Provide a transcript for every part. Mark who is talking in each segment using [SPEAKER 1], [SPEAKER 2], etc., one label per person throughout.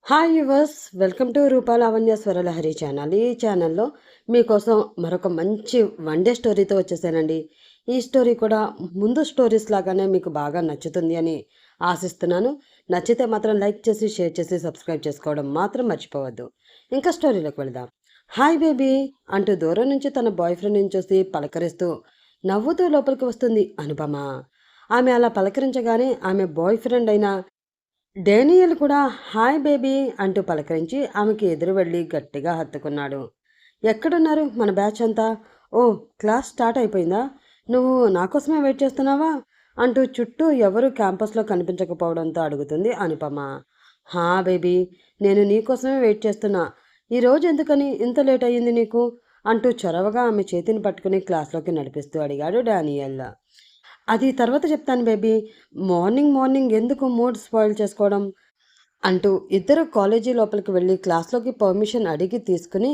[SPEAKER 1] Hi yours, welcome to Rupalavanya Swaralahari channel. ఈ ఛానల్లో మీకోసం మరొక మంచి వన్ డే స్టోరీతో వచ్చేసానండి. ఈ స్టోరీ కూడా ముందు స్టోరీస్ లాగానే మీకు బాగా నచ్చుతుంది అని ఆశిస్తున్నాను. నచ్చితే మాత్రం లైక్ చేసి, షేర్ చేసి, సబ్స్క్రైబ్ చేసుకోవడం మాత్రం మర్చిపోవద్దు. ఇంకా స్టోరీలోకి వెళదాం. హాయ్ బేబీ అంటూ దూరం నుంచి తన బాయ్ ఫ్రెండ్ని చూసి పలకరిస్తూ నవ్వుతూ లోపలికి వస్తుంది అనుపమ. ఆమె అలా పలకరించగానే ఆమె బాయ్ ఫ్రెండ్ అయిన డేనియల్ కూడా హాయ్ బేబీ అంటూ పలకరించి ఆమెకి ఎదురు వెళ్ళి గట్టిగా హత్తుకున్నాడు. ఎక్కడున్నారు మన బ్యాచ్ అంతా? ఓ, క్లాస్ స్టార్ట్ అయిపోయిందా? నువ్వు నా కోసమే వెయిట్ చేస్తున్నావా అంటూ చుట్టూ ఎవరు క్యాంపస్లో కనిపించకపోవడంతో అడుగుతుంది అనుపమ. హా బేబీ, నేను నీకోసమే వెయిట్ చేస్తున్నా. ఈరోజు ఎందుకని ఇంత లేట్ అయ్యింది నీకు అంటూ చొరవగా ఆమె చేతిని పట్టుకుని క్లాస్లోకి నడిపిస్తూ అడిగాడు డానియల్. అది తర్వాత చెప్తాను బేబీ. మార్నింగ్ మార్నింగ్ ఎందుకు మూడ్ స్పాయిల్ చేసుకోవడం అంటూ ఇద్దరు కాలేజీ లోపలికి వెళ్ళి క్లాస్లోకి పర్మిషన్ అడిగి తీసుకుని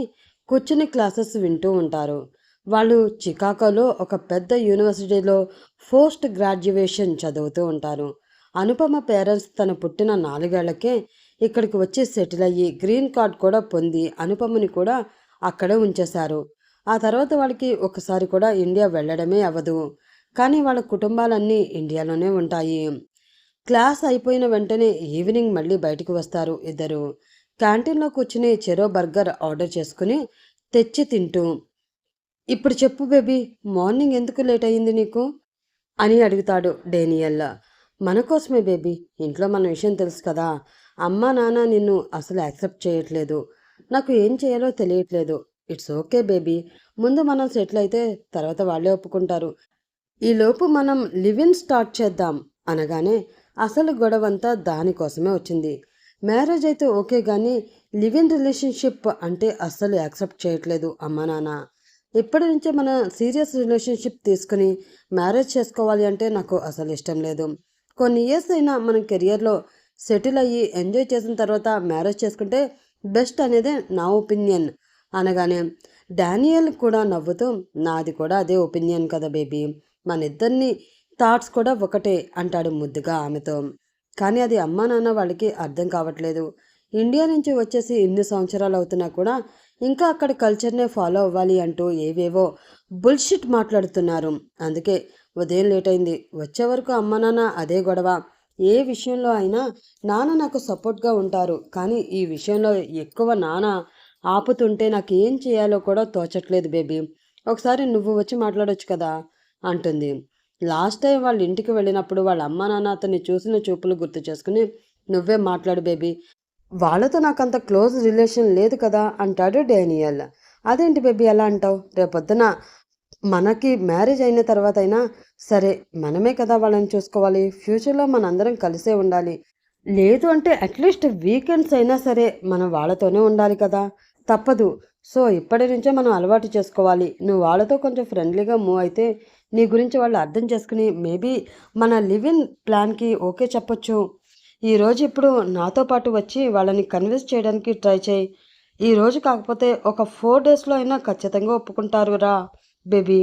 [SPEAKER 1] కూర్చుని క్లాసెస్ వింటూ ఉంటారు. వాళ్ళు చికాగోలో ఒక పెద్ద యూనివర్సిటీలో పోస్ట్ గ్రాడ్యుయేషన్ చదువుతూ ఉంటారు. అనుపమ పేరెంట్స్ తన పుట్టిన 4 ఏళ్లకే ఇక్కడికి వచ్చి సెటిల్ అయ్యి గ్రీన్ కార్డ్ కూడా పొంది అనుపమని కూడా అక్కడే ఉంచేశారు. ఆ తర్వాత వాళ్ళకి ఒకసారి కూడా ఇండియా వెళ్ళడమే అవ్వదు. కానీ వాళ్ళ కుటుంబాలన్నీ ఇండియాలోనే ఉంటాయి. క్లాస్ అయిపోయిన వెంటనే ఈవినింగ్ మళ్ళీ బయటకు వస్తారు ఇద్దరు. క్యాంటీన్లో కూర్చుని చెరో బర్గర్ ఆర్డర్ చేసుకుని తెచ్చి తింటూ, ఇప్పుడు చెప్పు బేబీ, మార్నింగ్ ఎందుకు లేట్ అయ్యింది నీకు అని అడుగుతాడు డేనియల్. మన కోసమే బేబీ, ఇంట్లో మన విషయం తెలుసు కదా. అమ్మా నాన్న నిన్ను అసలు యాక్సెప్ట్ చేయట్లేదు. నాకు ఏం చేయాలో తెలియట్లేదు. ఇట్స్ ఓకే బేబీ, ముందు మనం సెటిల్ అయితే తర్వాత వాళ్ళే ఒప్పుకుంటారు. ఈలోపు మనం లివిన్ స్టార్ట్ చేద్దాం అనగానే అసలు గొడవంతా దానికోసమే వచ్చింది. మ్యారేజ్ అయితే ఓకే కానీ లివిన్ రిలేషన్షిప్ అంటే అస్సలు యాక్సెప్ట్ చేయట్లేదు అమ్మా నాన్న. ఇప్పటి నుంచే మన సీరియస్ రిలేషన్షిప్ తీసుకుని మ్యారేజ్ చేసుకోవాలి అంటే నాకు అసలు ఇష్టం లేదు. కొన్ని ఇయర్స్ అయినా మన కెరియర్లో సెటిల్ అయ్యి ఎంజాయ్ చేసిన తర్వాత మ్యారేజ్ చేసుకుంటే బెస్ట్ అనేదే నా ఒపీనియన్ అనగానే డానియల్ కూడా నవ్వుతూ, నాది కూడా అదే ఒపీనియన్ కదా బేబీ, మన ఇద్దరిని థాట్స్ కూడా ఒకటే అంటాడు ముద్దుగా ఆమెతో. కానీ అది అమ్మా నాన్న వాళ్ళకి అర్థం కావట్లేదు. ఇండియా నుంచి వచ్చేసి ఇన్ని సంవత్సరాలు అవుతున్నా కూడా ఇంకా అక్కడ కల్చర్నే ఫాలో అవ్వాలి అంటూ ఏవేవో బుల్షిట్ మాట్లాడుతున్నారు. అందుకే ఉదయం లేట్ అయింది. వచ్చే వరకు అమ్మా నాన్న అదే గొడవ. ఏ విషయంలో అయినా నాన్న నాకు సపోర్ట్గా ఉంటారు, కానీ ఈ విషయంలో ఎక్కువ నాన్న ఆపుతుంటే నాకు ఏం చేయాలో కూడా తోచట్లేదు బేబీ. ఒకసారి నువ్వు వచ్చి మాట్లాడొచ్చు కదా అంటుంది. లాస్ట్ టైం వాళ్ళ ఇంటికి వెళ్ళినప్పుడు వాళ్ళ అమ్మా నాన్న అతన్ని చూసిన చూపులు గుర్తు చేసుకుని, నువ్వే మాట్లాడు బేబీ, వాళ్ళతో నాకంత క్లోజ్ రిలేషన్ లేదు కదా అంటాడు డేనియల్. అదేంటి బేబీ అలా అంటావు? రేపొద్దున మనకి మ్యారేజ్ అయిన తర్వాత అయినా సరే మనమే కదా వాళ్ళని చూసుకోవాలి. ఫ్యూచర్లో మనందరం కలిసే ఉండాలి. లేదు అంటే అట్లీస్ట్ వీకెండ్స్ అయినా సరే మనం వాళ్ళతోనే ఉండాలి కదా. తప్పదు. సో ఇప్పటి నుంచే మనం అలవాటు చేసుకోవాలి. నువ్వు వాళ్ళతో కొంచెం ఫ్రెండ్లీగా మూవ్ అయితే నీ గురించి వాళ్ళు అర్థం చేసుకుని మేబీ మన లివ్ ఇన్ ప్లాన్కి ఓకే చెప్పొచ్చు. ఈరోజు ఇప్పుడు నాతో పాటు వచ్చి వాళ్ళని కన్విన్స్ చేయడానికి ట్రై చేయి. ఈరోజు కాకపోతే ఒక 4 డేస్లో అయినా ఖచ్చితంగా ఒప్పుకుంటారురా బేబీ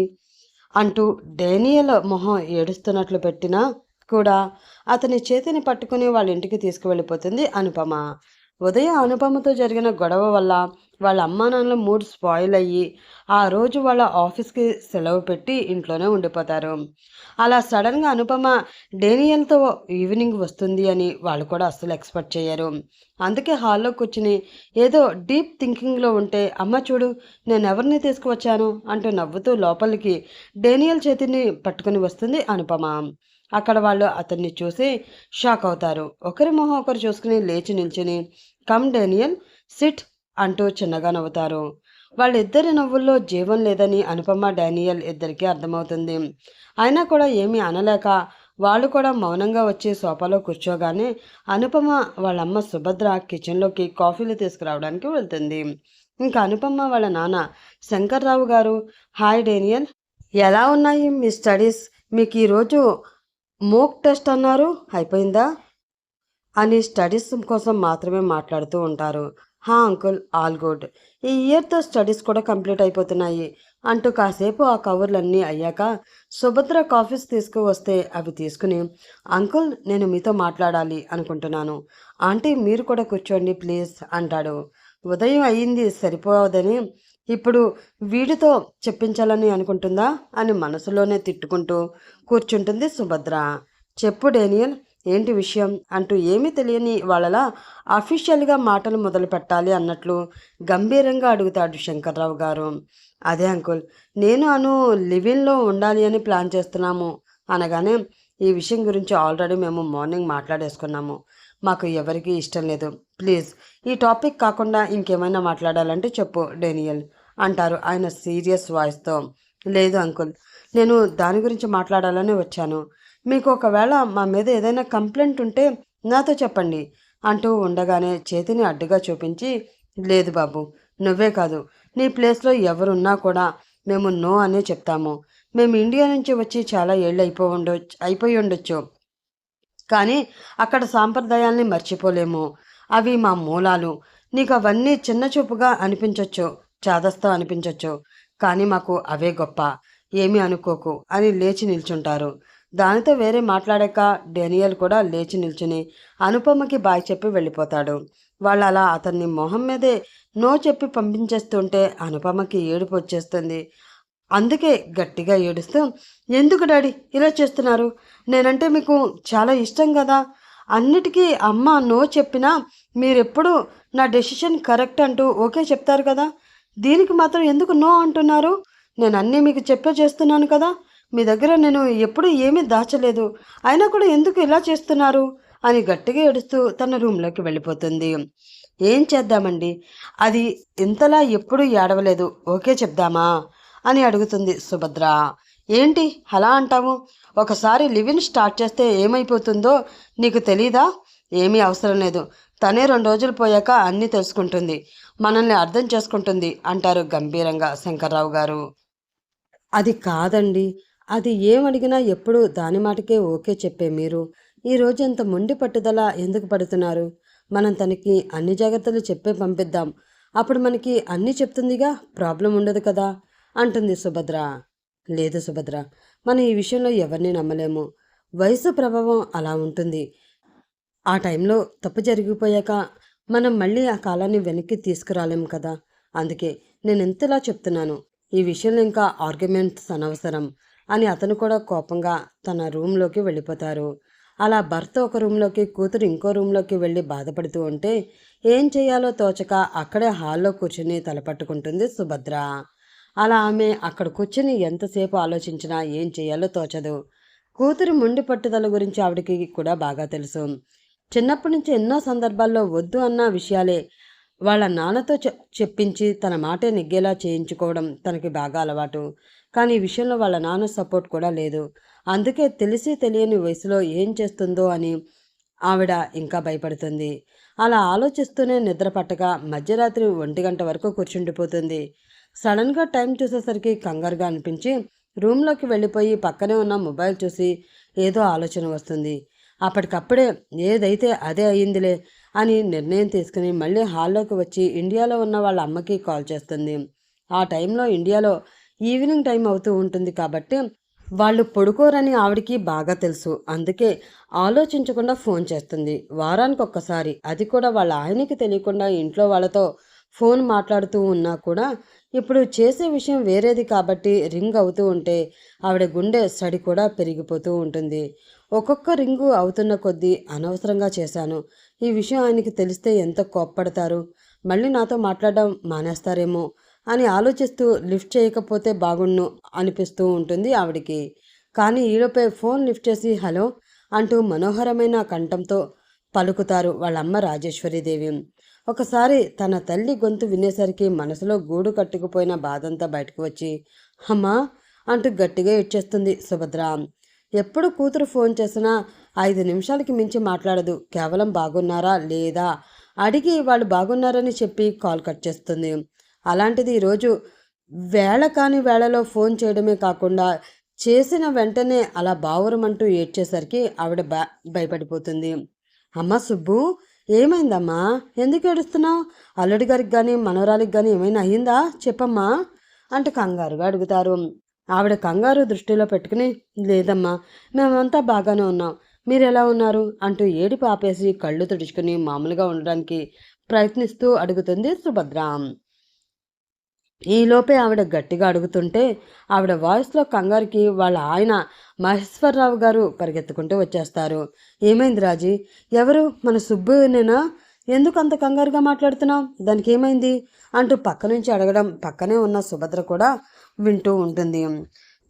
[SPEAKER 1] అంటూ డేనియల్ మొహం ఏడుస్తున్నట్లు పెట్టినా కూడా అతని చేతిని పట్టుకుని వాళ్ళ ఇంటికి తీసుకువెళ్ళిపోతుంది అనుపమ. ఉదయం అనుపమతో జరిగిన గొడవ వల్ల వాళ్ళ అమ్మా నాన్నల మూడ్ స్పాయిల్ అయ్యి ఆ రోజు వాళ్ళ ఆఫీస్కి సెలవు పెట్టి ఇంట్లోనే ఉండిపోతారు. అలా సడన్గా అనుపమ డేనియల్తో ఈవినింగ్ వస్తుంది అని వాళ్ళు కూడా అస్సలు ఎక్స్పెక్ట్ చేయరు. అందుకే హాల్లో కూర్చుని ఏదో డీప్ థింకింగ్లో ఉంటే, అమ్మ చూడు నేను ఎవరిని తీసుకువచ్చాను అంటూ నవ్వుతూ లోపలికి డేనియల్ చేతిని పట్టుకుని వస్తుంది అనుపమ. అక్కడ వాళ్ళు అతన్ని చూసి షాక్ అవుతారు. ఒకరి మొహం ఒకరు చూసుకుని లేచి నిల్చుని, కమ్ డేనియల్, సిట్ అంటూ చిన్నగా నవ్వుతారు. వాళ్ళిద్దరి నవ్వుల్లో జీవం లేదని అనుపమ డానియల్ ఇద్దరికీ అర్థమవుతుంది. అయినా కూడా ఏమీ అనలేక వాళ్ళు కూడా మౌనంగా వచ్చి సోఫాలో కూర్చోగానే అనుపమ వాళ్ళమ్మ సుభద్ర కిచెన్లోకి కాఫీలు తీసుకురావడానికి వెళ్తుంది. ఇంకా అనుపమ వాళ్ళ నాన్న శంకర్రావు గారు, హాయ్ డేనియల్, ఎలా ఉన్నాయి మీ స్టడీస్? మీకు ఈరోజు మోక్ టెస్ట్ అన్నారు, అయిపోయిందా అని స్టడీస్ కోసం మాత్రమే మాట్లాడుతూ ఉంటారు. హా అంకుల్, ఆల్ గుడ్. ఈ ఇయర్తో స్టడీస్ కూడా కంప్లీట్ అయిపోతున్నాయి అంటూ కాసేపు ఆ కవర్లన్నీ అయ్యాక సుభద్ర కాఫీస్ తీసుకువస్తే అవి తీసుకుని, అంకుల్ నేను మీతో మాట్లాడాలి అనుకుంటున్నాను ఆంటీ మీరు కూడా కూర్చోండి ప్లీజ్ అంటాడు. ఉదయం అయ్యింది సరిపోదని ఇప్పుడు వీడితో చెప్పించాలని అనుకుంటుందా అని మనసులోనే తిట్టుకుంటూ కూర్చుంటుంది సుభద్ర. చెప్పు డేనియల్, ఏంటి విషయం అంటూ ఏమీ తెలియని వాళ్ళలా అఫీషియల్గా మాటలు మొదలు పెట్టాలి అన్నట్లు గంభీరంగా అడుగుతాడు శంకర్రావు గారు. అదే అంకుల్, నేను అను లివిన్లో ఉండాలి అని ప్లాన్ చేస్తున్నాము అనగానే, ఈ విషయం గురించి ఆల్రెడీ మేము మార్నింగ్ మాట్లాడేసుకున్నాము. మాకు ఎవరికీ ఇష్టం లేదు. ప్లీజ్ ఈ టాపిక్ కాకుండా ఇంకేమైనా మాట్లాడాలంటే చెప్పు డేనియల్ అంటారు ఆయన సీరియస్ వాయిస్తో. లేదు అంకుల్, నేను దాని గురించి మాట్లాడాలని వచ్చాను. మీకు ఒకవేళ మా మీద ఏదైనా కంప్లైంట్ ఉంటే నాతో చెప్పండి అంటూ ఉండగానే చేతిని అడ్డుగా చూపించి, లేదు బాబు, నువ్వే కాదు, నీ ప్లేస్లో ఎవరున్నా కూడా మేము నో అనే చెప్తాము. మేము ఇండియా నుంచి వచ్చి చాలా ఏళ్ళు అయిపోయి ఉండొచ్చు, కానీ అక్కడ సాంప్రదాయాల్ని మర్చిపోలేము. అవి మా మూలాలు. నీకు అవన్నీ చిన్న చూపుగా అనిపించవచ్చు, చాదస్తం అనిపించవచ్చు, కానీ మాకు అవే గొప్ప. ఏమీ అనుకోకు అని లేచి నిల్చుంటారు. దానితో వేరే మాట్లాడాక డేనియల్ కూడా లేచి నిల్చుని అనుపమకి బాయ్ చెప్పి వెళ్ళిపోతాడు. వాళ్ళు అలా అతన్ని మొహం మీదే నో చెప్పి పంపించేస్తుంటే అనుపమకి ఏడుపు వచ్చేస్తుంది. అందుకే గట్టిగా ఏడుస్తూ, ఎందుకు డాడీ ఇలా చేస్తున్నారు? నేనంటే మీకు చాలా ఇష్టం కదా. అన్నిటికీ అమ్మ నో చెప్పినా మీరెప్పుడు నా డెసిషన్ కరెక్ట్ అంటూ ఓకే చెప్తారు కదా. దీనికి మాత్రం ఎందుకు నో అంటున్నారు? నేను అన్నీ మీకు చెప్పే చేస్తున్నాను కదా. మీ దగ్గర నేను ఎప్పుడూ ఏమీ దాచలేదు. అయినా కూడా ఎందుకు ఇలా చేస్తున్నారు అని గట్టిగా ఏడుస్తూ తన రూమ్లోకి వెళ్ళిపోతుంది. ఏం చేద్దామండి, అది ఇంతలా ఎప్పుడూ ఏడవలేదు, ఓకే చెప్దామా అని అడుగుతుంది సుభద్ర. ఏంటి అలా అంటావు? ఒకసారి లివిన్ స్టార్ట్ చేస్తే ఏమైపోతుందో నీకు తెలీదా? ఏమీ అవసరం లేదు. తనే 2 రోజులు పోయాక అన్నీ తెలుసుకుంటుంది, మనల్ని అర్థం చేసుకుంటుంది అంటారు గంభీరంగా శంకర్రావు గారు. అది కాదండి, అది ఏమడిగినా ఎప్పుడు దాని మాటకే ఓకే చెప్పే మీరు ఈరోజు ఇంత మొండి పట్టుదల ఎందుకు పడుతున్నారు? మనం తనకి అన్ని జాగ్రత్తలు చెప్పే పంపిద్దాం. అప్పుడు మనకి అన్నీ చెప్తుందిగా, ప్రాబ్లం ఉండదు కదా అంటుంది సుభద్ర. లేదు సుభద్ర, మనం ఈ విషయంలో ఎవరిని నమ్మలేము. వయసు ప్రభావం అలా ఉంటుంది. ఆ టైంలో తప్పు జరిగిపోయాక మనం మళ్ళీ ఆ కాలాన్ని వెనక్కి తీసుకురాలేము కదా. అందుకే నేను ఎంతలా చెప్తున్నాను, ఈ విషయంలో ఇంకా ఆర్గ్యుమెంట్స్ అనవసరం అని అతను కూడా కోపంగా తన రూమ్లోకి వెళ్ళిపోతారు. అలా భర్త ఒక రూమ్లోకి, కూతురు ఇంకో రూమ్లోకి వెళ్ళి బాధపడుతూ ఉంటే ఏం చేయాలో తోచక అక్కడే హాల్లో కూర్చుని తలపట్టుకుంటుంది సుభద్ర. అలా ఆమె అక్కడ కూర్చుని ఎంతసేపు ఆలోచించినా ఏం చేయాలో తోచదు. కూతురి మొండి పట్టుదల గురించి ఆవిడకి కూడా బాగా తెలుసు. చిన్నప్పటి నుంచి ఎన్నో సందర్భాల్లో వద్దు అన్న విషయాలే వాళ్ళ నాన్నతో చెప్పించి తన మాటే నెగ్గేలా చేయించుకోవడం తనకి బాగా అలవాటు. కానీ ఈ విషయంలో వాళ్ళ నాన్న సపోర్ట్ కూడా లేదు. అందుకే తెలిసి తెలియని వయసులో ఏం చేస్తుందో అని ఆవిడ ఇంకా భయపడుతుంది. అలా ఆలోచిస్తూనే నిద్ర పట్టక మధ్యరాత్రి 1 గంట వరకు కూర్చుండిపోతుంది. సడన్గా టైం చూసేసరికి కంగారుగా అనిపించి రూమ్లోకి వెళ్ళిపోయి పక్కనే ఉన్న మొబైల్ చూసి ఏదో ఆలోచన వస్తుంది. అప్పటికప్పుడే ఏదైతే అదే అయ్యిందిలే అని నిర్ణయం తీసుకుని మళ్ళీ హాల్లోకి వచ్చి ఇండియాలో ఉన్న వాళ్ళ అమ్మకి కాల్ చేస్తుంది. ఆ టైంలో ఇండియాలో ఈవినింగ్ టైం అవుతూ ఉంటుంది కాబట్టి వాళ్ళు పడుకోరని ఆవిడికి బాగా తెలుసు. అందుకే ఆలోచించకుండా ఫోన్ చేస్తుంది. వారానికి ఒక్కసారి, అది కూడా వాళ్ళ ఆయనకి తెలియకుండా ఇంట్లో వాళ్ళతో ఫోన్ మాట్లాడుతూ ఉన్నా కూడా ఇప్పుడు చేసే విషయం వేరేది కాబట్టి రింగ్ అవుతూ ఉంటే ఆవిడ గుండె సడి కూడా పెరిగిపోతూ ఉంటుంది. ఒక్కొక్క రింగు అవుతున్న కొద్దీ అనవసరంగా చేశాను, ఈ విషయం ఆయనకి తెలిస్తే ఎంత కోప్పడతారు, మళ్ళీ నాతో మాట్లాడడం మానేస్తారేమో అని ఆలోచిస్తూ లిఫ్ట్ చేయకపోతే బాగుండు అనిపిస్తూ ఉంటుంది ఆవిడికి. కానీ ఈలోపే ఫోన్ లిఫ్ట్ చేసి హలో అంటూ మనోహరమైన కంఠంతో పలుకుతారు వాళ్ళమ్మ రాజేశ్వరీదేవి. ఒకసారి తన తల్లి గొంతు వినేసరికి మనసులో గూడు కట్టుకుపోయిన బాధంతా బయటకు వచ్చి అమ్మా అంటూ గట్టిగా ఇచ్చేస్తుంది సుభద్ర. ఎప్పుడు కూతురు ఫోన్ చేసినా 5 నిమిషాలకి మించి మాట్లాడదు. కేవలం బాగున్నారా లేదా అడిగి వాళ్ళు బాగున్నారని చెప్పి కాల్ కట్ చేస్తుంది. అలాంటిది ఈరోజు వేళ కాని వేళలో ఫోన్ చేయడమే కాకుండా చేసిన వెంటనే అలా బావురమంటూ ఏడ్చేసరికి ఆవిడ భయపడిపోతుంది. అమ్మ సుబ్బు, ఏమైందమ్మా, ఎందుకు ఏడుస్తున్నావు? అల్లుడి గారికి కానీ మనవరాలికి కానీ ఏమైనా అయ్యిందా చెప్పమ్మా అంటూ కంగారుగా అడుగుతారు. ఆవిడ కంగారు దృష్టిలో పెట్టుకుని లేదమ్మా, మేమంతా బాగానే ఉన్నాం, మీరెలా ఉన్నారు అంటూ ఏడుపు ఆపేసి కళ్ళు తుడుచుకుని మామూలుగా ఉండడానికి ప్రయత్నిస్తూ అడుగుతుంది సుభద్ర. ఈలోపే ఆవిడ గట్టిగా అడుగుతుంటే ఆవిడ వాయిస్లో కంగారుకి వాళ్ళ ఆయన మహేశ్వరరావు గారు పరిగెత్తుకుంటూ వచ్చేస్తారు. ఏమైంది రాజీ? ఎవరు? మన సుబ్బునేనా? ఎందుకు అంత కంగారుగా మాట్లాడుతున్నావు? దానికి ఏమైంది అంటూ పక్క నుంచి అడగడం పక్కనే ఉన్న సుభద్ర కూడా వింటూ ఉంటుంది.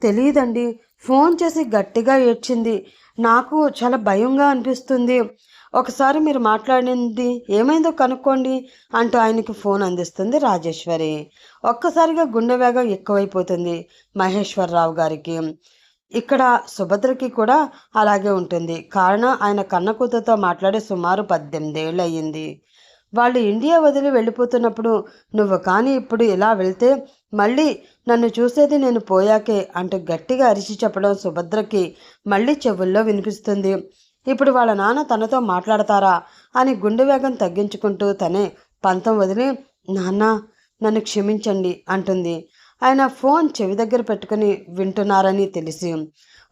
[SPEAKER 1] తెలియదండి, ఫోన్ చేసి గట్టిగా ఏడ్చింది. నాకు చాలా భయంగా అనిపిస్తుంది. ఒకసారి మీరు మాట్లాడింది ఏమైందో కనుక్కోండి అంటూ ఆయనకి ఫోన్ అందిస్తుంది రాజేశ్వరి. ఒక్కసారిగా గుండె వేగం ఎక్కువైపోతుంది మహేశ్వరరావు గారికి. ఇక్కడ సుభద్రకి కూడా అలాగే ఉంటుంది. కారణం ఆయన కన్న కూతురుతో మాట్లాడి సుమారు 18 ఏళ్ళు అయ్యింది. వాళ్ళు ఇండియా వదిలి వెళ్ళిపోతున్నప్పుడు నువ్వు కానీ ఇప్పుడు ఇలా వెళ్తే మళ్ళీ నన్ను చూసేది నేను పోయాకే అంటూ గట్టిగా అరిచి చెప్పడం సుభద్రకి మళ్ళీ చెవుల్లో వినిపిస్తుంది. ఇప్పుడు వాళ్ళ నాన్న తనతో మాట్లాడతారా అని గుండె వేగం తగ్గించుకుంటూ తనే పంతం వదిలి నాన్న నన్ను క్షమించండి అంటుంది. ఆయన ఫోన్ చెవి దగ్గర పెట్టుకుని వింటున్నారని తెలిసి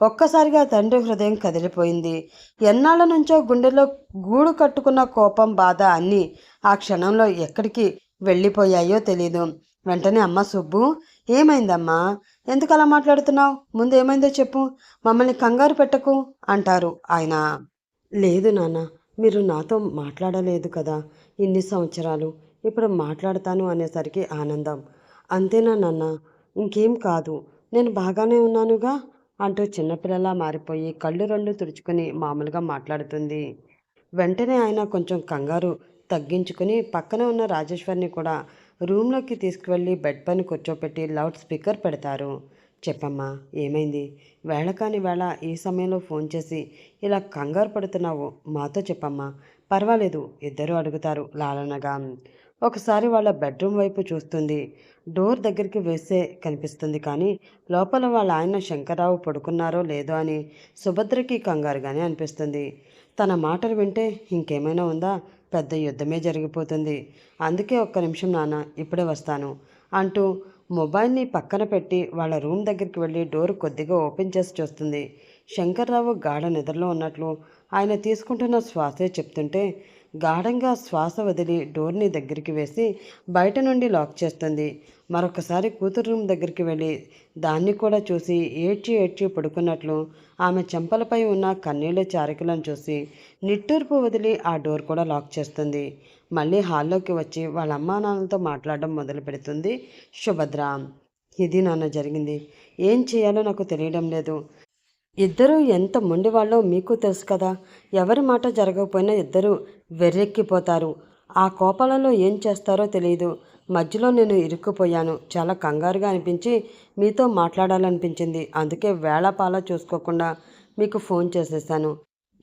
[SPEAKER 1] ఒక్కసారిగా తండ్రి హృదయం కదిలిపోయింది. ఎన్నాళ్ళ నుంచో గుండెలో గూడు కట్టుకున్న కోపం, బాధ అన్నీ ఆ క్షణంలో ఎక్కడికి వెళ్ళిపోయాయో తెలీదు. వెంటనే అమ్మ సుబ్బు, ఏమైందమ్మా? ఎందుకు అలా మాట్లాడుతున్నావు? ముందు ఏమైందో చెప్పు, మమ్మల్ని కంగారు పెట్టకు అంటారు ఆయన. లేదు నాన్న, మీరు నాతో మాట్లాడలేదు కదా ఇన్ని సంవత్సరాలు, ఇప్పుడు మాట్లాడతాను అనేసరికి ఆనందం. అంతేనా నాన్న? ఇంకేం కాదు, నేను బాగానే ఉన్నానుగా అంటూ చిన్నపిల్లలా మారిపోయి కళ్ళు రెండు తుడుచుకొని మామూలుగా మాట్లాడుతుంది. వెంటనే ఆయన కొంచెం కంగారు తగ్గించుకుని పక్కన ఉన్న రాజేశ్వరిని కూడా రూమ్లోకి తీసుకువెళ్ళి బెడ్ పైన కూర్చోపెట్టి లౌడ్ స్పీకర్ పెడతారు. చెప్పమ్మా, ఏమైంది? వేళ కాని వేళ ఈ సమయంలో ఫోన్ చేసి ఇలా కంగారు పడుతున్నావు, మాతో చెప్పమ్మా. పర్వాలేదు, ఇద్దరు అడుగుతారు లాలనగా. ఒకసారి వాళ్ళ బెడ్రూమ్ వైపు చూస్తుంది. డోర్ దగ్గరికి వేసే కనిపిస్తుంది, కానీ లోపల వాళ్ళ ఆయన శంకర్రావు పడుకున్నారో లేదో అని సుభద్రకి కంగారుగానే అనిపిస్తుంది. తన మాటలు వింటే ఇంకేమైనా ఉందా? పెద్ద యుద్ధమే జరిగిపోతుంది. అందుకే ఒక్క నిమిషం నాన్న, ఇప్పుడే వస్తాను అంటూ మొబైల్ని పక్కన పెట్టి వాళ్ళ రూమ్ దగ్గరికి వెళ్ళి డోర్ కొద్దిగా ఓపెన్ చేసి చూస్తుంది. శంకర్రావు గాఢ నిద్రలో ఉన్నట్లు ఆయన తీసుకుంటున్న శ్వాసే చెప్తుంటే గాఢంగా శ్వాస వదిలి డోర్ని దగ్గరికి వేసి బయట నుండి లాక్ చేస్తుంది. మరొకసారి కూతురు రూమ్ దగ్గరికి వెళ్ళి దాన్ని కూడా చూసి ఏడ్చి ఏడ్చి పడుకున్నట్లు ఆమె చెంపలపై ఉన్న కన్నీళ్ళ చారికలను చూసి నిట్టూర్పు వదిలి ఆ డోర్ కూడా లాక్ చేస్తుంది. మళ్ళీ హాల్లోకి వచ్చి వాళ్ళ అమ్మా నాన్నలతో మాట్లాడడం మొదలు పెడుతుంది సుభద్ర. ఇది నాన్న జరిగింది. ఏం చేయాలో నాకు తెలియడం లేదు. ఇద్దరూ ఎంత మొండివాళ్ళో మీకు తెలుసు కదా. ఎవరి మాట జరగకపోయినా ఇద్దరూ వెర్రెక్కిపోతారు. ఆ కోపాలలో ఏం చేస్తారో తెలియదు. మధ్యలో నేను ఇరుక్కుపోయాను. చాలా కంగారుగా అనిపించి మీతో మాట్లాడాలనిపించింది. అందుకే వేళాపాలా చూసుకోకుండా మీకు ఫోన్ చేసేసాను.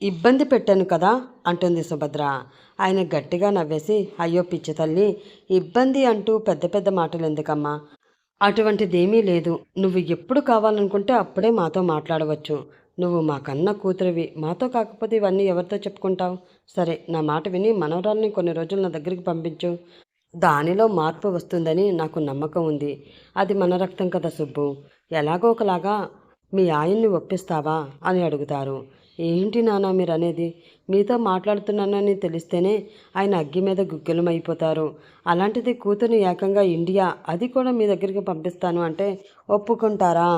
[SPEAKER 1] ఇబ్బంది పెట్టాను కదా అంటుంది సుభద్ర. ఆయన గట్టిగా నవ్వేసి, అయ్యో పిచ్చి తల్లి, ఇబ్బంది అంటూ పెద్ద పెద్ద మాటలు ఎందుకమ్మా? అటువంటిదేమీ లేదు. నువ్వు ఎప్పుడు కావాలనుకుంటే అప్పుడే మాతో మాట్లాడవచ్చు. నువ్వు మా కన్న కూతురివి. మాతో కాకపోతే ఇవన్నీ ఎవరితో చెప్పుకుంటావు? సరే, నా మాట విని మనవరాల్ని కొన్ని రోజులు నా దగ్గరికి పంపించు. దానిలో మార్పు వస్తుందని నాకు నమ్మకం ఉంది. అది మన రక్తం కదా సుబ్బు. ఎలాగో ఒకలాగా మీ ఆయన్ని ఒప్పిస్తావా అని అడుగుతారు. ఏంటి నాన్న మీరు అనేది? మీతో మాట్లాడుతున్నానని తెలిస్తేనే ఆయన అగ్గి మీద గుగ్గిలమైపోతారు. అలాంటిది కూతుర్ని ఏకంగా ఇండియా, అది కూడా మీ దగ్గరికి పంపిస్తాను అంటే ఒప్పుకుంటారా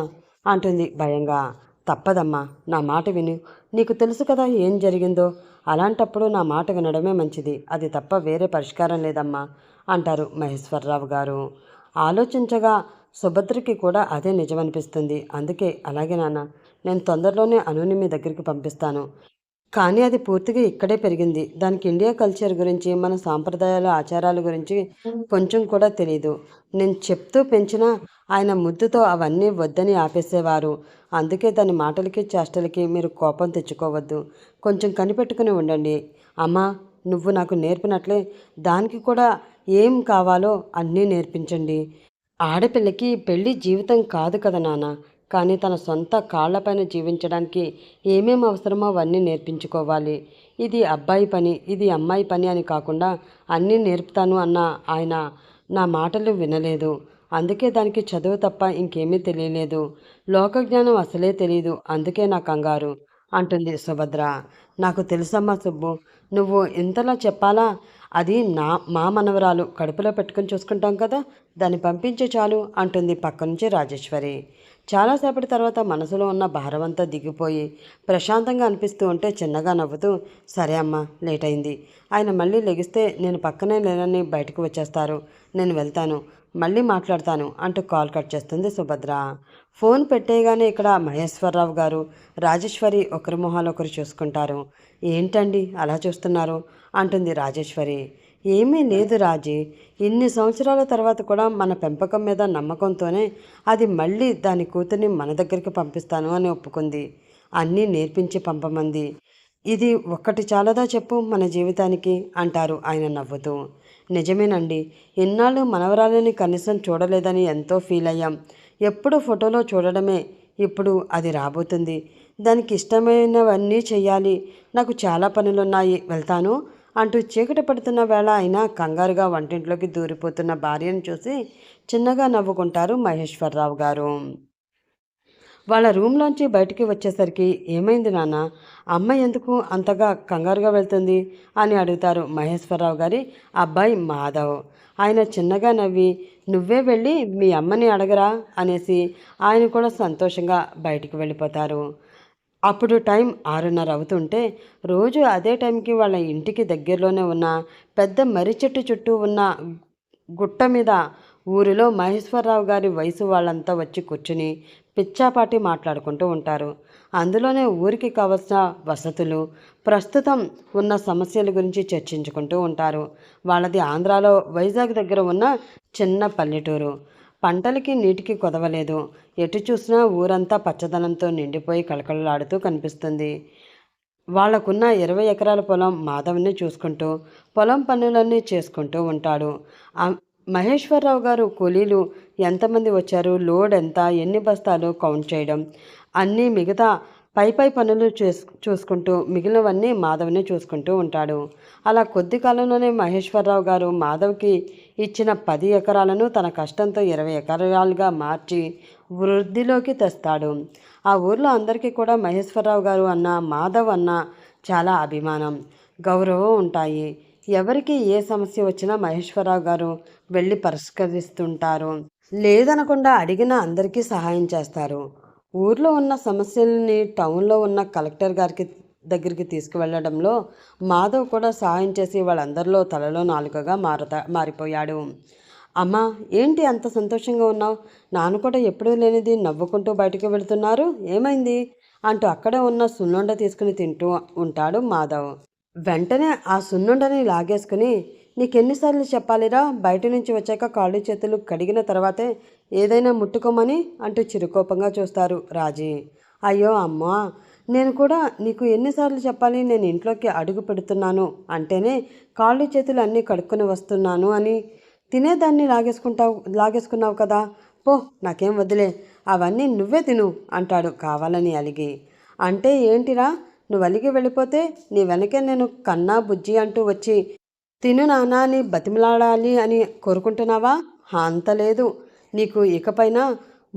[SPEAKER 1] అంటుంది భయంగా. తప్పదమ్మా, నా మాట విను. నీకు తెలుసు కదా ఏం జరిగిందో. అలాంటప్పుడు నా మాట వినడమే మంచిది. అది తప్ప వేరే పరిష్కారం లేదమ్మా అంటారు మహేశ్వరరావు గారు. ఆలోచించగా సుభద్రకి కూడా అదే నిజమనిపిస్తుంది. అందుకే అలాగే నాన్న, నేను తొందరలోనే అనుని మీ దగ్గరికి పంపిస్తాను. కానీ అది పూర్తిగా ఇక్కడే పెరిగింది. దానికి ఇండియా కల్చర్ గురించి, మన సాంప్రదాయాల ఆచారాల గురించి కొంచెం కూడా తెలీదు. నేను చెప్తూ పెంచినా ఆయన ముద్దుతో అవన్నీ వద్దని ఆపేసేవారు. అందుకే దాని మాటలకి చేష్టలకి మీరు కోపం తెచ్చుకోవద్దు. కొంచెం కనిపెట్టుకుని ఉండండి. అమ్మా, నువ్వు నాకు నేర్పినట్లే దానికి కూడా ఏం కావాలో అన్నీ నేర్పించండి. ఆడపిల్లకి పెళ్ళి జీవితం కాదు కదా నాన్న. కానీ తన సొంత కాళ్లపైన జీవించడానికి ఏమేం అవసరమో అవన్నీ నేర్పించుకోవాలి. ఇది అబ్బాయి పని, ఇది అమ్మాయి పని అని కాకుండా అన్నీ నేర్పుతాను అన్న ఆయన నా మాటలు వినలేదు. అందుకే దానికి చదువు తప్ప ఇంకేమీ తెలియలేదు. లోకజ్ఞానం అసలే తెలియదు. అందుకే నా కంగారు అంటుంది సుభద్ర. నాకు తెలుసమ్మా సుబ్బు, నువ్వు ఇంతలా చెప్పాలా? అది మా మనవరాలు కడుపులో పెట్టుకుని చూసుకుంటాం కదా, దాన్ని పంపించే చాలు అంటుంది పక్క నుంచి రాజేశ్వరి. చాలాసేపటి తర్వాత మనసులో ఉన్న భారమంతా దిగిపోయి ప్రశాంతంగా అనిపిస్తూ ఉంటే చిన్నగా నవ్వుతూ, సరే అమ్మా, లేట్ అయింది. ఆయన మళ్ళీ లెగిస్తే నేను పక్కనే లేనని బయటకు వచ్చేస్తారు. నేను వెళ్తాను, మళ్ళీ మాట్లాడతాను అంటూ కాల్ కట్ చేస్తుంది సుభద్ర. ఫోన్ పెట్టేయగానే ఇక్కడ మహేశ్వరరావు గారు, రాజేశ్వరి ఒకరి మొహాలు ఒకరు చూసుకుంటారు. ఏంటండి అలా చూస్తున్నారు అంటుంది రాజేశ్వరి. ఏమీ లేదు రాజీ, ఇన్ని సంవత్సరాల తర్వాత కూడా మన పెంపకం మీద నమ్మకంతోనే అది మళ్ళీ దాని కూతుర్ని మన దగ్గరికి పంపిస్తాను అని ఒప్పుకుంది. అన్నీ నేర్పించి పంపమంది. ఇది ఒక్కటి చాలదా చెప్పు మన జీవితానికి అంటారు ఆయన నవ్వుతూ. నిజమేనండి, ఇన్నాళ్ళు మనవరాలని కనీసం చూడలేదని ఎంతో ఫీల్ అయ్యాం. ఎప్పుడు ఫోటోలో చూడడమే, ఇప్పుడు అది రాబోతుంది. దానికి ఇష్టమైనవన్నీ చెయ్యాలి. నాకు చాలా పనులున్నాయి, వెళ్తాను అంటూ చీకటి పడుతున్న వేళ అయినా కంగారుగా వంటింట్లోకి దూరిపోతున్న భార్యను చూసి చిన్నగా నవ్వుకుంటారు మహేశ్వరరావు గారు. వాళ్ళ రూమ్లోంచి బయటికి వచ్చేసరికి, ఏమైంది నాన్న, అమ్మ ఎందుకు అంతగా కంగారుగా వెళ్తుంది అని అడుగుతారు మహేశ్వరరావు గారి అబ్బాయి మాధవ్. ఆయన చిన్నగా నవ్వి, నువ్వే వెళ్ళి మీ అమ్మని అడగరా అనేసి ఆయన కూడా సంతోషంగా బయటికి వెళ్ళిపోతారు. అప్పుడు టైం 6:30 అవుతుంటే రోజు అదే టైంకి వాళ్ళ ఇంటికి దగ్గరలోనే ఉన్న పెద్ద మర్రి చెట్టు చుట్టూ ఉన్న గుట్ట మీద ఊరిలో మహేశ్వరరావు గారి వయసు వాళ్ళంతా వచ్చి కూర్చుని పిచ్చాపాటి మాట్లాడుకుంటూ ఉంటారు. అందులోనే ఊరికి కావలసిన వసతులు, ప్రస్తుతం ఉన్న సమస్యల గురించి చర్చించుకుంటూ ఉంటారు. వాళ్ళది ఆంధ్రాలో వైజాగ్ దగ్గర ఉన్న చిన్న పల్లెటూరు. పంటలకి నీటికి కొదవలేదు. ఎటు చూసినా ఊరంతా పచ్చదనంతో నిండిపోయి కళకళలాడుతూ కనిపిస్తుంది. వాళ్లకున్న 20 ఎకరాల పొలం మాధవ్ని చూసుకుంటూ పొలం పనులన్నీ చేసుకుంటూ ఉంటాడు. మహేశ్వరరావు గారు కూలీలు ఎంతమంది వచ్చారు, లోడ్ ఎంత, ఎన్ని బస్తాలు కౌంట్ చేయడం, అన్నీ మిగతా పై పనులు చూసుకుంటూ మిగిలినవన్నీ మాధవ్ని చూసుకుంటూ ఉంటాడు. అలా కొద్ది కాలంలోనే మహేశ్వరరావు గారు మాధవ్కి ఇచ్చిన 10 ఎకరాలను తన కష్టంతో 20 ఎకరాలుగా మార్చి వృద్ధిలోకి తెస్తాడు. ఆ ఊర్లో అందరికీ కూడా మహేశ్వరరావు గారు అన్న, మాధవ్ అన్న చాలా అభిమానం, గౌరవం ఉంటాయి. ఎవరికి ఏ సమస్య వచ్చినా మహేశ్వరరావు గారు వెళ్ళి పరిష్కరిస్తుంటారు. లేదనకుండా అడిగిన అందరికీ సహాయం చేస్తారు. ఊర్లో ఉన్న సమస్యల్ని టౌన్లో ఉన్న కలెక్టర్ గారికి దగ్గరికి తీసుకువెళ్ళడంలో మాధవ్ కూడా సహాయం చేసి వాళ్ళందరిలో తలలో నాలుకగా మారిపోయాడు. అమ్మా, ఏంటి అంత సంతోషంగా ఉన్నావు? నాన్న కూడా ఎప్పుడూ లేనిది నవ్వుకుంటూ బయటకు వెళుతున్నారు, ఏమైంది అంటూ అక్కడే ఉన్న సున్నుండ తీసుకుని తింటూ ఉంటాడు మాధవ్. వెంటనే ఆ సున్నుండని లాగేసుకుని, నీకెన్నిసార్లు చెప్పాలిరా, బయట నుంచి వచ్చాక కాళ్ళు చేతులు కడిగిన తర్వాతే ఏదైనా ముట్టుకోమని అంటూ చిరుకోపంగా చూస్తారు రాజీ. అయ్యో అమ్మా, నేను కూడా నీకు ఎన్నిసార్లు చెప్పాలి, నేను ఇంట్లోకి అడుగు పెడుతున్నాను అంటేనే కాళ్ళు చేతులు అన్నీ కడుక్కొని వస్తున్నాను అని. తినేదాన్ని లాగేసుకున్నావు కదా, పో, నాకేం వదిలే, అవన్నీ నువ్వే తిను అంటాడు కావాలని అలిగి. అంటే ఏంటిరా, నువ్వు అలిగి వెళ్ళిపోతే నీ వెనకే నేను కన్నా బుజ్జి అంటూ వచ్చి తిను నాన్న అని బతిమలాడాలి అని కోరుకుంటున్నావా? అంత లేదు నీకు. ఇకపైన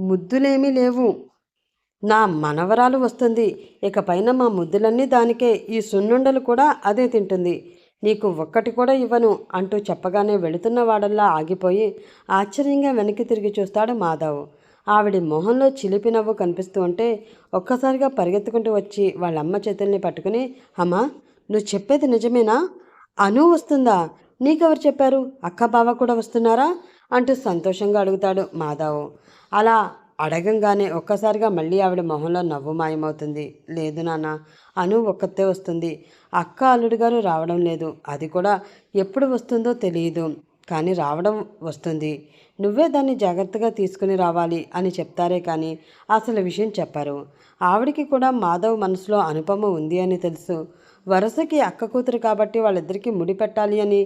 [SPEAKER 1] ముద్దులేమీ లేవు. నా మనవరాలు వస్తుంది, ఇకపైన మా ముద్దులన్నీ దానికే, ఈ సున్నుండలు కూడా అదే తింటుంది, నీకు ఒక్కటి కూడా ఇవ్వను అంటూ చెప్పగానే వెళుతున్న వాడల్లా ఆగిపోయి ఆశ్చర్యంగా వెనక్కి తిరిగి చూస్తాడు మాధవ్. ఆవిడ మొహంలో చిలిపి నవ్వు కనిపిస్తూ ఉంటే ఒక్కసారిగా పరిగెత్తుకుంటూ వచ్చి వాళ్ళమ్మ చేతుల్ని పట్టుకుని, అమ్మా, నువ్వు చెప్పేది నిజమేనా? అను వస్తుందా? నీకెవరు చెప్పారు? అక్క బావ కూడా వస్తున్నారా అంటూ సంతోషంగా అడుగుతాడు మాధవ్. అలా అడగంగానే ఒక్కసారిగా మళ్ళీ ఆవిడ మొహంలో నవ్వు మాయమవుతుంది. లేదు నాన్న, అను ఒక్కతే వస్తుంది. అక్క అల్లుడు గారు రావడం లేదు. అది కూడా ఎప్పుడు వస్తుందో తెలియదు, కానీ రావడం వస్తుంది. నువ్వే దాన్ని జాగ్రత్తగా తీసుకుని రావాలి అని చెప్తారే కానీ అసలు విషయం చెప్పారు. ఆవిడికి కూడా మాధవ్ మనసులో అనుపమ ఉంది అని తెలుసు. వరుసకి అక్క కూతురు కాబట్టి వాళ్ళిద్దరికీ ముడి పెట్టాలి అని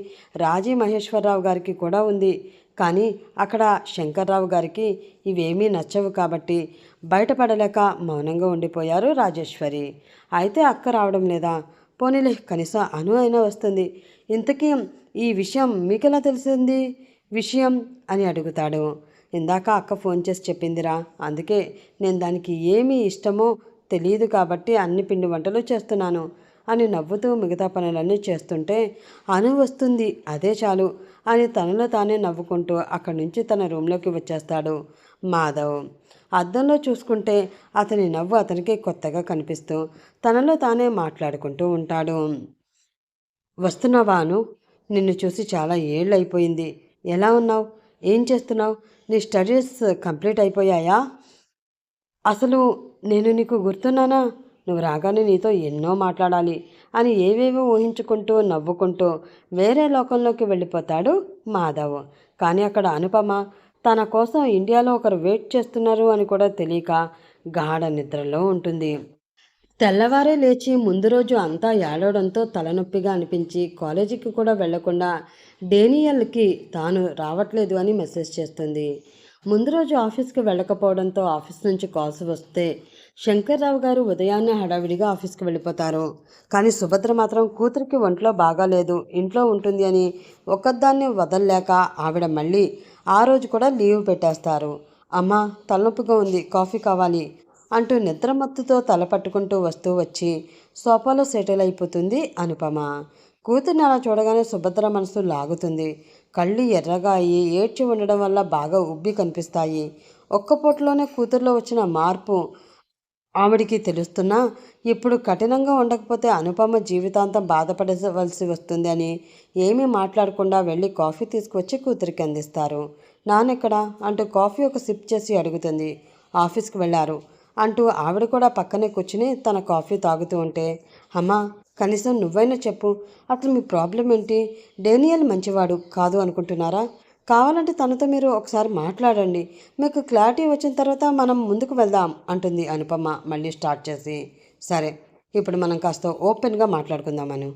[SPEAKER 1] రాజీ మహేశ్వరరావు గారికి కూడా ఉంది. కానీ అక్కడ శంకర్రావు గారికి ఇవేమీ నచ్చవు కాబట్టి బయటపడలేక మౌనంగా ఉండిపోయారు రాజేశ్వరి. అయితే అక్క రావడం లేదా? పోనీలే, కనీసం అను అయినా వస్తుంది. ఇంతకీ ఈ విషయం మీకెలా తెలిసింది విషయం అని అడుగుతాడు. ఇందాక అక్క ఫోన్ చేసి చెప్పిందిరా, అందుకే నేను దానికి ఏమి ఇష్టమో తెలియదు కాబట్టి అన్ని పిండి వంటలు చేస్తున్నాను అని నవ్వుతూ మిగతా పనులన్నీ చేస్తుంటే అను వస్తుంది అదే చాలు అని తనలో తానే నవ్వుకుంటూ అక్కడి నుంచి తన రూమ్లోకి వచ్చేస్తాడు మాధవ్. అద్దంలో చూసుకుంటే అతని నవ్వు అతనికి కొత్తగా కనిపిస్తూ తనలో తానే మాట్లాడుకుంటూ ఉంటాడు. వస్తున్నావాను, నిన్ను చూసి చాలా ఏళ్ళైపోయింది. ఎలా ఉన్నావు? ఏం చేస్తున్నావు? నీ స్టడీస్ కంప్లీట్ అయిపోయాయా? అసలు నేను నీకు గుర్తున్నానా? నువ్వు రాగానే నీతో ఎన్నో మాట్లాడాలి అని ఏవేవో ఊహించుకుంటూ నవ్వుకుంటూ వేరే లోకంలోకి వెళ్ళిపోతాడు మాధవ్. కానీ అక్కడ అనుపమ తన కోసం ఇండియాలో ఒకరు వెయిట్ చేస్తున్నారు అని కూడా తెలియక గాఢ నిద్రలో ఉంటుంది. తెల్లవారే లేచి ముందు రోజు అంతా ఏడవడంతో తలనొప్పిగా అనిపించి కాలేజీకి కూడా వెళ్లకుండా డేనియల్కి తాను రావట్లేదు అని మెసేజ్ చేస్తుంది. ముందు రోజు ఆఫీస్కి వెళ్ళకపోవడంతో ఆఫీస్ నుంచి కాల్స్ వస్తే శంకర్రావు గారు ఉదయాన్నే హడావిడిగా ఆఫీస్కి వెళ్ళిపోతారు. కానీ సుభద్ర మాత్రం కూతురికి ఒంట్లో బాగాలేదు, ఇంట్లో ఉంటుంది అని ఒక్కదాన్ని వదల్లేక ఆవిడ మళ్ళీ ఆ రోజు కూడా లీవ్ పెట్టేస్తారు. అమ్మా, తలనొప్పిగా ఉంది, కాఫీ కావాలి అంటూ నిద్రమత్తుతో తల పట్టుకుంటూ వస్తూ వచ్చి సోఫాలో సెటిల్ అయిపోతుంది అనుపమ. కూతుర్ని అలా చూడగానే సుభద్ర మనసు లాగుతుంది. కళ్ళు ఎర్రగా అయ్యి ఏడ్చి ఉండడం వల్ల బాగా ఉబ్బి కనిపిస్తాయి. ఒక్క పూటలోనే కూతుర్లో వచ్చిన మార్పు ఆవిడికి తెలుస్తున్నా ఇప్పుడు కఠినంగా ఉండకపోతే అనుపమ జీవితాంతం బాధపడవలసి వస్తుంది అని ఏమీ మాట్లాడకుండా వెళ్ళి కాఫీ తీసుకువచ్చి కూతురికి అందిస్తారు. నాన్నెక్కడా అంటూ కాఫీ ఒక సిప్ చేసి అడుగుతుంది. ఆఫీస్కి వెళ్ళారు అంటూ ఆవిడ కూడా పక్కనే కూర్చుని తన కాఫీ తాగుతూ ఉంటే, అమ్మా, కనీసం నువ్వైనా చెప్పు, అసలు మీ ప్రాబ్లం ఏంటి? డేనియల్ మంచివాడు కాదు అనుకుంటున్నారా? కావాలంటే తనతో మీరు ఒకసారి మాట్లాడండి, మీకు క్లారిటీ వచ్చిన తర్వాత మనం ముందుకు వెళ్దాం అంటుంది అనుపమ మళ్ళీ స్టార్ట్ చేసి. సరే, ఇప్పుడు మనం కాస్త ఓపెన్గా మాట్లాడుకుందామను.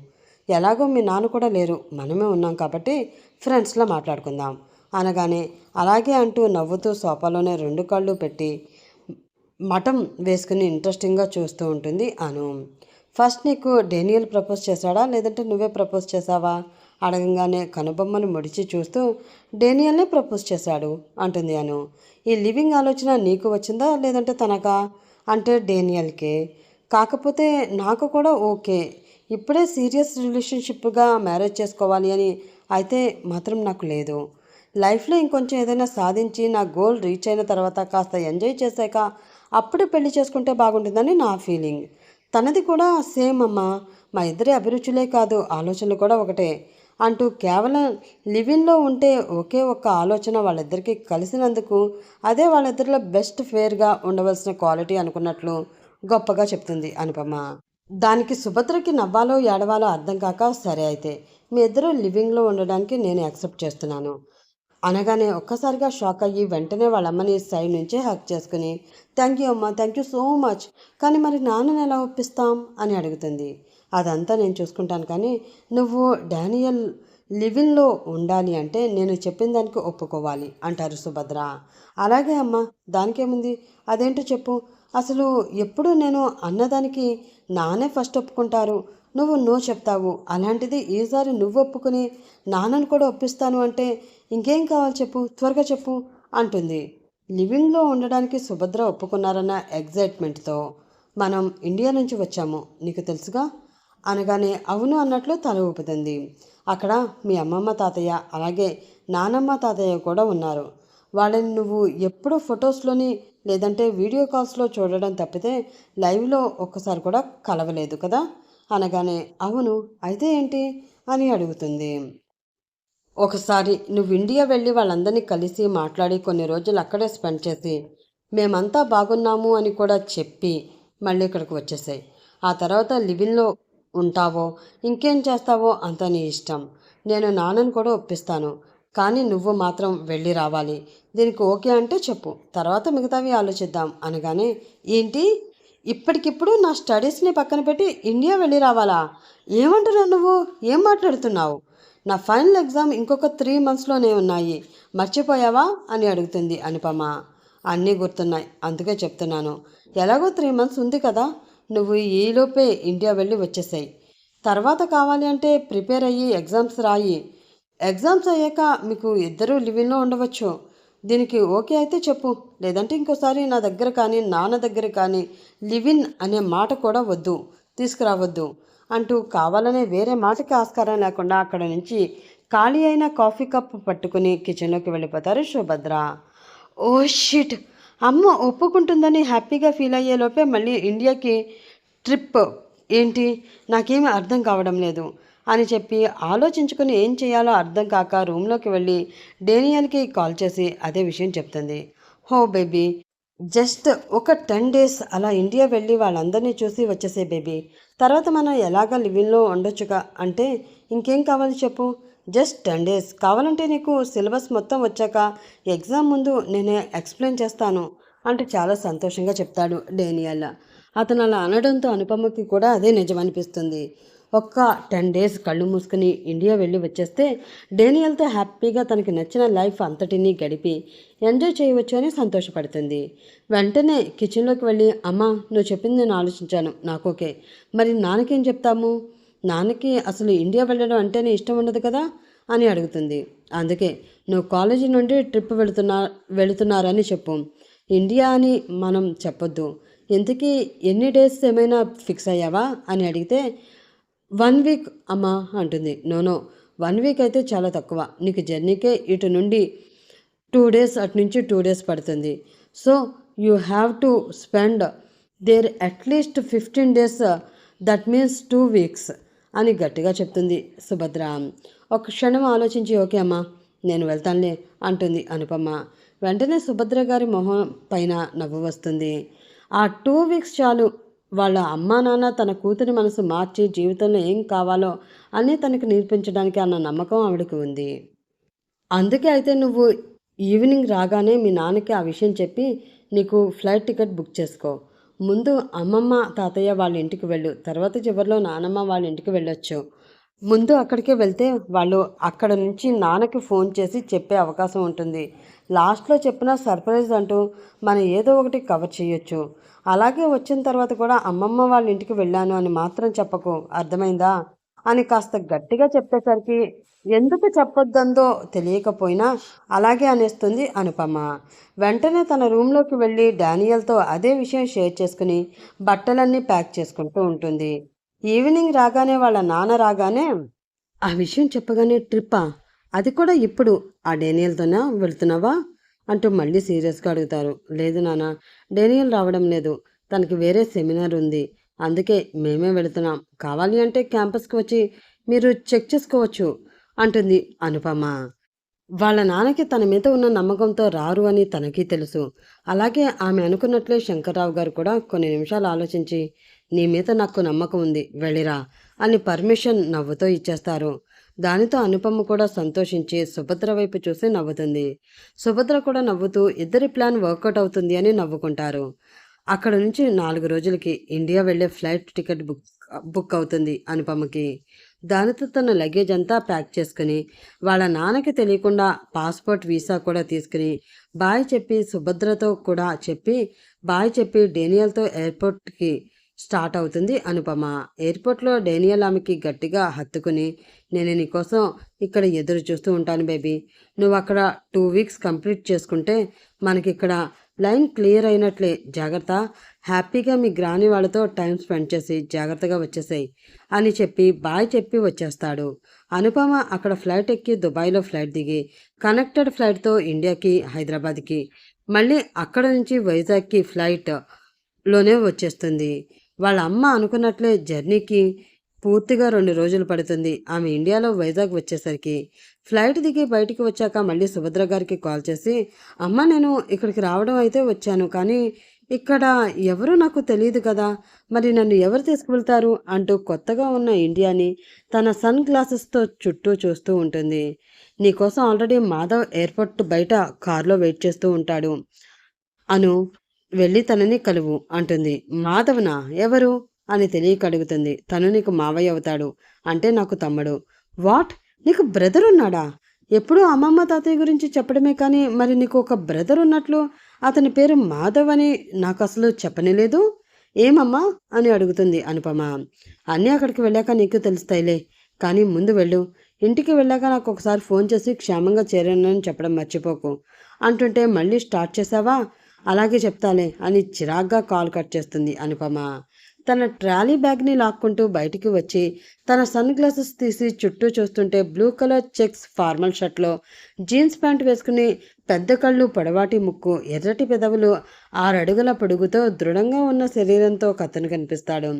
[SPEAKER 1] ఎలాగో మీ నాన్న కూడా లేరు, మనమే ఉన్నాం కాబట్టి ఫ్రెండ్స్లో మాట్లాడుకుందాం అనగానే అలాగే అంటూ నవ్వుతూ సోఫాలోనే రెండు కళ్ళు పెట్టి మఠం వేసుకుని ఇంట్రెస్టింగ్గా చూస్తూ ఉంటుంది అను. ఫస్ట్ నీకు డేనియల్ ప్రపోజ్ చేశాడా లేదంటే నువ్వే ప్రపోజ్ చేశావా అడగంగానే కనుబొమ్మను ముడిచి చూస్తూ డేనియల్నే ప్రపోజ్ చేశాడు అంటుంది అను. ఈ లివింగ్ ఆలోచన నీకు వచ్చిందా లేదంటే తనకా? అంటే డేనియల్కే. కాకపోతే నాకు కూడా ఓకే, ఇప్పుడే సీరియస్ రిలేషన్షిప్గా మ్యారేజ్ చేసుకోవాలి అని అయితే మాత్రం నాకు లేదు. లైఫ్లో ఇంకొంచెం ఏదైనా సాధించి నా గోల్ రీచ్ అయిన తర్వాత కాస్త ఎంజాయ్ చేశాక అప్పుడే పెళ్లి చేసుకుంటే బాగుంటుందని నా ఫీలింగ్. తనది కూడా సేమ్ అమ్మా, మా ఇద్దరి అభిరుచులే కాదు ఆలోచనలు కూడా ఒకటే అంటూ కేవలం లివింగ్లో ఉంటే ఒకే ఒక్క ఆలోచన వాళ్ళిద్దరికీ కలిసినందుకు అదే వాళ్ళిద్దరిలో బెస్ట్ ఫేర్గా ఉండవలసిన క్వాలిటీ అనుకున్నట్లు గొప్పగా చెప్తుంది అనుపమ. దానికి సుభద్రకి నవ్వాలో ఏడవాలో అర్థం కాక సరే అయితే మీ ఇద్దరు లివింగ్లో ఉండడానికి నేను యాక్సెప్ట్ చేస్తున్నాను అనగానే ఒక్కసారిగా షాక్ అయ్యి వెంటనే వాళ్ళ అమ్మని సైడ్ నుంచే హక్ చేసుకుని థ్యాంక్ యూ అమ్మ, థ్యాంక్ యూ సో మచ్, కానీ మరి నాన్నని ఎలా ఒప్పిస్తాం అని అడుగుతుంది. అదంతా నేను చూసుకుంటాను, కానీ నువ్వు డానియల్ లివింగ్లో ఉండాలి అంటే నేను చెప్పిన దానికి ఒప్పుకోవాలి అంటారు సుభద్ర. అలాగే అమ్మ, దానికేముంది, అదేంటో చెప్పు. అసలు ఎప్పుడు నేను అన్నదానికి నానే ఫస్ట్ ఒప్పుకుంటారు, నువ్వు నో చెప్తావు. అలాంటిది ఈసారి నువ్వు ఒప్పుకుని నాన్నను కూడా ఒప్పిస్తాను అంటే ఇంకేం కావాలి చెప్పు, త్వరగా చెప్పు అంటుంది. లివింగ్లో ఉండడానికి సుభద్ర ఒప్పుకున్నారన్న ఎగ్జైట్మెంట్తో మనం ఇండియా నుంచి వచ్చాము, నీకు తెలుసుగా అనగానే అవును అన్నట్లు తల ఊపుతుంది. అక్కడ మీ అమ్మమ్మ తాతయ్య అలాగే నానమ్మ తాతయ్య కూడా ఉన్నారు. వాళ్ళని నువ్వు ఎప్పుడూ ఫొటోస్లోని లేదంటే వీడియో కాల్స్లో చూడడం తప్పితే లైవ్లో ఒక్కసారి కూడా కలవలేదు కదా అనగానే అవును, అయితే ఏంటి అని అడుగుతుంది. ఒకసారి నువ్వు ఇండియా వెళ్ళి వాళ్ళందరినీ కలిసి మాట్లాడి కొన్ని రోజులు అక్కడే స్పెండ్ చేసి మేమంతా బాగున్నాము అని కూడా చెప్పి మళ్ళీ ఇక్కడికి వచ్చేసాయి. ఆ తర్వాత లివింగ్లో ఉంటావో ఇంకేం చేస్తావో అంత నీ ఇష్టం. నేను నాన్నను కూడా ఒప్పిస్తాను, కానీ నువ్వు మాత్రం వెళ్ళి రావాలి. దీనికి ఓకే అంటే చెప్పు, తర్వాత మిగతావి ఆలోచిద్దాం అనగానే ఏంటి, ఇప్పటికిప్పుడు నా స్టడీస్ని పక్కన పెట్టి ఇండియా వెళ్ళి రావాలా? ఏమంటున్నావు నువ్వు, ఏం మాట్లాడుతున్నావు? నా ఫైనల్ ఎగ్జామ్ ఇంకొక 3 monthsలోనే ఉన్నాయి, మర్చిపోయావా అని అడుగుతుంది అనుపమ. అన్నీ గుర్తున్నాయి, అందుకే చెప్తున్నాను. ఎలాగో 3 months ఉంది కదా, నువ్వు ఈలోపే ఇండియా వెళ్ళి వచ్చేసాయి. తర్వాత కావాలి అంటే ప్రిపేర్ అయ్యి ఎగ్జామ్స్ రాయి. ఎగ్జామ్స్ అయ్యాక మీకు ఇద్దరూ లివింగ్లో ఉండవచ్చు. దీనికి ఓకే అయితే చెప్పు, లేదంటే ఇంకోసారి నా దగ్గర కానీ నాన్న దగ్గర కానీ లివిన్ అనే మాట కూడా వద్దు, తీసుకురావద్దు అంటూ కావాలనే వేరే మాటకి ఆస్కారం లేకుండా అక్కడ నుంచి ఖాళీ అయిన కాఫీ కప్ పట్టుకుని కిచెన్లోకి వెళ్ళిపోతారు సుభద్ర. Oh shit! అమ్మ ఒప్పుకుంటుందని హ్యాపీగా ఫీల్ అయ్యేలోపే మళ్ళీ ఇండియాకి ట్రిప్ ఏంటి, నాకేమీ అర్థం కావడం లేదు అని చెప్పి ఆలోచించుకుని ఏం చేయాలో అర్థం కాక రూమ్లోకి వెళ్ళి డేనియల్కి కాల్ చేసి అదే విషయం చెప్తుంది. హో బేబీ, జస్ట్ ఒక 10 డేస్ అలా ఇండియా వెళ్ళి వాళ్ళందరినీ చూసి వచ్చేసే బేబీ, తర్వాత మనం ఎలాగ లివింగ్లో ఉండొచ్చుగా అంటే ఇంకేం కావాలి చెప్పు. జస్ట్ 10 డేస్ కావాలంటే నీకు సిలబస్ మొత్తం వచ్చాక ఎగ్జామ్ ముందు నేనే ఎక్స్ప్లెయిన్ చేస్తాను అంటూ చాలా సంతోషంగా చెప్తాడు డేనియల్. అతను అలా అనడంతో అనుపమకి కూడా అదే నిజమనిపిస్తుంది. ఒక్క 10 డేస్ కళ్ళు మూసుకుని ఇండియా వెళ్ళి వచ్చేస్తే డేనియల్తో హ్యాపీగా తనకి నచ్చిన లైఫ్ అంతటినీ గడిపి ఎంజాయ్ చేయవచ్చు అని సంతోషపడుతుంది. వెంటనే కిచెన్లోకి వెళ్ళి అమ్మా నువ్వు చెప్పింది నేను ఆలోచించాను, నాకు ఓకే, మరి నాన్నకేం చెప్తాము, నాన్నకి అసలు ఇండియా వెళ్ళడం అంటేనే ఇష్టం ఉండదు కదా అని అడుగుతుంది. అందుకే నువ్వు కాలేజీ నుండి ట్రిప్ వెళుతున్నారని చెప్పు, ఇండియా అని మనం చెప్పొద్దు. ఇంతకీ ఎన్ని డేస్ ఏమైనా ఫిక్స్ అయ్యావా అని అడిగితే 1 వీక్ అమ్మా అంటుంది. నో 1 వీక్ అయితే చాలా తక్కువ, నీకు జర్నీకే ఇటు నుండి 2 డేస్ అటు నుంచి 2 డేస్ పడుతుంది. So you have to spend there at least 15 days, that means 2 weeks అని గట్టిగా చెప్తుంది సుభద్ర. ఒక క్షణం ఆలోచించి ఓకే అమ్మా నేను వెళ్తానులే అంటుంది అనుపమ. వెంటనే సుభద్ర గారి మొహం పైన నవ్వు వస్తుంది. ఆ 2 వీక్స్ చాలు వాళ్ళ అమ్మా నాన్న తన కూతురి మనసు మార్చి జీవితంలో ఏం కావాలో అన్నీ తనకు నేర్పించడానికి అన్న నమ్మకం ఆవిడకి ఉంది. అందుకే అయితే నువ్వు ఈవినింగ్ రాగానే మీ నాన్నకి ఆ విషయం చెప్పి నీకు ఫ్లైట్ టికెట్ బుక్ చేసుకో. ముందు అమ్మమ్మ తాతయ్య వాళ్ళ ఇంటికి వెళ్ళు, తర్వాత చివరిలో నానమ్మ వాళ్ళ ఇంటికి వెళ్ళొచ్చు. ముందు అక్కడికే వెళ్తే వాళ్ళు అక్కడ నుంచి నాన్నకి ఫోన్ చేసి చెప్పే అవకాశం ఉంటుంది. లాస్ట్లో చెప్పిన సర్ప్రైజ్ అంటూ మనం ఏదో ఒకటి కవర్ చేయొచ్చు. అలాగే వచ్చిన తర్వాత కూడా అమ్మమ్మ వాళ్ళ ఇంటికి వెళ్ళాను అని మాత్రం చెప్పకు, అర్థమైందా అని కాస్త గట్టిగా చెప్పేసరికి ఎందుకు చెప్పొద్దందో తెలియకపోయినా అలాగే అనేస్తుంది అనుపమ. వెంటనే తన రూమ్లోకి వెళ్ళి డానియల్తో అదే విషయం షేర్ చేసుకుని బట్టలన్నీ ప్యాక్ చేసుకుంటూ ఉంటుంది. ఈవినింగ్ రాగానే వాళ్ళ నాన్న రాగానే ఆ విషయం చెప్పగానే ట్రిప్పా, అది కూడా ఇప్పుడు ఆ డేనియల్తోనా వెళ్తున్నావా అంటూ మళ్ళీ సీరియస్గా అడుగుతారు. లేదు నాన్న, డేనియల్ రావడం లేదు, తనకి వేరే సెమినార్ ఉంది, అందుకే మేమే వెళుతున్నాం, కావాలి అంటే క్యాంపస్కి వచ్చి మీరు చెక్ చేసుకోవచ్చు అంటుంది అనుపమ. వాళ్ళ నాన్నకి తన మీద ఉన్న నమ్మకంతో రారు అని తనకి తెలుసు. అలాగే ఆమె అనుకున్నట్లే శంకర్రావు గారు కూడా కొన్ని నిమిషాలు ఆలోచించి నీ మీద నాకు నమ్మకం ఉంది, వెళ్ళిరా అని పర్మిషన్ నవ్వుతో ఇచ్చేస్తారు. దానితో అనుపమ కూడా సంతోషించి సుభద్ర వైపు చూసి నవ్వుతుంది. సుభద్ర కూడా నవ్వుతూ ఇద్దరి ప్లాన్ వర్కౌట్ అవుతుంది అని నవ్వుకుంటారు. అక్కడ నుంచి 4 రోజులకి ఇండియా వెళ్ళే ఫ్లైట్ టికెట్ బుక్ అవుతుంది అనుపమకి. దానితో తన లగేజ్ అంతా ప్యాక్ చేసుకుని వాళ్ళ నాన్నకి తెలియకుండా పాస్పోర్ట్ వీసా కూడా తీసుకుని బాయ్ చెప్పి సుభద్రతో కూడా చెప్పి బాయ్ చెప్పి డేనియల్తో ఎయిర్పోర్ట్కి స్టార్ట్ అవుతుంది అనుపమ. ఎయిర్పోర్ట్లో డేనియల్ ఆమెకి గట్టిగా హత్తుకుని నేను నీకోసం ఇక్కడ ఎదురు చూస్తూ ఉంటాను బేబీ, నువ్వు అక్కడ 2 వీక్స్ కంప్లీట్ చేసుకుంటే మనకిక్కడ లైన్ క్లియర్ అయినట్లే, జాగ్రత్త, హ్యాపీగా మీ గ్రాని వాళ్ళతో టైం స్పెండ్ చేసి జాగ్రత్తగా వచ్చేసాయి అని చెప్పి బాయ్ చెప్పి వచ్చేస్తాడు. అనుపమ అక్కడ ఫ్లైట్ ఎక్కి దుబాయ్లో ఫ్లైట్ దిగి కనెక్టెడ్ ఫ్లైట్తో ఇండియాకి హైదరాబాద్కి మళ్ళీ అక్కడ నుంచి వైజాగ్కి ఫ్లైట్లోనే వచ్చేస్తుంది. వాళ్ళ అమ్మ అనుకున్నట్లే జర్నీకి పూర్తిగా 2 రోజులు పడుతుంది. ఆమె ఇండియాలో వైజాగ్ వచ్చేసరికి ఫ్లైట్ దిగి బయటికి వచ్చాక మళ్ళీ సుభద్ర గారికి కాల్ చేసి అమ్మ నేను ఇక్కడికి రావడం అయితే వచ్చాను, కానీ ఇక్కడ ఎవరు నాకు తెలియదు కదా, మరి నన్ను ఎవరు తీసుకువెళ్తారు అంటూ కొత్తగా ఉన్న ఇండియాని తన సన్ గ్లాసెస్తో చుట్టూ చూస్తూ ఉంటుంది. నీకోసం ఆల్రెడీ మాధవ్ ఎయిర్పోర్ట్ బయట కారులో వెయిట్ చేస్తూ ఉంటాడు, అను వెళ్ళి తనని కలువు అంటుంది. మాధవనా, ఎవరు అని తెలియక అడుగుతుంది. తను నీకు మావయ్య అవుతాడు, అంటే నాకు తమ్ముడు. వాట్, నీకు బ్రదర్ ఉన్నాడా? ఎప్పుడూ అమ్మమ్మ తాతయ్య గురించి చెప్పడమే కానీ మరి నీకు ఒక బ్రదర్ ఉన్నట్లు అతని పేరు మాధవ్ అని నాకు అసలు చెప్పనేలేదు. ఏమమ్మా అని అడుగుతుంది అనుపమ. అన్నీ అక్కడికి వెళ్ళాక నీకు తెలుస్తాయిలే, కానీ ముందు వెళ్ళు, ఇంటికి వెళ్ళాక నాకు ఒకసారి ఫోన్ చేసి క్షేమంగా చేరానని చెప్పడం మర్చిపోకు అంటుంటే మళ్ళీ స్టార్ట్ చేసావా? అలాగే చెప్తాలే అని చిరాగ్గా కాల్ కట్ చేస్తుంది అనుపమ. తన ట్రాలీ బ్యాగ్ని లాక్కుంటూ బయటికి వచ్చి తన సన్ గ్లాసెస్ తీసి చుట్టూ చూస్తుంటే బ్లూ కలర్ చెక్స్ ఫార్మల్ షర్ట్లో జీన్స్ ప్యాంట్ వేసుకుని పెద్ద కళ్ళు పొడవాటి ముక్కు ఎర్రటి పెదవులు 6 అడుగుల పొడుగుతో దృఢంగా ఉన్న శరీరంతో ఒక అతను కనిపిస్తాడు.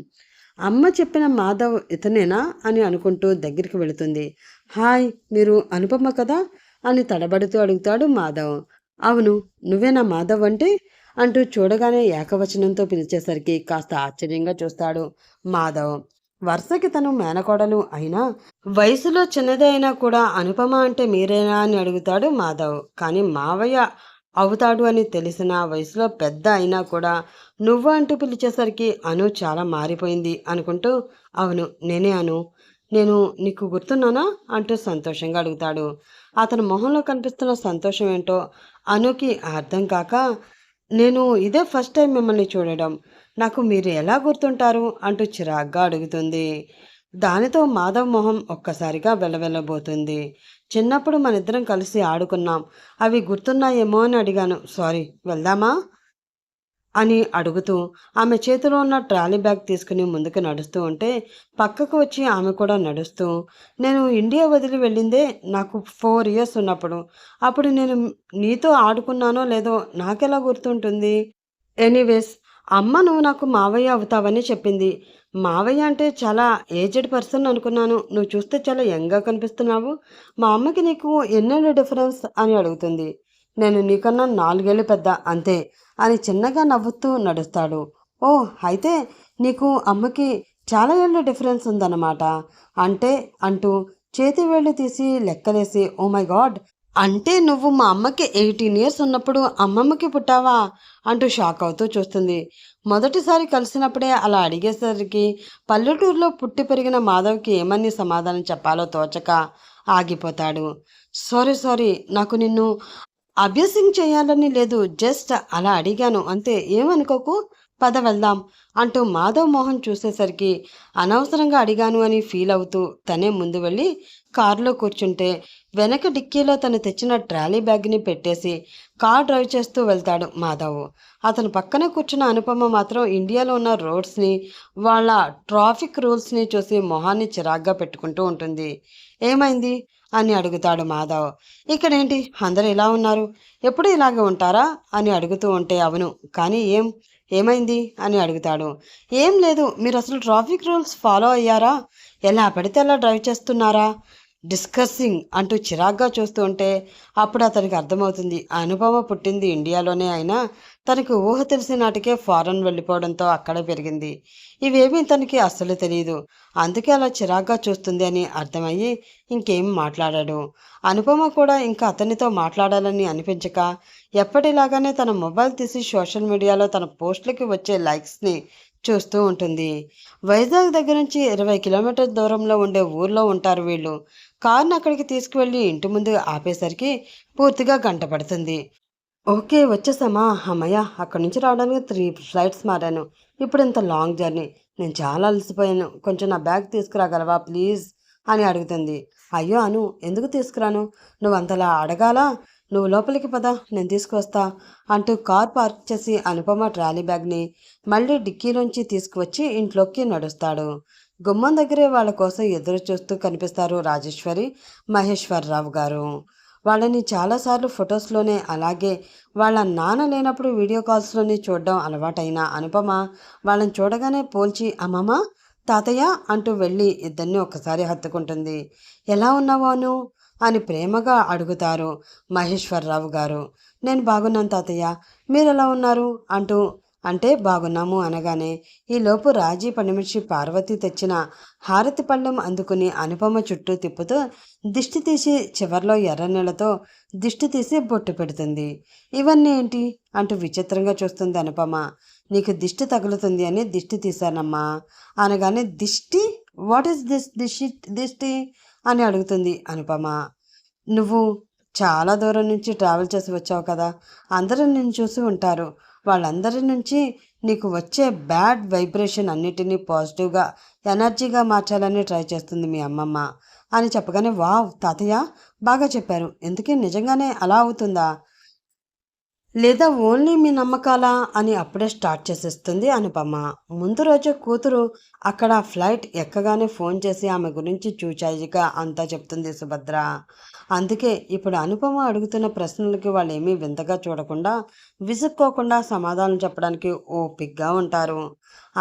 [SPEAKER 1] అమ్మ చెప్పిన మాధవ్ ఇతనేనా అని అనుకుంటూ దగ్గరికి వెళుతుంది. హాయ్, మీరు అనుపమ కదా అని తడబడుతూ అడుగుతాడు మాధవ్. అవును, నువ్వేనా మాధవ్ అంటే అంటూ చూడగానే ఏకవచనంతో పిలిచేసరికి కాస్త ఆశ్చర్యంగా చూస్తాడు మాధవ్. వరుసకి తను మేనకోడలు అయినా వయసులో చిన్నదే అయినా కూడా అనుపమ అంటే మీరేనా అని అడుగుతాడు మాధవ్. కానీ మావయ్య అవుతాడు అని తెలిసిన వయసులో పెద్ద అయినా కూడా నువ్వు అంటూ పిలిచేసరికి అను చాలా మారిపోయింది అనుకుంటూ అవును నేనే అను, నేను నీకు గుర్తున్నానా అంటూ సంతోషంగా అడుగుతాడు. అతని మొహంలో కనిపిస్తున్న సంతోషం ఏంటో అనుకి అర్థం కాక నేను ఇదే ఫస్ట్ టైం మిమ్మల్ని చూడడం, నాకు మీరు ఎలా గుర్తుంటారు అంటూ చిరాగ్గా అడుగుతుంది. దానితో మాధవ్ మొహం ఒక్కసారిగా వెల్లవెల్లబోతుంది. చిన్నప్పుడు మనిద్దరం కలిసి ఆడుకున్నాం, అవి గుర్తున్నాయేమో అని అడిగాను. సారీ, వెళ్దామా అని అడుగుతూ ఆమె చేతిలో ఉన్న ట్రాలీ బ్యాగ్ తీసుకుని ముందుకు నడుస్తూ ఉంటే పక్కకు వచ్చి ఆమె కూడా నడుస్తూ నేను ఇండియా వదిలి వెళ్ళిందే నాకు 4 ఇయర్స్ ఉన్నప్పుడు. అప్పుడు నేను నీతో ఆడుకున్నానో లేదో నాకెలా గుర్తుంటుంది? ఎనీవేస్, అమ్మ నువ్వు నాకు మావయ్య అవుతావని చెప్పింది. మావయ్య అంటే చాలా ఏజ్డ్ పర్సన్ అనుకున్నాను. నువ్వు చూస్తే చాలా యంగ్గా కనిపిస్తున్నావు. మా అమ్మకి నీకు ఎన్నేళ్ళు డిఫరెన్స్ అని అడుగుతుంది. నేను నీకన్నా 4 ఏళ్ళు పెద్ద అంతే అని చిన్నగా నవ్వుతూ నడుస్తాడు. ఓ, అయితే నీకు అమ్మకి చాలా ఏళ్ళు డిఫరెన్స్ ఉందన్నమాట అంటే అంటూ చేతి వేళ్ళు తీసి లెక్కలేసి ఓ మై గాడ్, అంటే నువ్వు మా అమ్మకి 18 ఇయర్స్ ఉన్నప్పుడు అమ్మమ్మకి పుట్టావా అంటూ షాక్ అవుతూ చూస్తుంది. మొదటిసారి కలిసినప్పుడే అలా అడిగేసరికి పల్లెటూరులో పుట్టి పెరిగిన మాధవ్కి ఏమని సమాధానం చెప్పాలో తోచక ఆగిపోతాడు. సారీ సారీ, నాకు నిన్ను అభ్యసింగ్ చేయాలని లేదు, జస్ట్ అలా అడిగాను అంతే, ఏమనుకోకు, పద వెళ్దాం అంటూ మాధవ్ మోహన్ చూసేసరికి అనవసరంగా అడిగాను అని ఫీల్ అవుతూ తనే ముందు వెళ్ళి కారులో కూర్చుంటే వెనక డిక్కీలో తను తెచ్చిన ట్రాలీ బ్యాగ్ని పెట్టేసి కార్ డ్రైవ్ చేస్తూ వెళ్తాడు మాధవ్. అతను పక్కనే కూర్చున్న అనుపమ మాత్రం ఇండియాలో ఉన్న రోడ్స్ని వాళ్ళ ట్రాఫిక్ రూల్స్ని చూసి మొహాన్ని చిరాగ్గా పెట్టుకుంటూ ఉంటుంది. ఏమైంది అని అడుగుతాడు మాధవ్. ఇక్కడేంటి అందరూ ఇలా ఉన్నారు, ఎప్పుడు ఇలాగే ఉంటారా అని అడుగుతూ ఉంటే అవును, కానీ ఏమైంది అని అడుగుతాడు. ఏం లేదు, మీరు అసలు ట్రాఫిక్ రూల్స్ ఫాలో అయ్యారా? ఎలా పడితే అలా డ్రైవ్ చేస్తున్నారా? డిస్కస్సింగ్ అంటూ చిరాగ్గా చూస్తూ ఉంటే అప్పుడు అతనికి అర్థమవుతుంది అనుపమ పుట్టింది ఇండియాలోనే అయినా తనకి ఊహ తెలిసిన నాటికే ఫారెన్ వెళ్ళిపోవడంతో అక్కడే పెరిగింది. ఇవేమీ తనకి అస్సలు తెలియదు, అందుకే అలా చిరాగ్గా చూస్తుంది అని అర్థమయ్యి ఇంకేం మాట్లాడాడు. అనుపమ కూడా ఇంకా అతనితో మాట్లాడాలని అనిపించక ఎప్పటిలాగానే తన మొబైల్ తీసి సోషల్ మీడియాలో తన పోస్టులకి వచ్చే లైక్స్ని చూస్తూ ఉంటుంది. వైజాగ్ దగ్గర నుంచి 20 కిలోమీటర్ల దూరంలో ఉండే ఊర్లో ఉంటారు వీళ్ళు. కార్ని అక్కడికి తీసుకువెళ్ళి ఇంటి ముందు ఆపేసరికి పూర్తిగా గంట పడుతుంది. ఓకే, వచ్చేసామా, అమ్మయ్య, అక్కడి నుంచి రావడానికి 3 ఫ్లైట్స్ మారాను. ఇప్పుడు ఇంత లాంగ్ జర్నీ, నేను చాలా అలసిపోయాను, కొంచెం నా బ్యాగ్ తీసుకురాగలవా ప్లీజ్ అని అడుగుతుంది. అయ్యో అను, ఎందుకు తీసుకురాను, నువ్వు అంతలా అడగాలా, నువ్వు లోపలికి పద, నేను తీసుకువస్తా అంటూ కార్ పార్క్ చేసి అనుపమ ట్రాలీ బ్యాగ్ని మళ్ళీ డిక్కీలోంచి తీసుకువచ్చి ఇంట్లోకి నడుస్తాడు. గుమ్మం దగ్గరే వాళ్ళ కోసం ఎదురు చూస్తూ కనిపిస్తారు రాజేశ్వరి, మహేశ్వరరావు గారు. వాళ్ళని చాలాసార్లు ఫొటోస్లోనే అలాగే వాళ్ళ నాన్న లేనప్పుడు వీడియో కాల్స్లోనే చూడడం అలవాటైన అనుపమ వాళ్ళని చూడగానే పోల్చి అమ్మమ్మ, తాతయ్య అంటూ వెళ్ళి ఇద్దరిని ఒక్కసారి హత్తుకుంటుంది. ఎలా ఉన్నావు అను అని ప్రేమగా అడుగుతారు మహేశ్వరరావు గారు. నేను బాగున్నాను తాతయ్య, మీరు ఎలా ఉన్నారు అంటూ అంటే బాగున్నాము అనగానే ఈలోపు రాజీ పనిమనిషి పార్వతి తెచ్చిన హారతి పళ్ళెం అందుకుని అనుపమ చుట్టూ తిప్పుతూ దిష్టి తీసి చివర్లో ఎర్ర నీళ్ళతో దిష్టి తీసి బొట్టు పెడుతుంది. ఇవన్నీ ఏంటి అంటూ విచిత్రంగా చూస్తుంది అనుపమ. నీకు దిష్టి తగులుతుంది అని దిష్టి తీశానమ్మా అనగానే దిష్టి, వాట్ ఈస్ దిష్టి అని అడుగుతుంది అనుపమ. నువ్వు చాలా దూరం నుంచి ట్రావెల్ చేసి వచ్చావు కదా, అందరూ నిన్ను చూసి ఉంటారు, వాళ్ళందరి నుంచి నీకు వచ్చే బ్యాడ్ వైబ్రేషన్ అన్నిటినీ పాజిటివ్గా ఎనర్జీగా మార్చాలని ట్రై చేస్తుంది మీ అమ్మమ్మ అని చెప్పగానే, వావ్ తాతయ్య బాగా చెప్పారు. ఇంతకీ నిజంగానే అలా అవుతుందా? లేదా ఓన్లీ మీ నమ్మకాలా అని అప్పుడే స్టార్ట్ చేసేస్తుంది అనుపమ. ముందు రోజే కూతురు అక్కడ ఫ్లైట్ ఎక్కగానే ఫోన్ చేసి ఆమె గురించి చూచాయిగా అంతా చెప్తుంది సుభద్ర. అందుకే ఇప్పుడు అనుపమ అడుగుతున్న ప్రశ్నలకి వాళ్ళేమీ వింతగా చూడకుండా, విసుక్కోకుండా సమాధానం చెప్పడానికి ఓపిగ్గా ఉంటారు.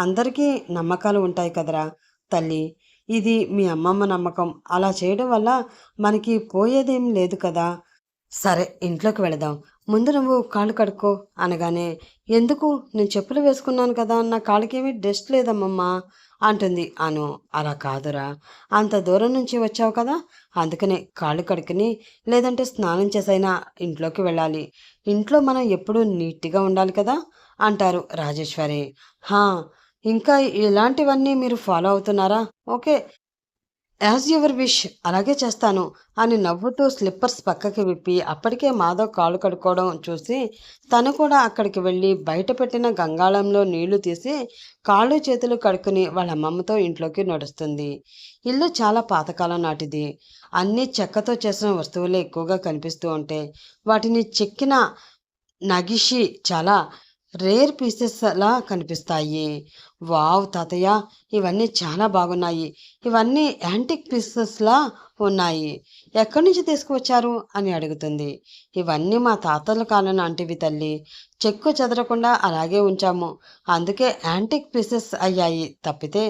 [SPEAKER 1] అందరికీ నమ్మకాలు ఉంటాయి కదరా తల్లి. ఇది మీ అమ్మమ్మ నమ్మకం. అలా చేయడం వల్ల మనకి పోయేదేం లేదు కదా. సరే ఇంట్లోకి వెళదాం. ముందు నువ్వు కాళ్ళు కడుక్కో అనగానే, ఎందుకు? నేను చెప్పులు వేసుకున్నాను కదా, నా కాళ్ళకేమీ డస్ట్ లేదమ్మమ్మా అంటుంది అను. అలా కాదురా, అంత దూరం నుంచి వచ్చావు కదా, అందుకనే కాళ్ళు కడుక్కుని లేదంటే స్నానం చేసైనా ఇంట్లోకి వెళ్ళాలి. ఇంట్లో మనం ఎప్పుడూ నీట్గా ఉండాలి కదా అంటారు రాజేశ్వరి. హా, ఇంకా ఇలాంటివన్నీ మీరు ఫాలో అవుతున్నారా? ఓకే, యాజ్ యువర్ విష్ అలాగే చేస్తాను అని నవ్వుతూ స్లిప్పర్స్ పక్కకి విప్పి అప్పటికే మాధవ్ కాళ్ళు కడుక్కోవడం చూసి తను కూడా అక్కడికి వెళ్ళి బయట పెట్టిన గంగాళంలో నీళ్లు తీసి కాళ్ళు చేతులు కడుక్కుని వాళ్ళ అమ్మమ్మతో ఇంట్లోకి నడుస్తుంది. ఇల్లు చాలా పాతకాలం నాటిది. అన్నీ చెక్కతో చేసిన వస్తువులే ఎక్కువగా కనిపిస్తూ ఉంటే వాటిని చెక్కిన నగిషి చాలా రేర్ పీసెస్ లా కనిపిస్తాయి. వావ్ తాతయ్య, ఇవన్నీ చాలా బాగున్నాయి. ఇవన్నీ యాంటిక్ పీసెస్లా ఉన్నాయి. ఎక్కడి నుంచి తీసుకువచ్చారు అని అడుగుతుంది. ఇవన్నీ మా తాతల కాలం నాంటివి తల్లి. చెక్కు చెదరకుండా అలాగే ఉంచాము. అందుకే యాంటిక్ పీసెస్ అయ్యాయి తప్పితే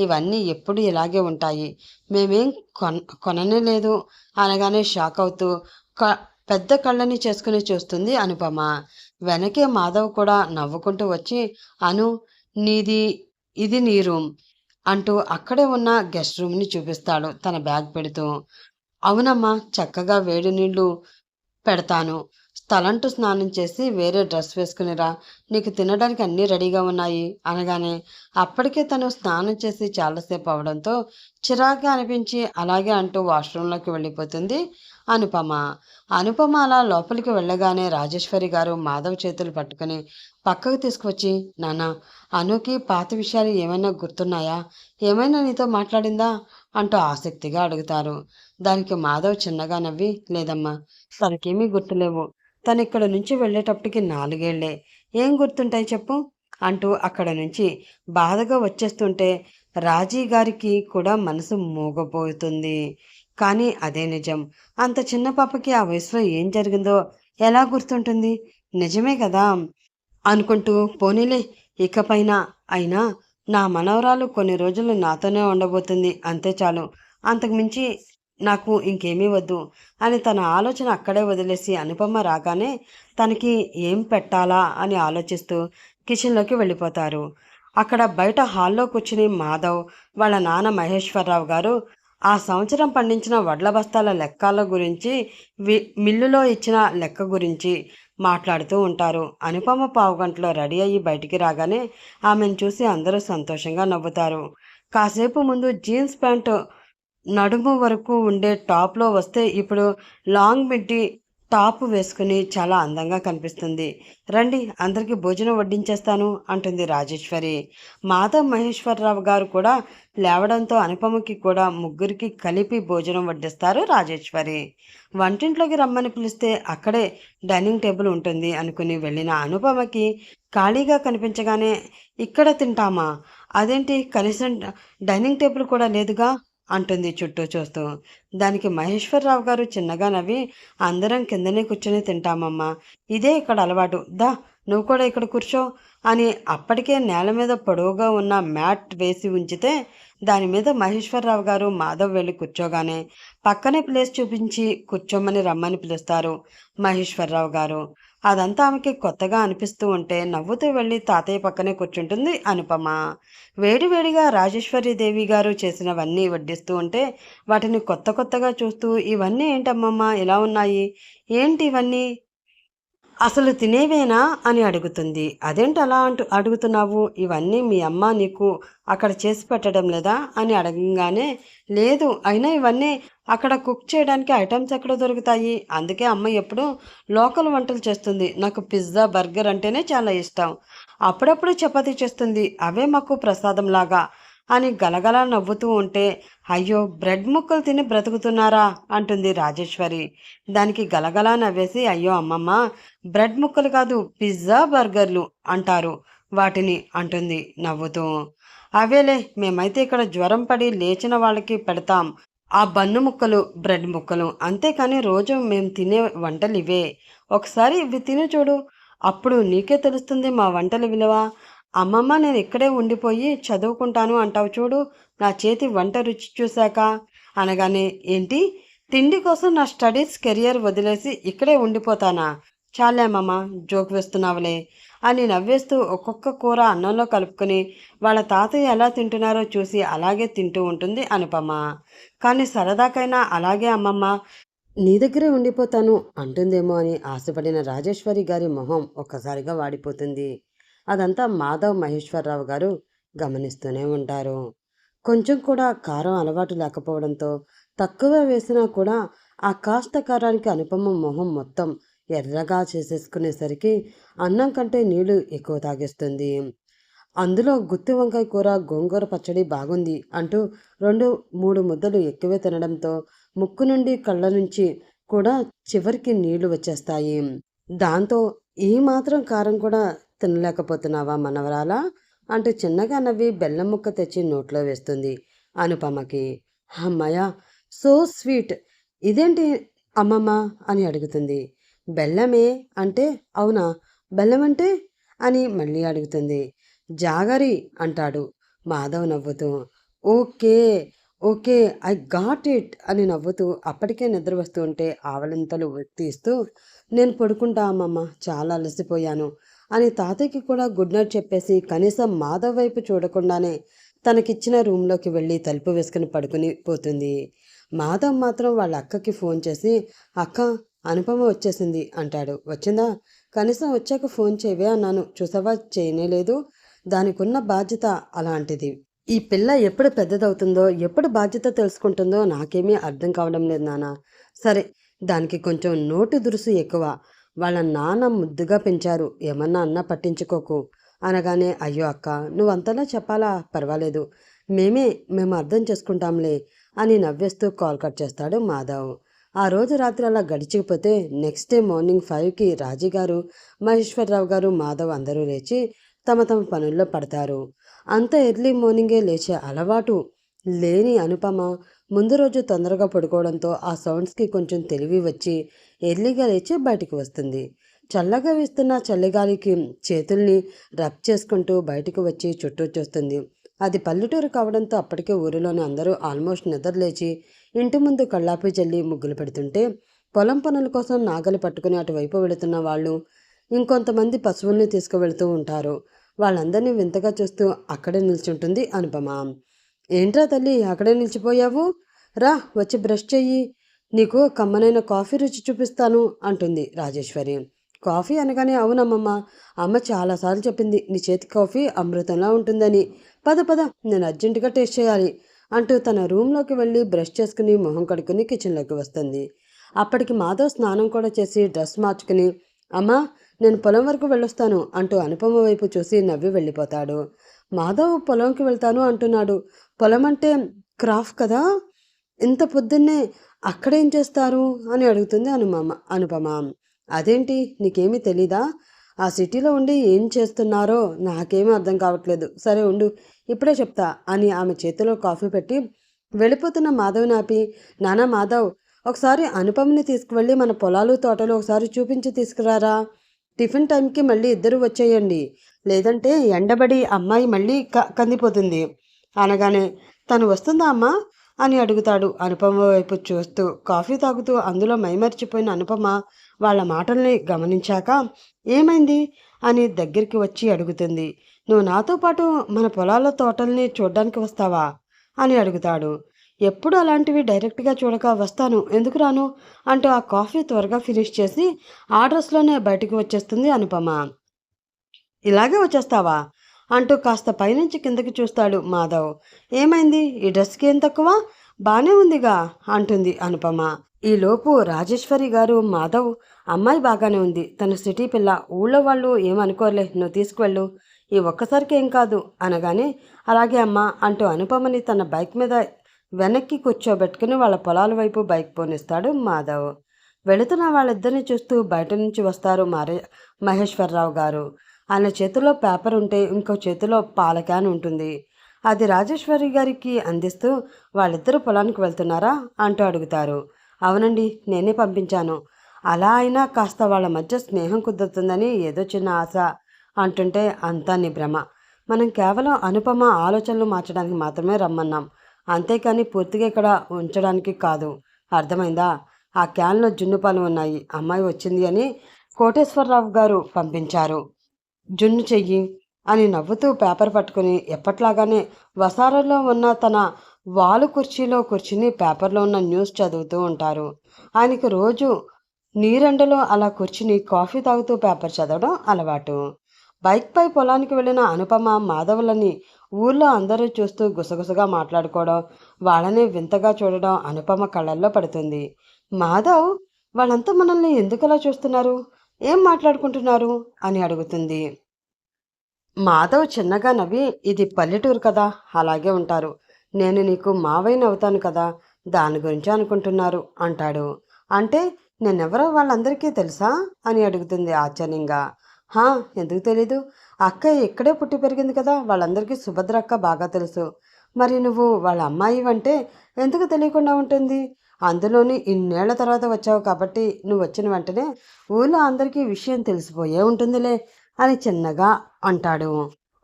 [SPEAKER 1] ఇవన్నీ ఎప్పుడు ఇలాగే ఉంటాయి. మేమేం కొననే లేదు అనగానే షాక్ అవుతూ పెద్ద కళ్ళని చేసుకుని చూస్తుంది అనుపమ. వెనకే మాధవ్ కూడా నవ్వుకుంటూ వచ్చి, అను, నీది ఇది నీ రూమ్ అంటూ అక్కడే ఉన్న గెస్ట్ రూమ్ని చూపిస్తాడు తన బ్యాగ్ పెడుతూ. అవునమ్మా, చక్కగా వేడి నీళ్లు పెడతాను. తలంటూ స్నానం చేసి వేరే డ్రెస్ వేసుకునిరా, నీకు తినడానికి అన్నీ రెడీగా ఉన్నాయి అనగానే అప్పటికే తను స్నానం చేసి చాలాసేపు అవడంతో చిరాగ్గా అనిపించి అలాగే అంటూ వాష్రూంలోకి వెళ్ళిపోతుంది అనుపమ. అనుపమ అలా లోపలికి వెళ్ళగానే రాజేశ్వరి గారు మాధవ్ చేతులు పట్టుకుని పక్కకు తీసుకువచ్చి, నాన్న, అనుకి పాత విషయాలు ఏమైనా గుర్తున్నాయా? ఏమైనా నీతో మాట్లాడిందా అంటూ ఆసక్తిగా అడుగుతారు. దానికి మాధవ్ చిన్నగా నవ్వి, లేదమ్మా, తనకేమీ గుర్తులేవు. తను ఇక్కడ నుంచి వెళ్ళేటప్పటికి 4 ఏళ్లే. ఏం గుర్తుంటాయి చెప్పు అంటూ అక్కడ నుంచి బాధగా వచ్చేస్తుంటే రాజీ గారికి కూడా మనసు మూగపోతుంది. కానీ అదే నిజం. అంత చిన్న పాపకి ఆ వయసులో ఏం జరిగిందో ఎలా గుర్తుంటుంది? నిజమే కదా అనుకుంటూ, పోనీలే, ఇకపైన అయినా నా మనవరాలు కొన్ని రోజులు నాతోనే ఉండబోతుంది, అంతే చాలు. అంతకుమించి నాకు ఇంకేమీ వద్దు అని తన ఆలోచన అక్కడే వదిలేసి అనుపమ రాగానే తనకి ఏం పెట్టాలా అని ఆలోచిస్తూ కిచెన్లోకి వెళ్ళిపోతారు. అక్కడ బయట హాల్లో కూర్చుని మాధవ్, వాళ్ళ నాన్న మహేశ్వరరావు గారు ఆ సంవత్సరం పండించిన వడ్ల బస్తాల లెక్కల గురించి, మిల్లులో ఇచ్చిన లెక్క గురించి మాట్లాడుతూ ఉంటారు. అనుపమ పావుగంటలో రెడీ అయ్యి బయటికి రాగానే ఆమెను చూసి అందరూ సంతోషంగా నవ్వుతారు. కాసేపు ముందు జీన్స్ ప్యాంటు నడుము వరకు ఉండే టాప్లో వస్తే ఇప్పుడు లాంగ్ మిడ్డీ టాప్ వేసుకుని చాలా అందంగా కనిపిస్తుంది. రండి, అందరికీ భోజనం వడ్డించేస్తాను అంటుంది రాజేశ్వరి. మాధవ్ మహేశ్వరరావు గారు కూడా లేవడంతో అనుపమకి కూడా ముగ్గురికి కలిపి భోజనం వడ్డిస్తారు రాజేశ్వరి. వంటింట్లోకి రమ్మని పిలిస్తే అక్కడే డైనింగ్ టేబుల్ ఉంటుంది అనుకుని వెళ్ళిన అనుపమకి ఖాళీగా కనిపించగానే, ఇక్కడ తింటామా? అదేంటి, కనీసం డైనింగ్ టేబుల్ కూడా లేదుగా అంటుంది చుట్టూ చూస్తూ. దానికి మహేశ్వరరావు గారు చిన్నగా నవ్వి, అందరం కిందనే కూర్చొని తింటామమ్మా, ఇదే ఇక్కడ అలవాటు, దా నువ్వు కూడా ఇక్కడ కూర్చో అని అప్పటికే నేల మీద పొడవుగా ఉన్న మ్యాట్ వేసి ఉంచితే దాని మీద మహేశ్వరరావు గారు మాధవ్ వెళ్ళి కూర్చోగానే పక్కనే ప్లేస్ చూపించి కూర్చోమని రమ్మని పిలుస్తారు మహేశ్వరరావు గారు. అదంతా ఆమెకి కొత్తగా అనిపిస్తూ ఉంటే నవ్వుతూ వెళ్ళి తాతయ్య పక్కనే కూర్చుంటుంది అనుపమ. వేడివేడిగా రాజేశ్వరీదేవి గారు చేసినవన్నీ వడ్డిస్తూ ఉంటే వాటిని కొత్త కొత్తగా చూస్తూ, ఇవన్నీ ఏంటమ్మమ్మ ఇలా ఉన్నాయి, ఏంటి ఇవన్నీ, అసలు తినేవేనా అని అడుగుతుంది. అదేంటి అలా అడుగుతున్నావు, ఇవన్నీ మీ అమ్మ నీకు అక్కడ చేసి పెట్టడం లేదా అని అడగంగానే, లేదు, అయినా ఇవన్నీ అక్కడ కుక్ చేయడానికి ఐటమ్స్ ఎక్కడ దొరుకుతాయి, అందుకే అమ్మ ఎప్పుడు లోకల్ వంటలు చేస్తుంది. నాకు పిజ్జా, బర్గర్ అంటేనే చాలా ఇష్టం. అప్పుడప్పుడు చపాతీ చేస్తుంది, అవే మాకు ప్రసాదంలాగా అని గలగలా నవ్వుతూ ఉంటే, అయ్యో బ్రెడ్ ముక్కలు తిని బ్రతుకుతున్నారా అంటుంది రాజేశ్వరి. దానికి గలగలా నవ్వేసి, అయ్యో అమ్మమ్మ, బ్రెడ్ ముక్కలు కాదు, పిజ్జా బర్గర్లు అంటారు వాటిని అంటుంది నవ్వుతూ. అవేలే, మేమైతే ఇక్కడ జ్వరం పడి లేచిన వాళ్ళకి పెడతాం ఆ బన్ను ముక్కలు, బ్రెడ్ ముక్కలు, అంతేకాని రోజు మేము తినే వంటలు ఇవే. ఒకసారి ఇవి తిని చూడు, అప్పుడు నీకే తెలుస్తుంది మా వంటల విలువ. అమ్మమ్మ నేను ఇక్కడే ఉండిపోయి చదువుకుంటాను అంటావు చూడు, నా చేతి వంట రుచి చూశాక అనగానే, ఏంటి తిండి కోసం నా స్టడీస్ కెరియర్ వదిలేసి ఇక్కడే ఉండిపోతానా? చాలే అమ్మమ్మ, జోక్ వేస్తున్నావులే అని నవ్వేస్తూ ఒక్కొక్క కూర అన్నంలో కలుపుకొని వాళ్ళ తాతయ్య ఎలా తింటున్నారో చూసి అలాగే తింటూ ఉంటుంది అనుపమ. కానీ సరదాకైనా అలాగే అమ్మమ్మ నీ దగ్గరే ఉండిపోతాను అంటుందేమో అని ఆశపడిన రాజేశ్వరి గారి మొహం ఒక్కసారిగా వాడిపోతుంది. అదంతా మాధవ్ మహేశ్వరరావు గారు గమనిస్తూనే ఉంటారు. కొంచెం కూడా కారం అలవాటు లేకపోవడంతో తక్కువ వేసినా కూడా ఆ కాస్త కారానికి అనుపమ మొహం మొత్తం ఎర్రగా చేసేసుకునేసరికి అన్నం కంటే నీళ్లు ఎక్కువ తాగేస్తుంది. అందులో గుత్తి వంకాయ కూర, గోంగూర పచ్చడి బాగుంది అంటూ 2-3 ముద్దలు ఎక్కువే తినడంతో ముక్కు నుండి కళ్ళ నుంచి కూడా చివరికి నీళ్లు వచ్చేస్తాయి. దాంతో ఈ మాత్రం కారం కూడా తినలేకపోతున్నావా మనవరాలా అంటూ చిన్నగా నవ్వి బెల్లం ముక్క తెచ్చి నోట్లో వేస్తుంది అనుపమకి. అమ్మయ్య, సో స్వీట్, ఇదేంటి అమ్మమ్మ అని అడుగుతుంది. బెల్లమే అంటే అవునా, బెల్లం అంటే అని మళ్ళీ అడుగుతుంది. జాగరి అంటాడు మాధవ్ నవ్వుతూ. Okay okay, I got it అని నవ్వుతూ అప్పటికే నిద్ర వస్తూ ఉంటే ఆవలింతలు తీస్తూ, నేను పడుకుంటా అమ్మమ్మ, చాలా అలసిపోయాను అని తాతయ్యకి కూడా గుడ్ నైట్ చెప్పేసి కనీసం మాధవ్ వైపు చూడకుండానే తనకిచ్చిన రూమ్లోకి వెళ్ళి తలుపు వేసుకుని పడుకుని పోతుంది. మాధవ్ మాత్రం వాళ్ళ అక్కకి ఫోన్ చేసి, అక్క అనుపమ వచ్చేసింది అంటాడు. వచ్చిందా? కనీసం వచ్చాక ఫోన్ చేయవే అన్నాను, చూసావా చేయనేలేదు. దానికున్న బాధ్యత అలాంటిది. ఈ పిల్ల ఎప్పుడు పెద్దదవుతుందో, ఎప్పుడు బాధ్యత తెలుసుకుంటుందో నాకేమీ అర్థం కావడం లేదు నాన్న. సరే, దానికి కొంచెం నోటి దురుసు ఎక్కువ. వాళ్ళ నాన్న ముద్దుగా పెంచారు, ఏమన్నా అన్నా పట్టించుకోకు అనగానే, అయ్యో అక్క, నువ్వంతలా చెప్పాలా, పర్వాలేదు, మేము అర్థం చేసుకుంటాంలే అని నవ్వేస్తూ కాల్ కట్ చేస్తాడు మాధవ్. ఆ రోజు రాత్రి అలా గడిచిపోతే నెక్స్ట్ డే మార్నింగ్ 5కి రాజీగారు, మహేశ్వరరావు గారు, మాధవ్ అందరూ లేచి తమ తమ పనుల్లో పడతారు. అంత ఎర్లీ మార్నింగే లేచే అలవాటు లేని అనుపమ ముందు రోజు తొందరగా పడుకోవడంతో ఆ సౌండ్స్కి కొంచెం తెలివి వచ్చి ఎర్లీగా లేచి బయటికి వస్తుంది. చల్లగా వీస్తున్న చలిగాలికి చేతుల్ని రబ్ చేసుకుంటూ బయటకు వచ్చి చుట్టూ చూస్తుంది. అది పల్లెటూరు కావడంతో అప్పటికే ఊరిలోని అందరూ ఆల్మోస్ట్ నిద్రలేచి ఇంటి ముందు కళ్ళాపి జల్లి ముగ్గులు పెడుతుంటే పొలం పనుల కోసం నాగలి పట్టుకుని అటువైపు వెళుతున్న వాళ్ళు ఇంకొంతమంది పశువుల్ని తీసుకువెళుతూ ఉంటారు. వాళ్ళందరినీ వింతగా చూస్తూ అక్కడే నిల్చుంటుంది అనుపమ. ఏంట్రా తల్లి అక్కడే నిలిచిపోయావు, రా వచ్చి బ్రష్ చెయ్యి, నీకు కమ్మనైన కాఫీ రుచి చూపిస్తాను అంటుంది రాజేశ్వరి. కాఫీ అనగానే, అవునమ్మమ్మ, అమ్మ చాలాసార్లు చెప్పింది నీ చేతి కాఫీ అమృతంలా ఉంటుందని. పద పద, నేను అర్జెంటుగా టేస్ట్ చేయాలి అంటూ తన రూమ్లోకి వెళ్ళి బ్రష్ చేసుకుని మొహం కడుక్కుని కిచెన్లోకి వస్తుంది. అప్పటికి మాధవ్ స్నానం కూడా చేసి డ్రెస్ మార్చుకుని, అమ్మా నేను పొలం వరకు వెళ్ళొస్తాను అంటూ అనుపమ వైపు చూసి నవ్వి వెళ్ళిపోతాడు. మాధవ్ పొలంకి వెళ్తాను అంటున్నాడు. పొలం అంటే క్రాఫ్ట్ కదా, ఇంత పొద్దున్నే అక్కడేం చేస్తారు అని అడుగుతుంది అనుపమ. అదేంటి నీకేమీ తెలీదా, ఆ సిటీలో ఉండి ఏం చేస్తున్నారో నాకేమీ అర్థం కావట్లేదు. సరే ఉండు, ఇప్పుడే చెప్తా అని ఆమె చేతిలో కాఫీ పెట్టి వెళ్ళిపోతున్న మాధవ్ని ఆపి, నానా మాధవ్, ఒకసారి అనుపమని తీసుకువెళ్ళి మన పొలాలు తోటలు ఒకసారి చూపించి తీసుకురారా. టిఫిన్ టైంకి మళ్ళీ ఇద్దరు వచ్చేయండి, లేదంటే ఎండబడి అమ్మాయి మళ్ళీ కందిపోతుంది అనగానే, తను వస్తుందా అమ్మా అని అడుగుతాడు అనుపమ వైపు చూస్తూ. కాఫీ తాగుతూ అందులో మైమర్చిపోయిన అనుపమ వాళ్ళ మాటల్ని గమనించాక, ఏమైంది అని దగ్గరికి వచ్చి అడుగుతుంది. నువ్వు నాతో పాటు మన పొలాల తోటల్ని చూడ్డానికి వస్తావా అని అడుగుతాడు. ఎప్పుడు అలాంటివి డైరెక్ట్గా చూడక వస్తాను, ఎందుకు రాను అంటూ ఆ కాఫీ త్వరగా ఫినిష్ చేసి ఆ డ్రెస్లోనే బయటికి వచ్చేస్తుంది అనుపమ. ఇలాగే వచ్చేస్తావా అంటూ కాస్త పైనుంచి కిందకి చూస్తాడు మాధవ్. ఏమైంది, ఈ డ్రెస్కి ఏం తక్కువ, బానే ఉందిగా అంటుంది అనుపమ. ఈలోపు రాజేశ్వరి గారు, మాధవ్, అమ్మాయి బాగానే ఉంది, తన సిటీ పిల్ల, ఊళ్ళో వాళ్ళు ఏమనుకోలే, నువ్వు తీసుకువెళ్ళు, ఈ ఒక్కసారికి ఏం కాదు అనగానే, అలాగే అమ్మా అంటూ అనుపమని తన బైక్ మీద వెనక్కి కూర్చోబెట్టుకుని వాళ్ళ పొలాల వైపు బైక్ పోనిస్తాడు మాధవ్. వెళుతున్న వాళ్ళిద్దరిని చూస్తూ బయట నుంచి వస్తారు మహేశ్వరరావు గారు. ఆయన చేతిలో పేపర్ ఉంటే ఇంకో చేతిలో పాల క్యాన్ ఉంటుంది. అది రాజేశ్వరి గారికి అందిస్తూ వాళ్ళిద్దరూ పొలానికి వెళ్తున్నారా అంటూ అడుగుతారు. అవునండి, నేనే పంపించాను. అలా అయినా కాస్త వాళ్ళ మధ్య స్నేహం కుదురుతుందని ఏదో చిన్న ఆశ అంటుంటే అంతా నీ భ్రమ. మనం కేవలం అనుపమ ఆలోచనలు మార్చడానికి మాత్రమే రమ్మన్నాం, అంతేకాని పూర్తిగా ఇక్కడ ఉంచడానికి కాదు. అర్థమైందా? ఆ క్యాన్లో జున్నుపాలు ఉన్నాయి. అమ్మాయి వచ్చింది అని కోటేశ్వరరావు గారు పంపించారు. జున్ను చెయ్యి అని నవ్వుతూ పేపర్ పట్టుకుని ఎప్పట్లాగానే వసారాలో ఉన్న తన వాలు కుర్చీలో కూర్చుని పేపర్లో ఉన్న న్యూస్ చదువుతూ ఉంటారు. ఆయనకు రోజు నీరెండలో అలా కూర్చుని కాఫీ తాగుతూ పేపర్ చదవడం అలవాటు. బైక్పై పొలానికి వెళ్ళిన అనుపమ మాధవులని ఊర్లో అందరూ చూస్తూ గుసగుసగా మాట్లాడుకోవడం, వాళ్ళని వింతగా చూడడం అనుపమ కళ్ళల్లో పడుతుంది. మాధవ్, వాళ్ళంతా మనల్ని ఎందుకలా చూస్తున్నారు, ఏం మాట్లాడుకుంటున్నారు అని అడుగుతుంది. మాధవ్ చిన్నగా నవ్వి, ఇది పల్లెటూరు కదా, అలాగే ఉంటారు. నేను నీకు మావయ్యని అవుతాను కదా, దాని గురించి అనుకుంటున్నారు అంటాడు. అంటే నేనెవరో వాళ్ళందరికీ తెలుసా అని అడుగుతుంది ఆశ్చర్యంగా. హా, ఎందుకు తెలీదు? అక్క ఇక్కడే పుట్టి పెరిగింది కదా, వాళ్ళందరికీ సుభద్ర అక్క బాగా తెలుసు. మరి నువ్వు వాళ్ళ అమ్మాయి అంటే ఎందుకు తెలియకుండా ఉంటుంది? అందులోని ఇన్నేళ్ల తర్వాత వచ్చావు కాబట్టి నువ్వు వచ్చిన వెంటనే ఊళ్ళో అందరికీ విషయం తెలిసిపోయే ఉంటుందిలే అని చిన్నగా అంటాడు.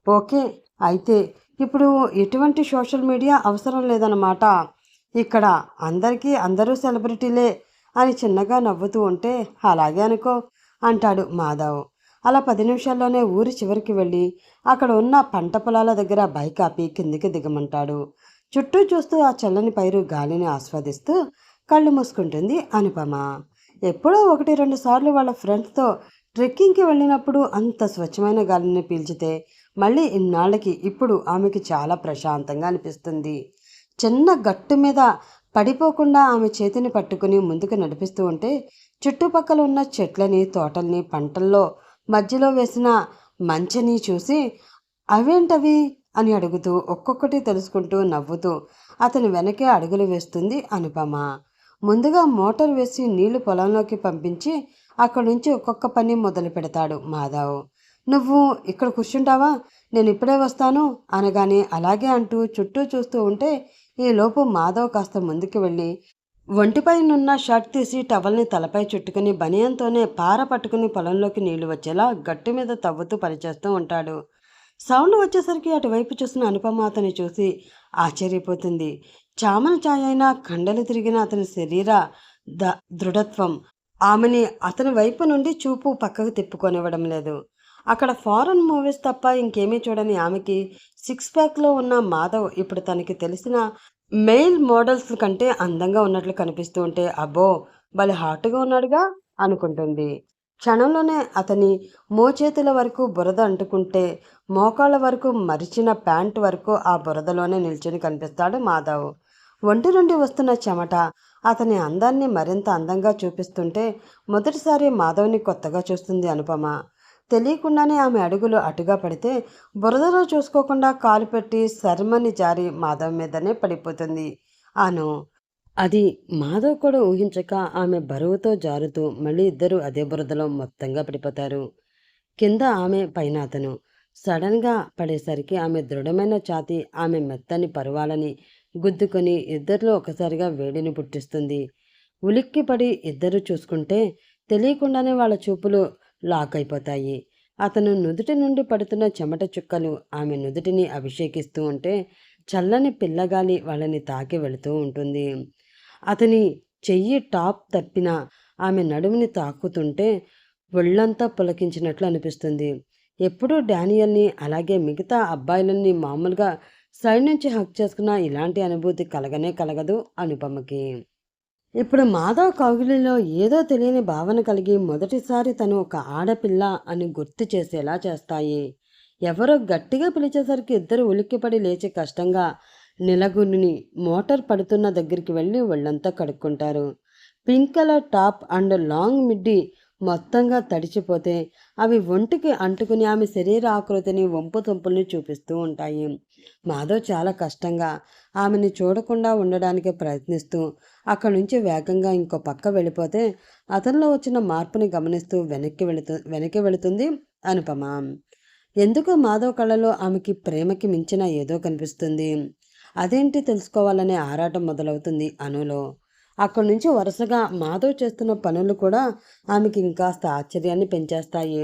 [SPEAKER 1] ఓకే, అయితే ఇప్పుడు ఎటువంటి సోషల్ మీడియా అవసరం లేదన్నమాట. ఇక్కడ అందరికీ అందరూ సెలబ్రిటీలే అని చిన్నగా నవ్వుతూ ఉంటే అలాగే అనుకో అంటాడు మాధవ్. అలా 10 నిమిషాల్లోనే ఊరి చివరికి వెళ్ళి అక్కడ ఉన్న పంట పొలాల దగ్గర బైక్ ఆపి కిందికి దిగమంటాడు. చుట్టూ చూస్తూ ఆ చల్లని పైరు గాలిని ఆస్వాదిస్తూ కళ్ళు మూసుకుంటుంది అనుపమ. ఎప్పుడో 1-2 సార్లు వాళ్ళ ఫ్రెండ్స్తో ట్రెక్కింగ్కి వెళ్ళినప్పుడు అంత స్వచ్ఛమైన గాలిని పీల్చితే మళ్ళీ ఇన్నాళ్ళకి ఇప్పుడు ఆమెకి చాలా ప్రశాంతంగా అనిపిస్తుంది. చిన్న గట్టు మీద పడిపోకుండా ఆమె చేతిని పట్టుకుని ముందుకు నడిపిస్తూ ఉంటే చుట్టుపక్కల ఉన్న చెట్లని, తోటల్ని, పంటల్లో మధ్యలో వేసిన మంచెని చూసి అవేంటవి అని అడుగుతూ ఒక్కొక్కటి తెలుసుకుంటూ నవ్వుతూ అతని వెనకే అడుగులు వేస్తుంది అనుపమ. ముందుగా మోటార్ వేసి నీళ్లు పొలంలోకి పంపించి అక్కడి నుంచి ఒక్కొక్క పని మొదలు పెడతాడు మాధవ్. నువ్వు ఇక్కడ కూర్చుంటావా, నేను ఇప్పుడే వస్తాను అనగానే అలాగే అంటూ చుట్టూ చూస్తూ ఉంటే ఈలోపు మాధవ్ కాస్త ముందుకు వెళ్ళి ఒంటిపైనున్న షర్ట్ తీసి టవల్ని తలపై చుట్టుకుని బనియంతోనే పార పట్టుకుని పొలంలోకి నీళ్లు వచ్చేలా గట్టు మీద తవ్వుతూ పనిచేస్తూ ఉంటాడు. సౌండ్ వచ్చేసరికి అటువైపు చూసిన అనుపమ అతని చూసి ఆశ్చర్యపోతుంది. చామన ఛాయ అయినా కండలు తిరిగిన అతని శరీర దృఢత్వం ఆమెని అతని వైపు నుండి చూపు పక్కకు తిప్పుకొనివ్వడం లేదు. అక్కడ ఫారెన్ మూవీస్ తప్ప ఇంకేమీ చూడని ఆమెకి 6 ప్యాక్లో ఉన్న మాధవ్ ఇప్పుడు తనకి తెలిసిన మెయిల్ మోడల్స్ కంటే అందంగా ఉన్నట్లు కనిపిస్తూ ఉంటే అబ్బో, భలే హాట్గా ఉన్నాడుగా అనుకుంటుంది. క్షణంలోనే అతని మోచేతుల వరకు బురద అంటుకుంటే మోకాళ్ళ వరకు మరిచిన ప్యాంటు వరకు ఆ బురదలోనే నిల్చుని కనిపిస్తాడు మాధవ్. ఒంటి నుండి వస్తున్న చెమట అతని అందాన్ని మరింత అందంగా చూపిస్తుంటే మొదటిసారి మాధవ్ని కొత్తగా చూస్తుంది అనుపమ. తెలియకుండానే ఆమె అడుగులు అటుగా పడితే బురదలో చూసుకోకుండా కాలు పెట్టి శర్మని జారి మాధవ్ మీదనే పడిపోతుంది అను. అది మాధవ్ కూడా ఊహించక ఆమె బరువుతో జారుతూ మళ్ళీ ఇద్దరు అదే బురదలో మొత్తంగా పడిపోతారు. కింద ఆమె, పైన అతను. సడన్గా పడేసరికి ఆమె దృఢమైన ఛాతీ ఆమె మెత్తని పరువాలని గుద్దుకొని ఇద్దరిలో ఒకసారిగా వేడిని పుట్టిస్తుంది. ఉలిక్కిపడి ఇద్దరు చూసుకుంటే తెలియకుండానే వాళ్ళ చూపులు లాక్ అయిపోతాయి. అతను నుదుటి నుండి పడుతున్న చెమట చుక్కలు ఆమె నుదుటిని అభిషేకిస్తూ ఉంటే చల్లని పిల్లగాలి వాళ్ళని తాకి వెళుతూ ఉంటుంది. అతని చెయ్యి టాప్ తప్పిన ఆమె నడుముని తాకుతుంటే ఒళ్ళంతా పులకించినట్లు అనిపిస్తుంది. ఎప్పుడూ డానియల్ని అలాగే మిగతా అబ్బాయిలని మామూలుగా సైడ్ నుంచి హక్ చేసుకున్న ఇలాంటి అనుభూతి కలగనే కలగదు అనుపమకి. ఇప్పుడు మాధవ్ కౌగిలిలో ఏదో తెలియని భావన కలిగి మొదటిసారి తను ఒక ఆడపిల్ల అని గుర్తు చేసేలా చేస్తాయి. ఎవరో గట్టిగా పిలిచేసరికి ఇద్దరు ఉలిక్కిపడి లేచి కష్టంగా నిలగుని మోటార్ పడుతున్న దగ్గరికి వెళ్ళి ఒళ్ళంతా కడుక్కుంటారు. Pink colour top and long midi మొత్తంగా తడిచిపోతే అవి ఒంటికి అంటుకుని ఆమె శరీర ఆకృతిని వంపు తొంపుల్ని చూపిస్తూ ఉంటాయి. మాధవ్ చాలా కష్టంగా ఆమెని చూడకుండా ఉండడానికి ప్రయత్నిస్తూ అక్కడి నుంచి వేగంగా ఇంకో పక్క వెళ్ళిపోతే అతనిలో వచ్చిన మార్పుని గమనిస్తూ వెనక్కి వెళుతుంది అనుపమ. ఎందుకో మాధవ్ కళ్ళలో ఆమెకి ప్రేమకి మించిన ఏదో కనిపిస్తుంది. అదేంటి తెలుసుకోవాలనే ఆరాటం మొదలవుతుంది అనులో. అక్కడి నుంచి వరుసగా మాధవ్ చేస్తున్న పనులు కూడా ఆమెకి ఇంకాస్త ఆశ్చర్యాన్ని పెంచేస్తాయి.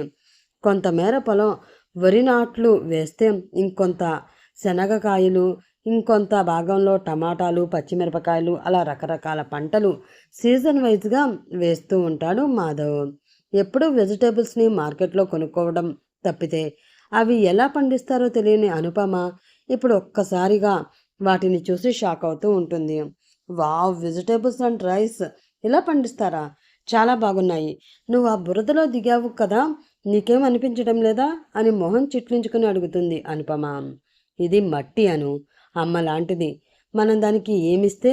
[SPEAKER 1] కొంతమేర పొలం వరి నాట్లు వేస్తే ఇంకొంత శనగకాయలు, ఇంకొంత భాగంలో టమాటాలు, పచ్చిమిరపకాయలు అలా రకరకాల పంటలు సీజన్ వైజ్గా వేస్తూ ఉంటాడు మాధవ్. ఎప్పుడూ వెజిటేబుల్స్ని మార్కెట్లో కొనుక్కోవడం తప్పితే అవి ఎలా పండిస్తారో తెలియని అనుపమ ఇప్పుడు ఒక్కసారిగా వాటిని చూసి షాక్ అవుతూ ఉంటుంది. వావ్, వెజిటేబుల్స్ అండ్ రైస్ ఇలా పండిస్తారా, చాలా బాగున్నాయి. నువ్వు ఆ బురదలో దిగావు కదా, నీకేం అనిపించడం లేదా అని మొహం చిట్లించుకుని అడుగుతుంది అనుపమ. ఇది మట్టి అను, అమ్మ లాంటిది. మనం దానికి ఏమిస్తే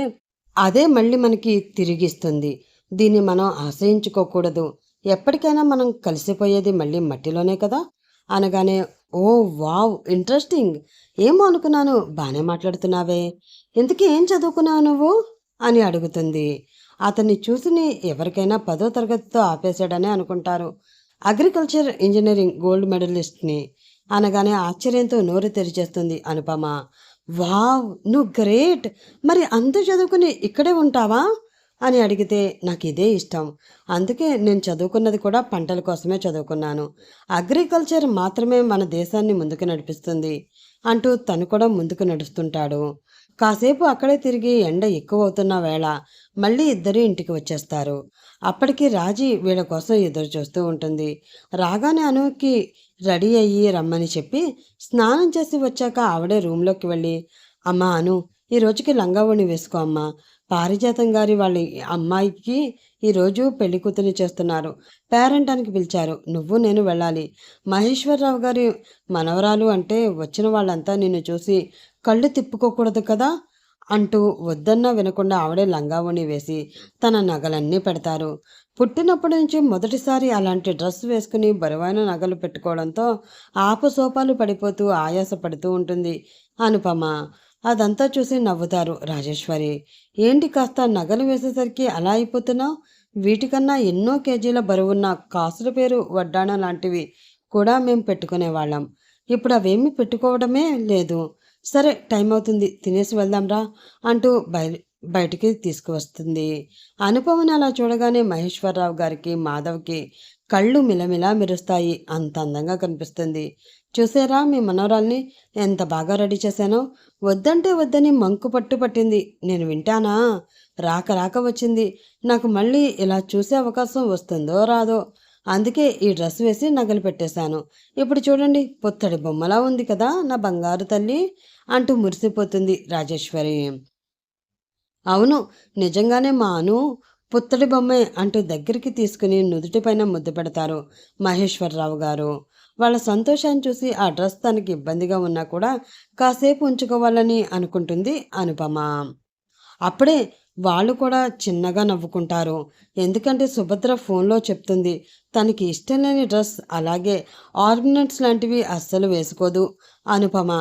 [SPEAKER 1] అదే మళ్ళీ మనకి తిరిగిస్తుంది. దీన్ని మనం ఆశ్రయించుకోకూడదు. ఎప్పటికైనా మనం కలిసిపోయేది మళ్ళీ మట్టిలోనే కదా అనగానే, ఓ వావ్, ఇంట్రెస్టింగ్. ఏమో అనుకున్నాను, బాగానే మాట్లాడుతున్నావే. ఇంతకీ ఏం చదువుకున్నావు నువ్వు అని అడుగుతుంది. అతన్ని చూసి ఎవరికైనా 10వ తరగతితో ఆపేశాడనే అనుకుంటారు. అగ్రికల్చర్ ఇంజనీరింగ్ గోల్డ్ మెడలిస్ట్ని అనగానే ఆశ్చర్యంతో నోరు తెరిచేస్తుంది అనుపమ. వావ్, నువ్వు గ్రేట్. మరి అంత చదువుకుని ఇక్కడే ఉంటావా అని అడిగితే, నాకు ఇదే ఇష్టం. అందుకే నేను చదువుకున్నది కూడా పంటల కోసమే చదువుకున్నాను. అగ్రికల్చర్ మాత్రమే మన దేశాన్ని ముందుకు నడిపిస్తుంది అంటూ తను కూడా ముందుకు నడుస్తుంటాడు. కాసేపు అక్కడే తిరిగి ఎండ ఎక్కువ అవుతున్న వేళ మళ్ళీ ఇద్దరు ఇంటికి వచ్చేస్తారు. అప్పటికి రాజీ వీళ్ళ కోసం ఎదురు చూస్తూ ఉంటుంది. రాగానే అనుకి రెడీ అయ్యి రమ్మని చెప్పి స్నానం చేసి వచ్చాక ఆవిడే రూమ్లోకి వెళ్ళి, అమ్మా అను, ఈ రోజుకి లంగావోణి వేసుకో అమ్మా. పారిజాతం గారి వాళ్ళ అమ్మాయికి ఈరోజు పెళ్లి కూతురిని చేస్తున్నారు. పేరంటానికి పిలిచారు. నువ్వు నేను వెళ్ళాలి. మహేశ్వరరావు గారి మనవరాలు అంటే వచ్చిన వాళ్ళంతా నిన్ను చూసి కళ్ళు తిప్పుకోకూడదు కదా అంటూ వద్దన్నా వినకుండా ఆవిడే లంగావోణి వేసి తన నగలన్నీ పెడతారు. పుట్టినప్పటి నుంచి మొదటిసారి అలాంటి డ్రెస్ వేసుకుని బరువైన నగలు పెట్టుకోవడంతో ఆపసోపాలు పడిపోతూ ఆయాసపడుతూ ఉంటుంది అనుపమ. అదంతా చూసి నవ్వుతారు రాజేశ్వరి. ఏంటి కాస్త నగలు వేసేసరికి అలా అయిపోతున్నావు? వీటికన్నా ఎన్నో కేజీల బరువున్న కాసుల పేరు వడ్డాణం లాంటివి కూడా మేం పెట్టుకునేవాళ్ళం. ఇప్పుడు అవేమీ పెట్టుకోవడమే లేదు. సరే, టైం అవుతుంది, తినేసి వెళ్దాంరా అంటూ బయటికి తీసుకువస్తుంది. అనుపమని అలా చూడగానే మహేశ్వరరావు గారికి మాధవ్కి కళ్ళు మిలమిలా మెరుస్తాయి. అంత అందంగా కనిపిస్తుంది. చూసారా మీ మనవరాల్ని ఎంత బాగా రెడీ చేశానో? వద్దంటే వద్దని మంకు పట్టింది. నేను వింటానా? రాక రాక వచ్చింది. నాకు మళ్ళీ ఇలా చూసే అవకాశం వస్తుందో రాదో. అందుకే ఈ డ్రెస్ వేసి నగలు పెట్టేశాను. ఇప్పుడు చూడండి, పుత్తడి బొమ్మలా ఉంది కదా నా బంగారు తల్లి అంటూ మురిసిపోతుంది రాజేశ్వరి. అవును, నిజంగానే మా అను పుత్తడి బొమ్మే అంటూ దగ్గరికి తీసుకుని నుదుటిపైన ముద్దు పెడతారు మహేశ్వరరావు గారు. వాళ్ళ సంతోషాన్ని చూసి ఆ డ్రెస్ తనకి ఇబ్బందిగా ఉన్నా కూడా కాసేపు ఉంచుకోవాలని అనుకుంటుంది అనుపమ. అప్పుడే వాళ్ళు కూడా చిన్నగా నవ్వుకుంటారు. ఎందుకంటే సుభద్ర ఫోన్లో చెప్తుంది తనకి ఇష్టం లేని డ్రెస్, అలాగే ఆర్నమెంట్స్ లాంటివి అస్సలు వేసుకోదు అనుపమ.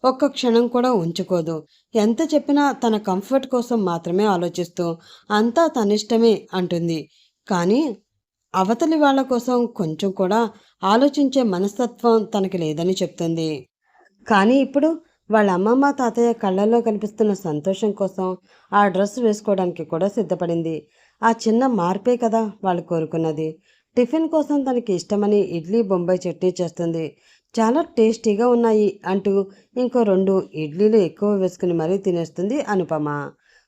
[SPEAKER 1] ఒక్క క్షణం కూడా ఉంచుకోదు. ఎంత చెప్పినా తన కంఫర్ట్ కోసం మాత్రమే ఆలోచిస్తూ అంతా తనిష్టమే అంటుంది. కానీ అవతలి వాళ్ళ కోసం కొంచెం కూడా ఆలోచించే మనస్తత్వం తనకి లేదని చెప్తుంది. కానీ ఇప్పుడు వాళ్ళ అమ్మమ్మ తాతయ్య కళ్ళల్లో కనిపిస్తున్న సంతోషం కోసం ఆ డ్రెస్ వేసుకోవడానికి కూడా సిద్ధపడింది. ఆ చిన్న మార్పే కదా వాళ్ళు కోరుకున్నది. టిఫిన్ కోసం తనకి ఇష్టమని ఇడ్లీ బొంబాయి చట్నీ చేస్తుంది. చాలా టేస్టీగా ఉన్నాయి అంటూ ఇంకో 2 ఇడ్లీలు ఎక్కువ వేసుకుని మరీ తినేస్తుంది అనుపమ.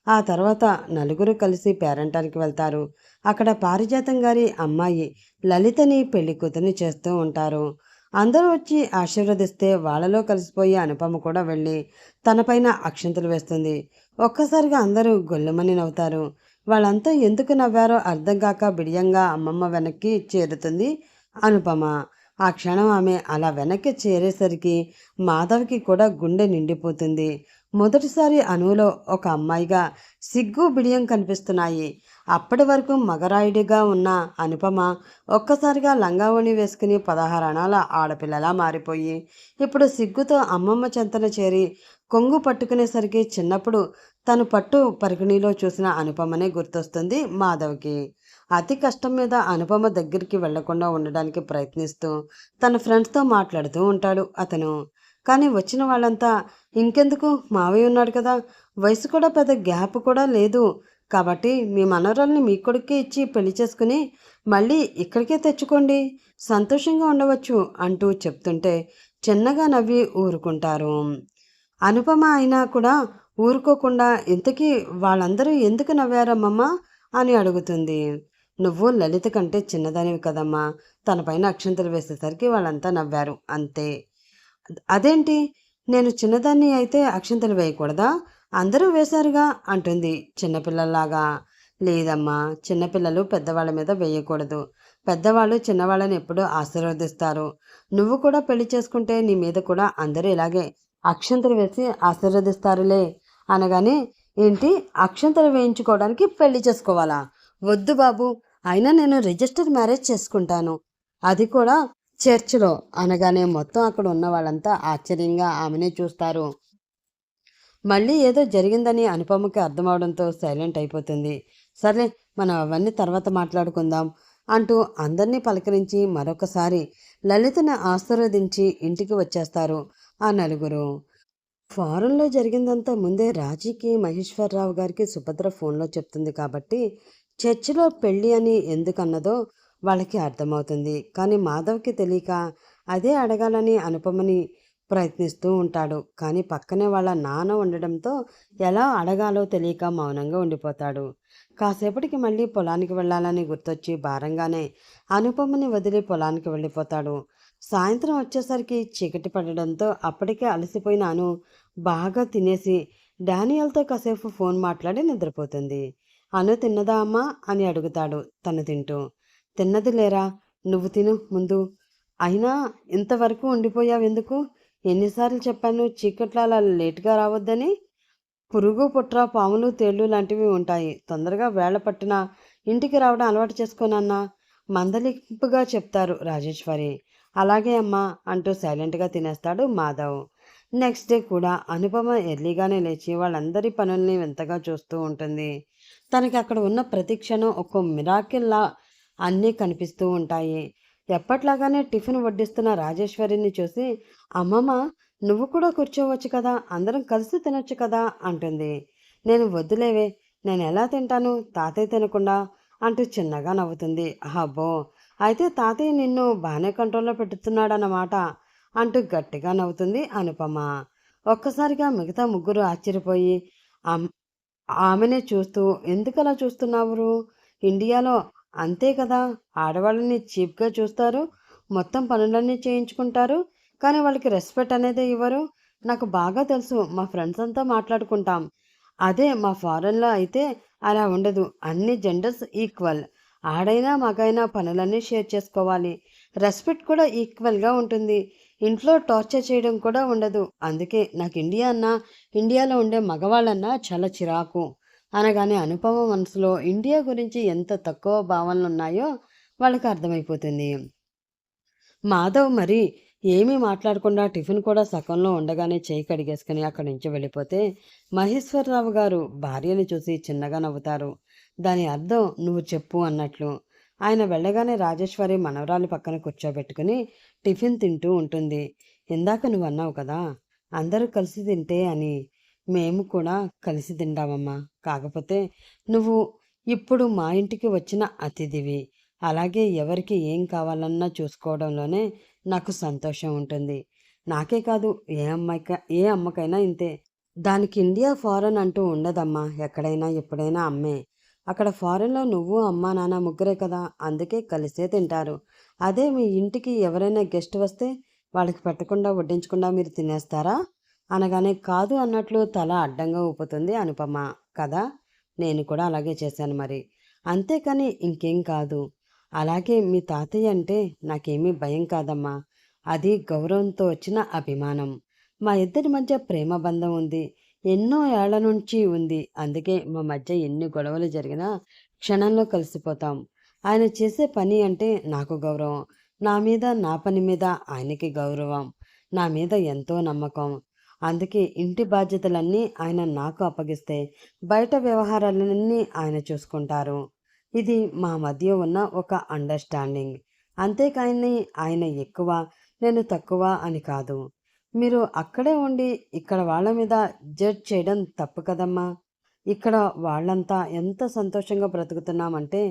[SPEAKER 1] ఆ తర్వాత నలుగురు కలిసి పేరంటానికి వెళ్తారు. అక్కడ పారిజాతం గారి అమ్మాయి లలితని పెళ్లి కూతుర్ని చేస్తూ ఉంటారు. అందరూ వచ్చి ఆశీర్వదిస్తే వాళ్ళలో కలిసిపోయి అనుపమ కూడా వెళ్ళి తనపైన అక్షంతలు వేస్తుంది. ఒక్కసారిగా అందరూ గొల్లమని నవ్వుతారు. వాళ్ళంతా ఎందుకు నవ్వారో అర్థం కాక బిడియంగా అమ్మమ్మ వెనక్కి చేరుతుంది అనుపమ. ఆ క్షణం ఆమె అలా వెనక్కి చేరేసరికి మాధవ్కి కూడా గుండె నిండిపోతుంది. మొదటిసారి అనువులో ఒక అమ్మాయిగా సిగ్గు బిడియం కనిపిస్తున్నాయి. అప్పటి వరకు మగరాయుడిగా ఉన్న అనుపమ ఒక్కసారిగా లంగావోణి వేసుకుని 16 అణాల ఆడపిల్లలా మారిపోయి ఇప్పుడు సిగ్గుతో అమ్మమ్మ చెంతన చేరి కొంగు పట్టుకునేసరికి చిన్నప్పుడు తను పట్టు పరికిణీలో చూసిన అనుపమనే గుర్తొస్తుంది మాధవ్కి. అతి కష్టం మీద అనుపమ దగ్గరికి వెళ్లకుండా ఉండడానికి ప్రయత్నిస్తూ తన ఫ్రెండ్స్తో మాట్లాడుతూ ఉంటాడు అతను. కానీ వచ్చిన వాళ్ళంతా ఇంకెందుకు మావయ్య ఉన్నాడు కదా, వయసు కూడా పెద్ద గ్యాప్ కూడా లేదు కాబట్టి మీ మనవరాల్ని మీ కొడుక్కే ఇచ్చి పెళ్లి చేసుకుని మళ్ళీ ఇక్కడికే తెచ్చుకోండి, సంతోషంగా ఉండవచ్చు అంటూ చెప్తుంటే చిన్నగా నవ్వి ఊరుకుంటారు. అనుపమ అయినా కూడా ఊరుకోకుండా ఇంతకీ వాళ్ళందరూ ఎందుకు నవ్వారమ్మమ్మ అని అడుగుతుంది. నువ్వు లలిత కంటే చిన్నదానివి కదమ్మా, తనపైన అక్షంతలు వేసేసరికి వాళ్ళంతా నవ్వారు అంతే. అదేంటి, నేను చిన్నదాన్ని అయితే అక్షింతలు వేయకూడదా, అందరూ వేశారుగా అంటుంది చిన్నపిల్లల్లాగా. లేదమ్మా, చిన్నపిల్లలు పెద్దవాళ్ళ మీద వేయకూడదు, పెద్దవాళ్ళు చిన్నవాళ్ళని ఎప్పుడూ ఆశీర్వదిస్తారు. నువ్వు కూడా పెళ్లి చేసుకుంటే నీ మీద కూడా అందరూ ఇలాగే అక్షంతలు వేసి ఆశీర్వదిస్తారులే అనగానే, ఏంటి అక్షంతలు వేయించుకోవడానికి పెళ్లి చేసుకోవాలా, వద్దు బాబు, అయినా నేను రిజిస్టర్ మ్యారేజ్ చేసుకుంటాను, అది కూడా చర్చిలో అనగానే మొత్తం అక్కడ ఉన్న వాళ్ళంతా ఆశ్చర్యంగా ఆమెనే చూస్తారు. మళ్ళీ ఏదో జరిగిందని అనుపమకి అర్థమవడంతో సైలెంట్ అయిపోతుంది. సరే, మనం అవన్నీ తర్వాత మాట్లాడుకుందాం అంటూ అందరినీ పలకరించి మరొకసారి లలితని ఆశీర్వదించి ఇంటికి వచ్చేస్తారు ఆ నలుగురు. ఫారెన్లో జరిగిందంతా ముందే రాజీకి, మహేశ్వరరావు గారికి సుభద్ర ఫోన్లో చెప్తుంది కాబట్టి చర్చిలో పెళ్ళి అని ఎందుకన్నదో వాళ్ళకి అర్థమవుతుంది. కానీ మాధవ్కి తెలియక అదే అడగాలని అనుపమని ప్రయత్నిస్తూ ఉంటాడు. కానీ పక్కనే వాళ్ళ నాన్న ఉండడంతో ఎలా అడగాలో తెలియక మౌనంగా ఉండిపోతాడు. కాసేపటికి మళ్ళీ పొలానికి వెళ్ళాలని గుర్తొచ్చి భారంగానే అనుపమని వదిలి పొలానికి వెళ్ళిపోతాడు. సాయంత్రం వచ్చేసరికి చీకటి పడడంతో అప్పటికే అలసిపోయిన అను బాగా తినేసి డానియల్తో కాసేపు ఫోన్ మాట్లాడి నిద్రపోతుంది. అను తిన్నదా అమ్మా అని అడుగుతాడు తను తింటూ. తిన్నది లేరా, నువ్వు తిను ముందు, అయినా ఇంతవరకు ఉండిపోయావెందుకు, ఎన్నిసార్లు చెప్పాను చీకట్లో అలా లేటుగా రావద్దని, పురుగు పుట్ర పాములు తేళ్ళు లాంటివి ఉంటాయి, తొందరగా వేళ పట్టినా ఇంటికి రావడం అలవాటు చేసుకోనన్నా మందలింపుగా చెప్తారు రాజేశ్వరి. అలాగే అమ్మా అంటూ సైలెంట్గా తినేస్తాడు మాధవ్. నెక్స్ట్ డే కూడా అనుపమ ఎర్లీగానే లేచి వాళ్ళందరి పనుల్ని వింతగా చూస్తూ ఉంటుంది. తనకి అక్కడ ఉన్న ప్రతి క్షణం ఒక్కో మిరాకిల్లా అన్నీ కనిపిస్తూ ఉంటాయి. ఎప్పట్లాగానే టిఫిన్ వడ్డిస్తున్న రాజేశ్వరిని చూసి, అమ్మమ్మ నువ్వు కూడా కూర్చోవచ్చు కదా, అందరం కలిసి తినొచ్చు కదా అంటుంది. నేను వద్దులేవే, నేను ఎలా తింటాను తాతయ్య తినకుండా అంటూ చిన్నగా నవ్వుతుంది. అబ్బో, అయితే తాతయ్య నిన్ను బాగానే కంట్రోల్లో పెట్టుతున్నాడన్నమాట అంటూ గట్టిగా నవ్వుతుంది అనుపమ. ఒక్కసారిగా మిగతా ముగ్గురు ఆశ్చర్యపోయి ఆమెనే చూస్తూ, ఎందుకలా చూస్తున్నావు, ఇండియాలో అంతే కదా, ఆడవాళ్ళని చీప్గా చూస్తారు, మొత్తం పనులన్నీ చేయించుకుంటారు, కానీ వాళ్ళకి రెస్పెక్ట్ అనేది ఇవ్వరు. నాకు బాగా తెలుసు, మా ఫ్రెండ్స్ అంతా మాట్లాడుకుంటాం. అదే మా ఫారెన్లో అయితే అలా ఉండదు, అన్ని జెండర్స్ ఈక్వల్, ఆడైనా మగైనా పనులన్నీ షేర్ చేసుకోవాలి, రెస్పెక్ట్ కూడా ఈక్వల్గా ఉంటుంది, ఇంట్లో టార్చర్ చేయడం కూడా ఉండదు. అందుకే నాకు ఇండియా అన్నా, ఇండియాలో ఉండే మగవాళ్ళన్నా చాలా చిరాకు అనగానే అనుపమ మనసులో ఇండియా గురించి ఎంత తక్కువ భావనలున్నాయో వాళ్ళకి అర్థమైపోతుంది. మాధవ్ మరి ఏమీ మాట్లాడకుండా టిఫిన్ కూడా సగంలో ఉండగానే చేయి కడిగేసుకుని అక్కడి నుంచి వెళ్ళిపోతే మహేశ్వరరావు గారు భార్యని చూసి చిన్నగా నవ్వుతారు. దాని అర్థం నువ్వు చెప్పు అన్నట్లు. ఆయన వెళ్ళగానే రాజేశ్వరి మనవరాలి పక్కన కూర్చోబెట్టుకుని టిఫిన్ తింటూ ఉంటుంది. ఇందాక నువ్వు అన్నావు కదా, అందరూ కలిసి తింటే అని, మేము కూడా కలిసి తింటామమ్మా, కాకపోతే నువ్వు ఇప్పుడు మా ఇంటికి వచ్చిన అతిథివి, అలాగే ఎవరికి ఏం కావాలన్నా చూసుకోవడంలోనే నాకు సంతోషం ఉంటుంది. నాకే కాదు, ఏ అమ్మకైనా ఇంతే. దానికి ఇండియా ఫారెన్ అంటూ ఉండదమ్మా, ఎక్కడైనా ఎప్పుడైనా అమ్మే. అక్కడ ఫారెన్లో నువ్వు అమ్మ నాన్న ముగ్గురే కదా, అందుకే కలిసే తింటారు. అదే మీ ఇంటికి ఎవరైనా గెస్ట్ వస్తే వాళ్ళకి పెట్టకుండా వడ్డించకుండా మీరు తినేస్తారా అనగానే కాదు అన్నట్లు తల అడ్డంగా ఊపుతుంది అనుపమ. కదా, నేను కూడా అలాగే చేశాను మరి, అంతేకాని ఇంకేం కాదు. అలాగే మీ తాతయ్య అంటే నాకేమీ భయం కాదమ్మా, అది గౌరవంతో వచ్చిన అభిమానం. మా ఇద్దరి మధ్య ప్రేమ బంధం ఉంది, ఎన్నో ఏళ్ల నుంచి ఉంది, అందుకే మా మధ్య ఎన్ని గొడవలు జరిగినా క్షణంలో కలిసిపోతాం. ఆయన చేసే పని అంటే నాకు గౌరవం. నా మీద, నా పని మీద ఆయనకి గౌరవం. నా మీద ఎంతో నమ్మకం. అందుకే ఇంటి బాధ్యతలన్నీ ఆయన నాకు అప్పగిస్తే, బయట వ్యవహారాలన్నీ ఆయన చూసుకుంటారు. ఇది మా మధ్య ఉన్న ఒక అండర్‌స్టాండింగ్. అంతేకానీ ఆయన ఎక్కువ, నేను తక్కువ అని కాదు. మీరు అక్కడే ఉండి ఇక్కడ వాళ్ళ మీద జడ్జ్ చేయడం తప్పు కదమ్మా! ఇక్కడ వాళ్ళంతా ఎంత సంతోషంగా బ్రతుకుతున్నామంటే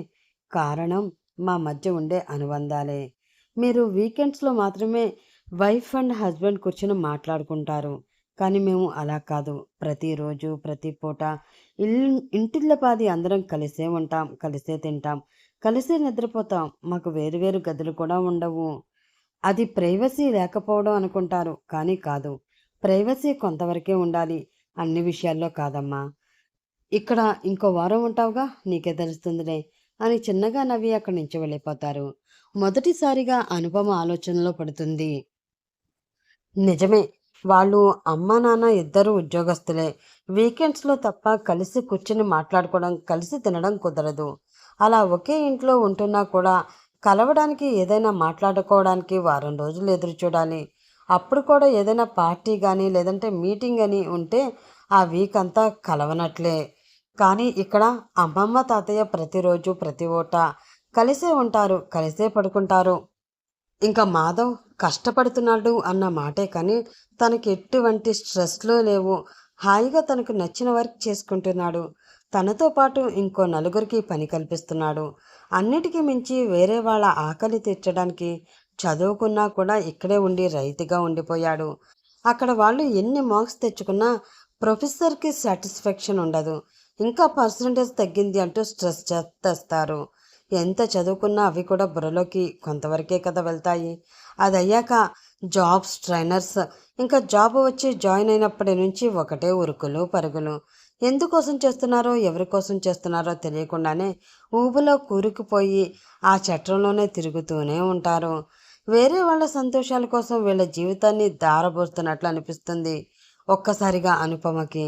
[SPEAKER 1] కారణం మా మధ్య ఉండే అనుబంధాలే. మీరు వీకెండ్స్‌లో మాత్రమే వైఫ్ అండ్ హస్బెండ్ కూర్చొని మాట్లాడుకుంటారు. కానీ మేము అలా కాదు. ప్రతిరోజు, ప్రతి పూట ఇల్ ఇంటిల్లపాది అందరం కలిసే ఉంటాం, కలిసే తింటాం, కలిసే నిద్రపోతాం. మాకు వేరు వేరు గదులు కూడా ఉండవు. అది ప్రైవసీ లేకపోవడం అనుకుంటారు. కానీ కాదు. ప్రైవసీ కొంతవరకే ఉండాలి. అన్ని విషయాల్లో కాదమ్మా. ఇక్కడ ఇంకో వారం ఉంటావుగా నీకే తెలుస్తుందిలే అని చిన్నగా నవ్వి అక్కడి నుంచి వెళ్ళిపోతారు. మొదటిసారిగా అనుపమ ఆలోచనలో పడుతుంది. నిజమే. వాళ్ళు అమ్మా, నాన్న ఇద్దరూ ఉద్యోగస్తులే. వీకెండ్స్‌లో తప్ప కలిసి కూర్చొని మాట్లాడుకోవడం, కలిసి తినడం కుదరదు. అలా ఒకే ఇంట్లో ఉంటున్నా కూడా కలవడానికి ఏదైనా మాట్లాడుకోవడానికి వారం రోజులు ఎదురు చూడాలి. అప్పుడు కూడా ఏదైనా పార్టీ గానీ, లేదంటే మీటింగ్ అని ఉంటే ఆ వీక్ అంతా కలవనట్లే. కానీ ఇక్కడ అమ్మమ్మ, తాతయ్య ప్రతిరోజు, ప్రతి పూట కలిసే ఉంటారు. కలిసే పడుకుంటారు. ఇంకా మాధవ్ కష్టపడుతున్నాడు అన్న మాటే కానీ తనకి ఎటువంటి స్ట్రెస్‌లు లేవు. హాయిగా తనకు నచ్చిన వర్క్ చేసుకుంటున్నాడు. తనతో పాటు ఇంకో నలుగురికి పని కల్పిస్తున్నాడు. అన్నిటికి మించి వేరే వాళ్ళ ఆకలి తీర్చడానికి చదువుకున్నా కూడా ఇక్కడే ఉండి రైతుగా ఉండిపోయాడు. అక్కడ వాళ్ళు ఎన్ని మార్క్స్ తెచ్చుకున్నా ప్రొఫెసర్‌కి సాటిస్ఫాక్షన్ ఉండదు. ఇంకా పర్సెంటేజ్ తగ్గింది అంటూ స్ట్రెస్ తెస్తారు. ఎంత చదువుకున్నా అవి కూడా బుర్రలోకి కొంతవరకే కదా వెళ్తాయి. అదయ్యాక జాబ్స్, ట్రైనర్స్ ఇంకా జాబ్ వచ్చి జాయిన్ అయినప్పటి నుంచి ఒకటే ఉరుకులు, పరుగులు. ఎందుకోసం చేస్తున్నారో, ఎవరి కోసం చేస్తున్నారో తెలియకుండానే ఊబిలో కూరుకుపోయి ఆ చట్రంలోనే తిరుగుతూనే ఉంటారు. వేరే వాళ్ళ సంతోషాల కోసం వీళ్ళ జీవితాన్ని దారబోస్తున్నట్లు అనిపిస్తుంది ఒక్కసారిగా అనుపమకి.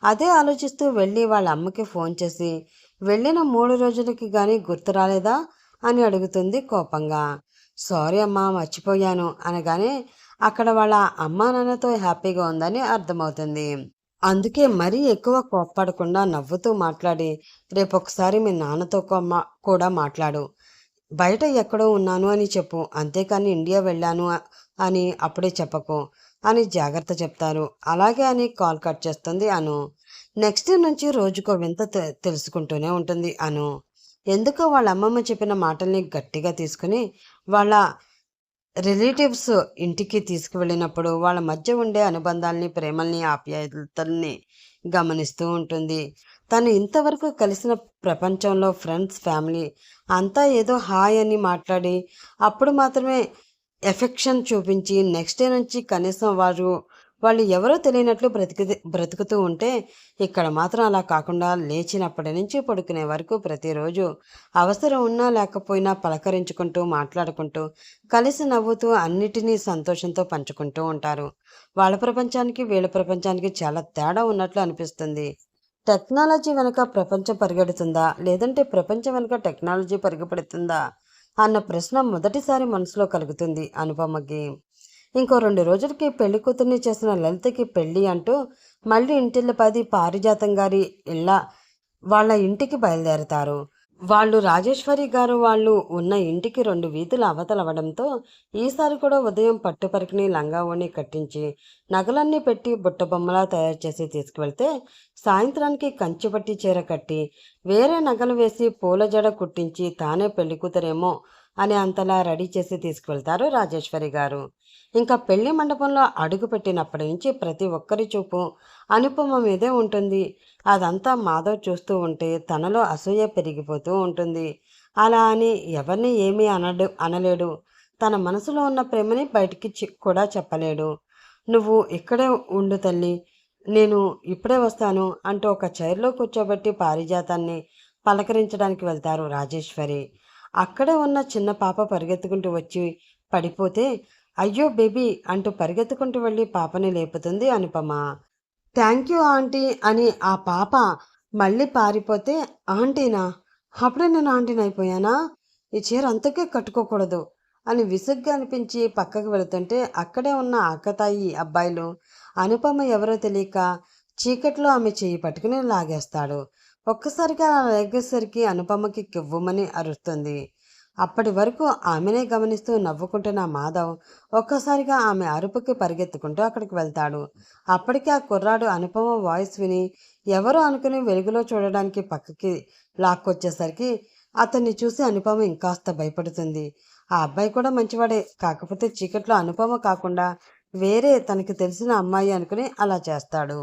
[SPEAKER 1] అదే ఆలోచిస్తూ వెళ్ళి వాళ్ళ అమ్మకి ఫోన్ చేసి వెళ్ళిన 3 రోజులకి గాని గుర్తు రాలేదా అని అడుగుతుంది కోపంగా. సారీ అమ్మా మర్చిపోయాను అనగానే అక్కడ వాళ్ళ అమ్మా నాన్నతో హ్యాపీగా ఉందని అర్థమవుతుంది. అందుకే మరీ ఎక్కువ కోప్పడకుండా నవ్వుతూ మాట్లాడి రేపొకసారి మీ నాన్నతో కూడా మాట్లాడు. బయట ఎక్కడో ఉన్నాను అని చెప్పు. అంతేకాని ఇండియా వెళ్ళాను అని అప్పుడే చెప్పకు అని జాగ్రత్త చెప్తారు. అలాగే అని కాల్ కట్ చేస్తుంది అను. నెక్స్ట్ నుంచి రోజుకో వింత తెలుసుకుంటూనే ఉంటుంది అను. ఎందుకో వాళ్ళ అమ్మమ్మ చెప్పిన మాటల్ని గట్టిగా తీసుకుని వాళ్ళ రిలేటివ్స్ ఇంటికి తీసుకువెళ్ళినప్పుడు వాళ్ళ మధ్య ఉండే అనుబంధాల్ని, ప్రేమల్ని, ఆప్యాయతల్ని గమనిస్తూ ఉంటుంది. తను ఇంతవరకు కలిసిన ప్రపంచంలో ఫ్రెండ్స్, ఫ్యామిలీ అంతా ఏదో హాయ్ అని మాట్లాడి అప్పుడు మాత్రమే ఎఫెక్షన్ చూపించి నెక్స్ట్ డే నుంచి కనీసం వాళ్ళు ఎవరో తెలియనట్లు బ్రతుకుతూ ఉంటే ఇక్కడ మాత్రం అలా కాకుండా లేచినప్పటి నుంచి పడుకునే వరకు ప్రతిరోజు అవసరం ఉన్నా లేకపోయినా పలకరించుకుంటూ మాట్లాడుకుంటూ కలిసి నవ్వుతూ అన్నిటినీ సంతోషంతో పంచుకుంటూ ఉంటారు. వాళ్ళ ప్రపంచానికి వీళ్ళ ప్రపంచానికి చాలా తేడా ఉన్నట్లు అనిపిస్తుంది. టెక్నాలజీ వెనుక ప్రపంచం పరిగెడుతుందా లేదంటే ప్రపంచం వెనుక టెక్నాలజీ పరిగెడుతుందా అన్న ప్రశ్న మొదటిసారి మనసులో కలుగుతుంది అనుపమకి. ఇంకో 2 రోజులకి పెళ్లి కూతుర్ని చేసిన లలితకి పెళ్లి అంటూ మళ్ళీ ఇంటిల్లపాది పారిజాతం గారి వాళ్ళ ఇంటికి బయలుదేరతారు. వాళ్ళు రాజేశ్వరి గారు వాళ్ళు ఉన్న ఇంటికి 2 వీధులు అవతలవడంతో ఈసారి కూడా ఉదయం పట్టుపరికిని లంగా ఓణి కట్టించి నగలన్నీ పెట్టి బుట్టబొమ్మలా తయారు చేసి తీసుకువెళ్తే సాయంత్రానికి కంచిపట్టి చీర కట్టి వేరే నగలు వేసి పూల జడ కుట్టించి తానే పెళ్లి కూతురేమో అని అంతలా రెడీ చేసి తీసుకువెళ్తారు రాజేశ్వరి గారు. ఇంకా పెళ్లి మండపంలో అడుగు పెట్టినప్పటి నుంచి ప్రతి ఒక్కరి చూపు అనుపమ మీదే ఉంటుంది. అదంతా మాధవ్ చూస్తూ ఉంటే తనలో అసూయ పెరిగిపోతూ ఉంటుంది. అలా అని ఎవరిని ఏమీ అనలేడు. తన మనసులో ఉన్న ప్రేమని బయటికి కూడా చెప్పలేడు. నువ్వు ఇక్కడే ఉండు తల్లి, నేను ఇప్పుడే వస్తాను అంటూ ఒక చైర్లో కూర్చోబెట్టి పారిజాతాన్ని పలకరించడానికి వెళ్తారు రాజేశ్వరి. అక్కడే ఉన్న చిన్న పాప పరిగెత్తుకుంటూ వచ్చి పడిపోతే అయ్యో బేబీ అంటూ పరిగెత్తుకుంటూ వెళ్ళి పాపని లేపుతుంది అనుపమ. థ్యాంక్ యూ ఆంటీ అని ఆ పాప మళ్ళీ పారిపోతే ఆంటీనా అప్పుడే నేను ఆంటీని అయిపోయానా? ఈ చీర అంతకే కట్టుకోకూడదు అని విసుగ్గా అనిపించి పక్కకు వెళుతుంటే అక్కడే ఉన్న అక్కతాయి అబ్బాయిలు అనుపమ ఎవరో తెలియక చీకట్లో ఆమె చెయ్యి పట్టుకుని లాగేస్తాడు. ఒక్కసారిగా అలా లాగేసరికి అనుపమకి కెవ్వుమని అరుస్తుంది. అప్పటి వరకు ఆమెనే గమనిస్తూ నవ్వుకుంటున్న మాధవ్ ఒక్కసారిగా ఆమె అరుపుకి పరిగెత్తుకుంటూ అక్కడికి వెళ్తాడు. అప్పటికే ఆ కుర్రాడు అనుపమ వాయిస్ విని ఎవరో అనుకుని వెలుగులో చూడడానికి పక్కకి లాక్కొచ్చేసరికి అతన్ని చూసి అనుపమ ఇంకాస్త భయపడుతుంది. ఆ అబ్బాయి కూడా మంచివాడే, కాకపోతే చీకట్లో అనుపమ కాకుండా వేరే తనకి తెలిసిన అమ్మాయి అనుకుని అలా చేస్తాడు.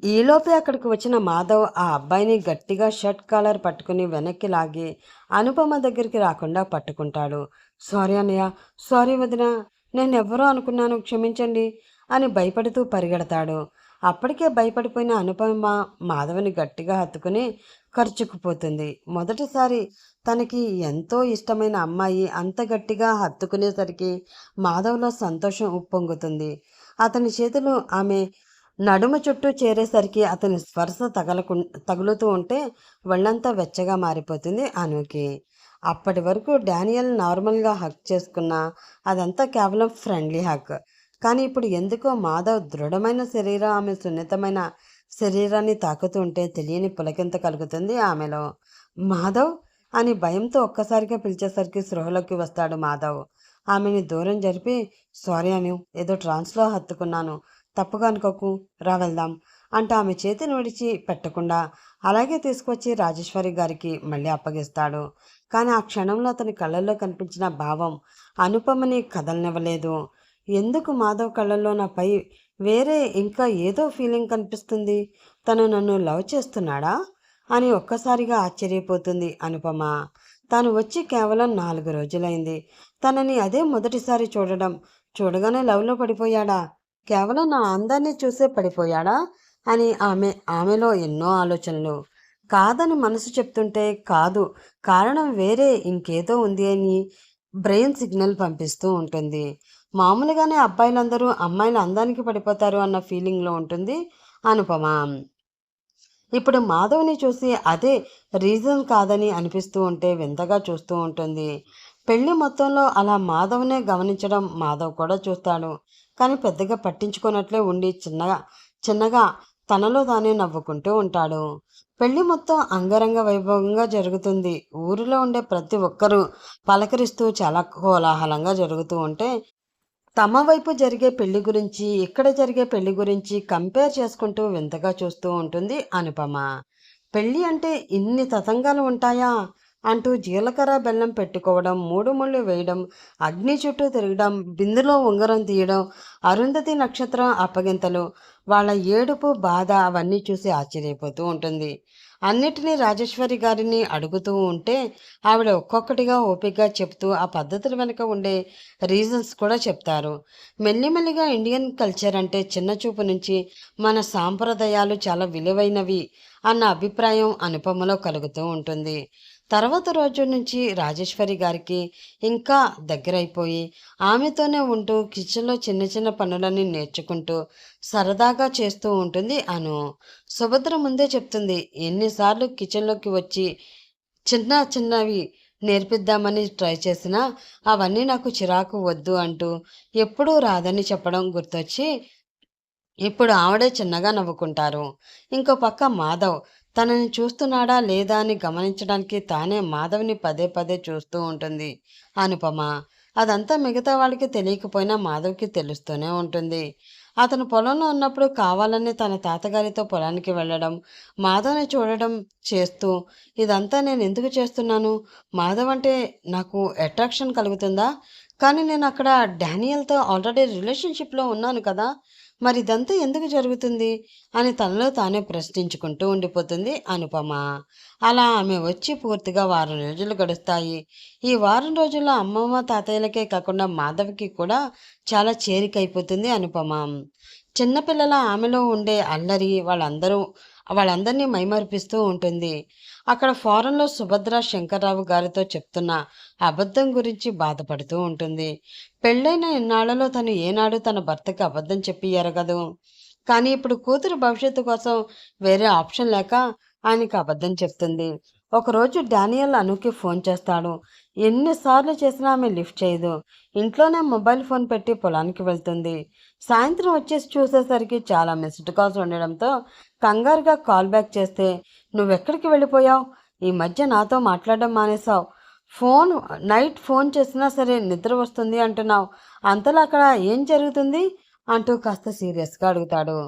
[SPEAKER 1] ఈలోపే అక్కడికి వచ్చిన మాధవ్ ఆ అబ్బాయిని గట్టిగా షర్ట్ కాలర్ పట్టుకుని వెనక్కి లాగి అనుపమ దగ్గరికి రాకుండా పట్టుకుంటాడు. సారీ అన్నయ్య, సారీ వదిన, నేనెవ్వరో అనుకున్నాను, క్షమించండి అని భయపడుతూ పరిగెడతాడు. అప్పటికే భయపడిపోయిన అనుపమ మాధవ్ని గట్టిగా హత్తుకుని ఖర్చుకుపోతుంది. మొదటిసారి తనకి ఎంతో ఇష్టమైన అమ్మాయి అంత గట్టిగా హత్తుకునేసరికి మాధవ్లో సంతోషం ఉప్పొంగుతుంది. అతని చేతులు ఆమె నడుము చుట్టూ చేరేసరికి అతని స్పర్శ తగులుతూ ఉంటే ఒళ్ళంతా వెచ్చగా మారిపోతుంది అనుకి. అప్పటి వరకు డానియల్ నార్మల్గా హక్ చేసుకున్నా అదంతా కేవలం ఫ్రెండ్లీ హక్. కానీ ఇప్పుడు ఎందుకో మాధవ్ దృఢమైన శరీరం ఆమె సున్నితమైన శరీరాన్ని తాకుతూ ఉంటే తెలియని పులకింత కలుగుతుంది ఆమెలో. మాధవ్ అని భయంతో ఒక్కసారిగా పిలిచేసరికి స్పృహలోకి వస్తాడు మాధవ్. ఆమెని దూరం జరిపి సారీ అను, ఏదో ట్రాన్స్లో హత్తుకున్నాను, తప్పుగా అనుకోకు, రా వెళ్దాం అంటూ ఆమె చేతిని విడిచి పెట్టకుండా అలాగే తీసుకొచ్చి రాజేశ్వరి గారికి మళ్ళీ అప్పగిస్తాడు. కానీ ఆ క్షణంలో అతని కళ్ళల్లో కనిపించిన భావం అనుపమని కదలనివ్వలేదు. ఎందుకు మాధవ్ కళ్ళల్లో నాపై వేరే ఇంకా ఏదో ఫీలింగ్ కనిపిస్తుంది? తను నన్ను లవ్ చేస్తున్నాడా అని ఒక్కసారిగా ఆశ్చర్యపోతుంది అనుపమ. తాను వచ్చి కేవలం 4 రోజులైంది. తనని అదే మొదటిసారి చూడడం. చూడగానే లవ్లో పడిపోయాడా? కేవలం నా అందాన్ని చూసే పడిపోయాడా అని ఆమెలో ఎన్నో ఆలోచనలు. కాదని మనసు చెప్తుంటే కాదు, కారణం వేరే ఇంకేదో ఉంది అని బ్రెయిన్ సిగ్నల్ పంపిస్తూ ఉంటుంది. మామూలుగానే అబ్బాయిలందరూ అమ్మాయిల అందానికి పడిపోతారు అన్న ఫీలింగ్లో ఉంటుంది అనుపమ. ఇప్పుడు మాధవ్ని చూసి అదే రీజన్ కాదని అనిపిస్తూ ఉంటే వింతగా చూస్తూ ఉంటుంది. పెళ్లి మొత్తంలో అలా మాధవ్నే గమనించడం మాధవ్ కూడా చూస్తాడు. కానీ పెద్దగా పట్టించుకున్నట్లే ఉండి చిన్నగా చిన్నగా తనలో తానే నవ్వుకుంటూ ఉంటాడు. పెళ్లి మొత్తం అంగరంగ వైభవంగా జరుగుతుంది. ఊరిలో ఉండే ప్రతి ఒక్కరూ పలకరిస్తూ చాలా కోలాహలంగా జరుగుతూ ఉంటే తమ వైపు జరిగే పెళ్లి గురించి, ఇక్కడ జరిగే పెళ్లి గురించి కంపేర్ చేసుకుంటూ వింతగా చూస్తూ ఉంటుంది అనుపమ. పెళ్లి అంటే ఇన్ని తతంగాలు ఉంటాయా అంటూ జీలకర్ర బెల్లం పెట్టుకోవడం, 3 ముళ్ళు వేయడం, అగ్ని చుట్టూ తిరగడం, బిందులో ఉంగరం తీయడం, అరుంధతి నక్షత్రం అప్పగింతలు, వాళ్ళ ఏడుపు బాధ అవన్నీ చూసి ఆశ్చర్యపోతూ ఉంటుంది. అన్నిటినీ రాజేశ్వరి గారిని అడుగుతూ ఉంటే ఆవిడ ఒక్కొక్కటిగా ఓపికగా చెప్తూ ఆ పద్ధతుల వెనుక ఉండే రీజన్స్ కూడా చెప్తారు. మెల్లిమెల్లిగా ఇండియన్ కల్చర్ అంటే చిన్న చూపు నుంచి మన సాంప్రదాయాలు చాలా విలువైనవి అన్న అభిప్రాయం అనుపమలో కలుగుతూ ఉంటుంది. తర్వాత రోజు నుంచి రాజేశ్వరి గారికి ఇంకా దగ్గరైపోయి ఆమెతోనే ఉంటూ కిచెన్లో చిన్న చిన్న పనులన్నీ నేర్చుకుంటూ సరదాగా చేస్తూ ఉంటుంది అను. సుభద్ర ముందే చెప్తుంది, ఎన్నిసార్లు కిచెన్లోకి వచ్చి చిన్న చిన్నవి నేర్పిద్దామని ట్రై చేసినా అవన్నీ నాకు చిరాకు వద్దు అంటూ ఎప్పుడూ రాదని చెప్పడం గుర్తొచ్చి ఇప్పుడు ఆవిడే చిన్నగా నవ్వుకుంటారు. ఇంకో పక్క మాధవ్ తనని చూస్తున్నాడా లేదా అని గమనించడానికి తానే మాధవ్ని పదే పదే చూస్తూ ఉంటుంది అనుపమ. అదంతా మిగతా వాళ్ళకి తెలియకపోయినా మాధవ్కి తెలుస్తూనే ఉంటుంది. అతను పొలంలో ఉన్నప్పుడు కావాలని తన తాతగారితో పొలానికి వెళ్ళడం, మాధవ్ని చూడడం చేస్తూ ఇదంతా నేను ఎందుకు చేస్తున్నాను? మాధవ్ అంటే నాకు అట్రాక్షన్ కలుగుతుందా? కానీ నేను అక్కడ డానియల్తో ఆల్రెడీ రిలేషన్షిప్లో ఉన్నాను కదా, మరి ఇదంతా ఎందుకు జరుగుతుంది అని తనలో తానే ప్రశ్నించుకుంటూ ఉండిపోతుంది అనుపమ. అలా ఆమె వచ్చి పూర్తిగా వారం రోజులు గడుస్తాయి. ఈ వారం రోజుల్లో అమ్మమ్మ తాతయ్యలకే కాకుండా మాధవ్కి కూడా చాలా చేరికైపోతుంది అనుపమ. చిన్నపిల్లల ఆమెలో ఉండే అల్లరి వాళ్ళందరినీ మైమరిపిస్తూ ఉంటుంది. అక్కడ ఫారెన్లో సుభద్ర శంకర్రావు గారితో చెప్తున్న అబద్ధం గురించి బాధపడుతూ ఉంటుంది. పెళ్ళైన ఇన్నాళ్లలో తను ఏనాడు తన భర్తకి అబద్ధం చెప్పి ఎరగదు. కానీ ఇప్పుడు కూతురు భవిష్యత్తు కోసం వేరే ఆప్షన్ లేక ఆయనకి అబద్ధం చెప్తుంది. ఒకరోజు డానియల్ అనుకి ఫోన్ చేస్తాడు. ఎన్నిసార్లు చేసినా ఆమె లిఫ్ట్ చేయదు. ఇంట్లోనే మొబైల్ ఫోన్ పెట్టి పొలానికి వెళ్తుంది. సాయంత్రం వచ్చేసి చూసేసరికి చాలా మిస్డ్ కాల్స్ ఉండడంతో కంగారుగా కాల్ బ్యాక్ చేస్తే, నువ్వెక్కడికి వెళ్ళిపోయావు? ఈ మధ్య నాతో మాట్లాడడం మానేశావు. ఫోన్ నైట్ ఫోన్ చేసినా సరే నిద్ర వస్తుంది అంటున్నావు. అంతలో అక్కడ ఏం జరుగుతుంది అంటూ కాస్త సీరియస్గా అడుగుతాడు.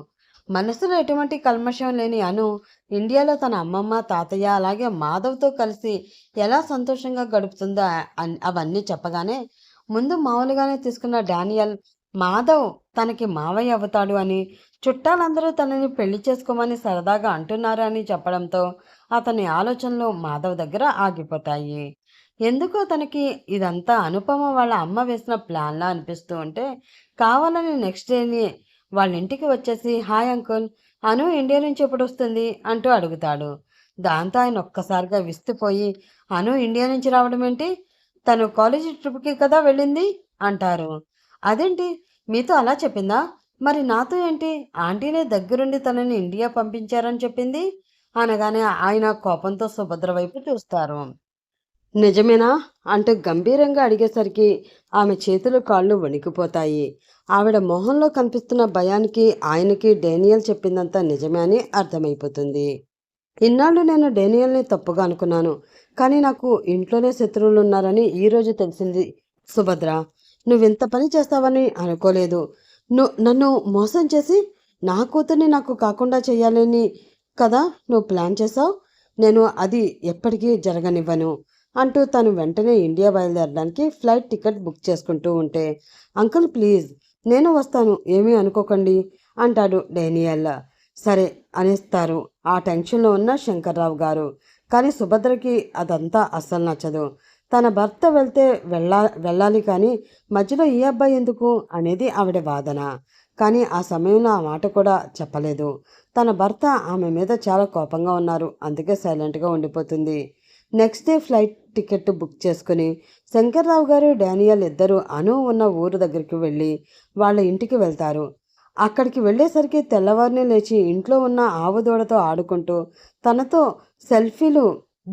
[SPEAKER 1] మనసులో ఎటువంటి కల్మషం లేని అను ఇండియాలో తన అమ్మమ్మ, తాతయ్య అలాగే మాధవ్తో కలిసి ఎలా సంతోషంగా గడుపుతుందో అవన్నీ చెప్పగానే ముందు మామూలుగానే తీసుకున్న డానియల్ మాధవ్ తనకి మావయ్య అవుతాడు అని, చుట్టాలందరూ తనని పెళ్లి చేసుకోమని సరదాగా అంటున్నారు అని చెప్పడంతో అతని ఆలోచనలు మాధవ్ దగ్గర ఆగిపోతాయి. ఎందుకో తనకి ఇదంతా అనుపమ వాళ్ళ అమ్మ వేసిన ప్లాన్లా అనిపిస్తూ ఉంటే కావాలని నెక్స్ట్ డేని వాళ్ళ ఇంటికి వచ్చేసి, హాయ్ అంకుల్, అను ఇండియా నుంచి ఎప్పుడు వస్తుంది అంటూ అడుగుతాడు. దాంతో ఆయన ఒక్కసారిగా విస్తుపోయి, అను ఇండియా నుంచి రావడం ఏంటి? తను కాలేజీ ట్రిప్కి కదా వెళ్ళింది అంటారు. అదేంటి, మీతో అలా చెప్పిందా? మరి నాతో ఏంటి? ఆంటీనే దగ్గరుండి తనని ఇండియా పంపించారని చెప్పింది అనగానే ఆయన కోపంతో సుభద్ర వైపు చూస్తారు. నిజమేనా అంటూ గంభీరంగా అడిగేసరికి ఆమె చేతులు కాళ్ళు వణికిపోతాయి. ఆవిడ మొహంలో కనిపిస్తున్న భయానికి ఆయనకి డేనియల్ చెప్పిందంతా నిజమే అని అర్థమైపోతుంది. ఇన్నాళ్ళు నేను డేనియల్ని తప్పుగా అనుకున్నాను, కానీ నాకు ఇంట్లోనే శత్రువులు ఉన్నారని ఈరోజు తెలిసింది. సుభద్ర, నువ్వింత పని చేస్తావని అనుకోలేదు. నన్ను మోసం చేసి నా కూతుర్ని నాకు కాకుండా చేయాలని కదా నువ్వు ప్లాన్ చేసావు. నేను అది ఎప్పటికీ జరగనివ్వను అంటూ తను వెంటనే ఇండియా బయలుదేరడానికి ఫ్లైట్ టికెట్ బుక్ చేసుకుంటూ ఉంటే, అంకుల్ ప్లీజ్ నేను వస్తాను, ఏమీ అనుకోకండి అంటాడు డేనియల్. సరే అనేస్తారు ఆ టెన్షన్లో ఉన్న శంకర్రావు గారు. కానీ సుభద్రకి అదంతా అస్సలు నచ్చదు. తన భర్త వెళ్తే వెళ్ళాలి కానీ మధ్యలో ఈ అబ్బాయి ఎందుకు అనేది ఆవిడ వాదన. కానీ ఆ సమయంలో ఆ మాట కూడా చెప్పలేదు. తన భర్త ఆమె మీద చాలా కోపంగా ఉన్నారు, అందుకే సైలెంట్గా ఉండిపోతుంది. Next day flight ticket book చేసుకుని శంకర్రావు గారు డానియల్ ఇద్దరు అను ఉన్న ఊరు దగ్గరికి వెళ్ళి వాళ్ళ ఇంటికి వెళ్తారు. అక్కడికి వెళ్ళేసరికి తెల్లవారినే లేచి ఇంట్లో ఉన్న ఆవు దూడతో ఆడుకుంటూ తనతో సెల్ఫీలు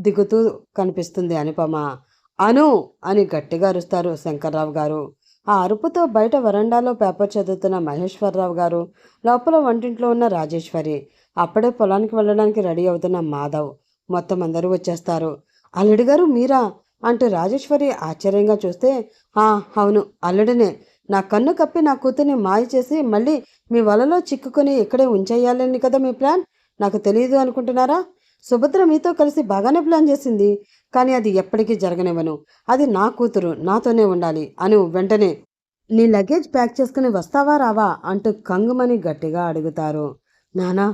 [SPEAKER 1] దిగుతూ కనిపిస్తుంది అనుపమ. అను అని గట్టిగా అరుస్తారు శంకర్రావు గారు. ఆ అరుపుతో బయట వరండాలో పేపర్ చదువుతున్న మహేశ్వరరావు గారు, లోపల వంటింట్లో ఉన్న రాజేశ్వరి, అప్పుడే పొలానికి వెళ్ళడానికి రెడీ అవుతున్న మాధవ్, మొత్తం అందరూ వచ్చేస్తారు. అల్లుడి గారు మీరా అంటూ రాజేశ్వరి ఆశ్చర్యంగా చూస్తే, అవును అల్లుడినే. నా కన్ను కప్పి నా కూతుర్ని మాయ చేసి మళ్ళీ మీ వలలో చిక్కుకొని ఇక్కడే ఉంచేయాలని కదా మీ ప్లాన్. నాకు తెలియదు అనుకుంటున్నారా? సుభద్ర మీతో కలిసి బాగానే ప్లాన్ చేసింది, కానీ అది ఎప్పటికీ జరగనివ్వను. అది నా కూతురు, నాతోనే ఉండాలి అను వెంటనే నీ లగేజ్ ప్యాక్ చేసుకుని వస్తావా రావా అంటూ కంగుమని గట్టిగా అడుగుతారు. నానా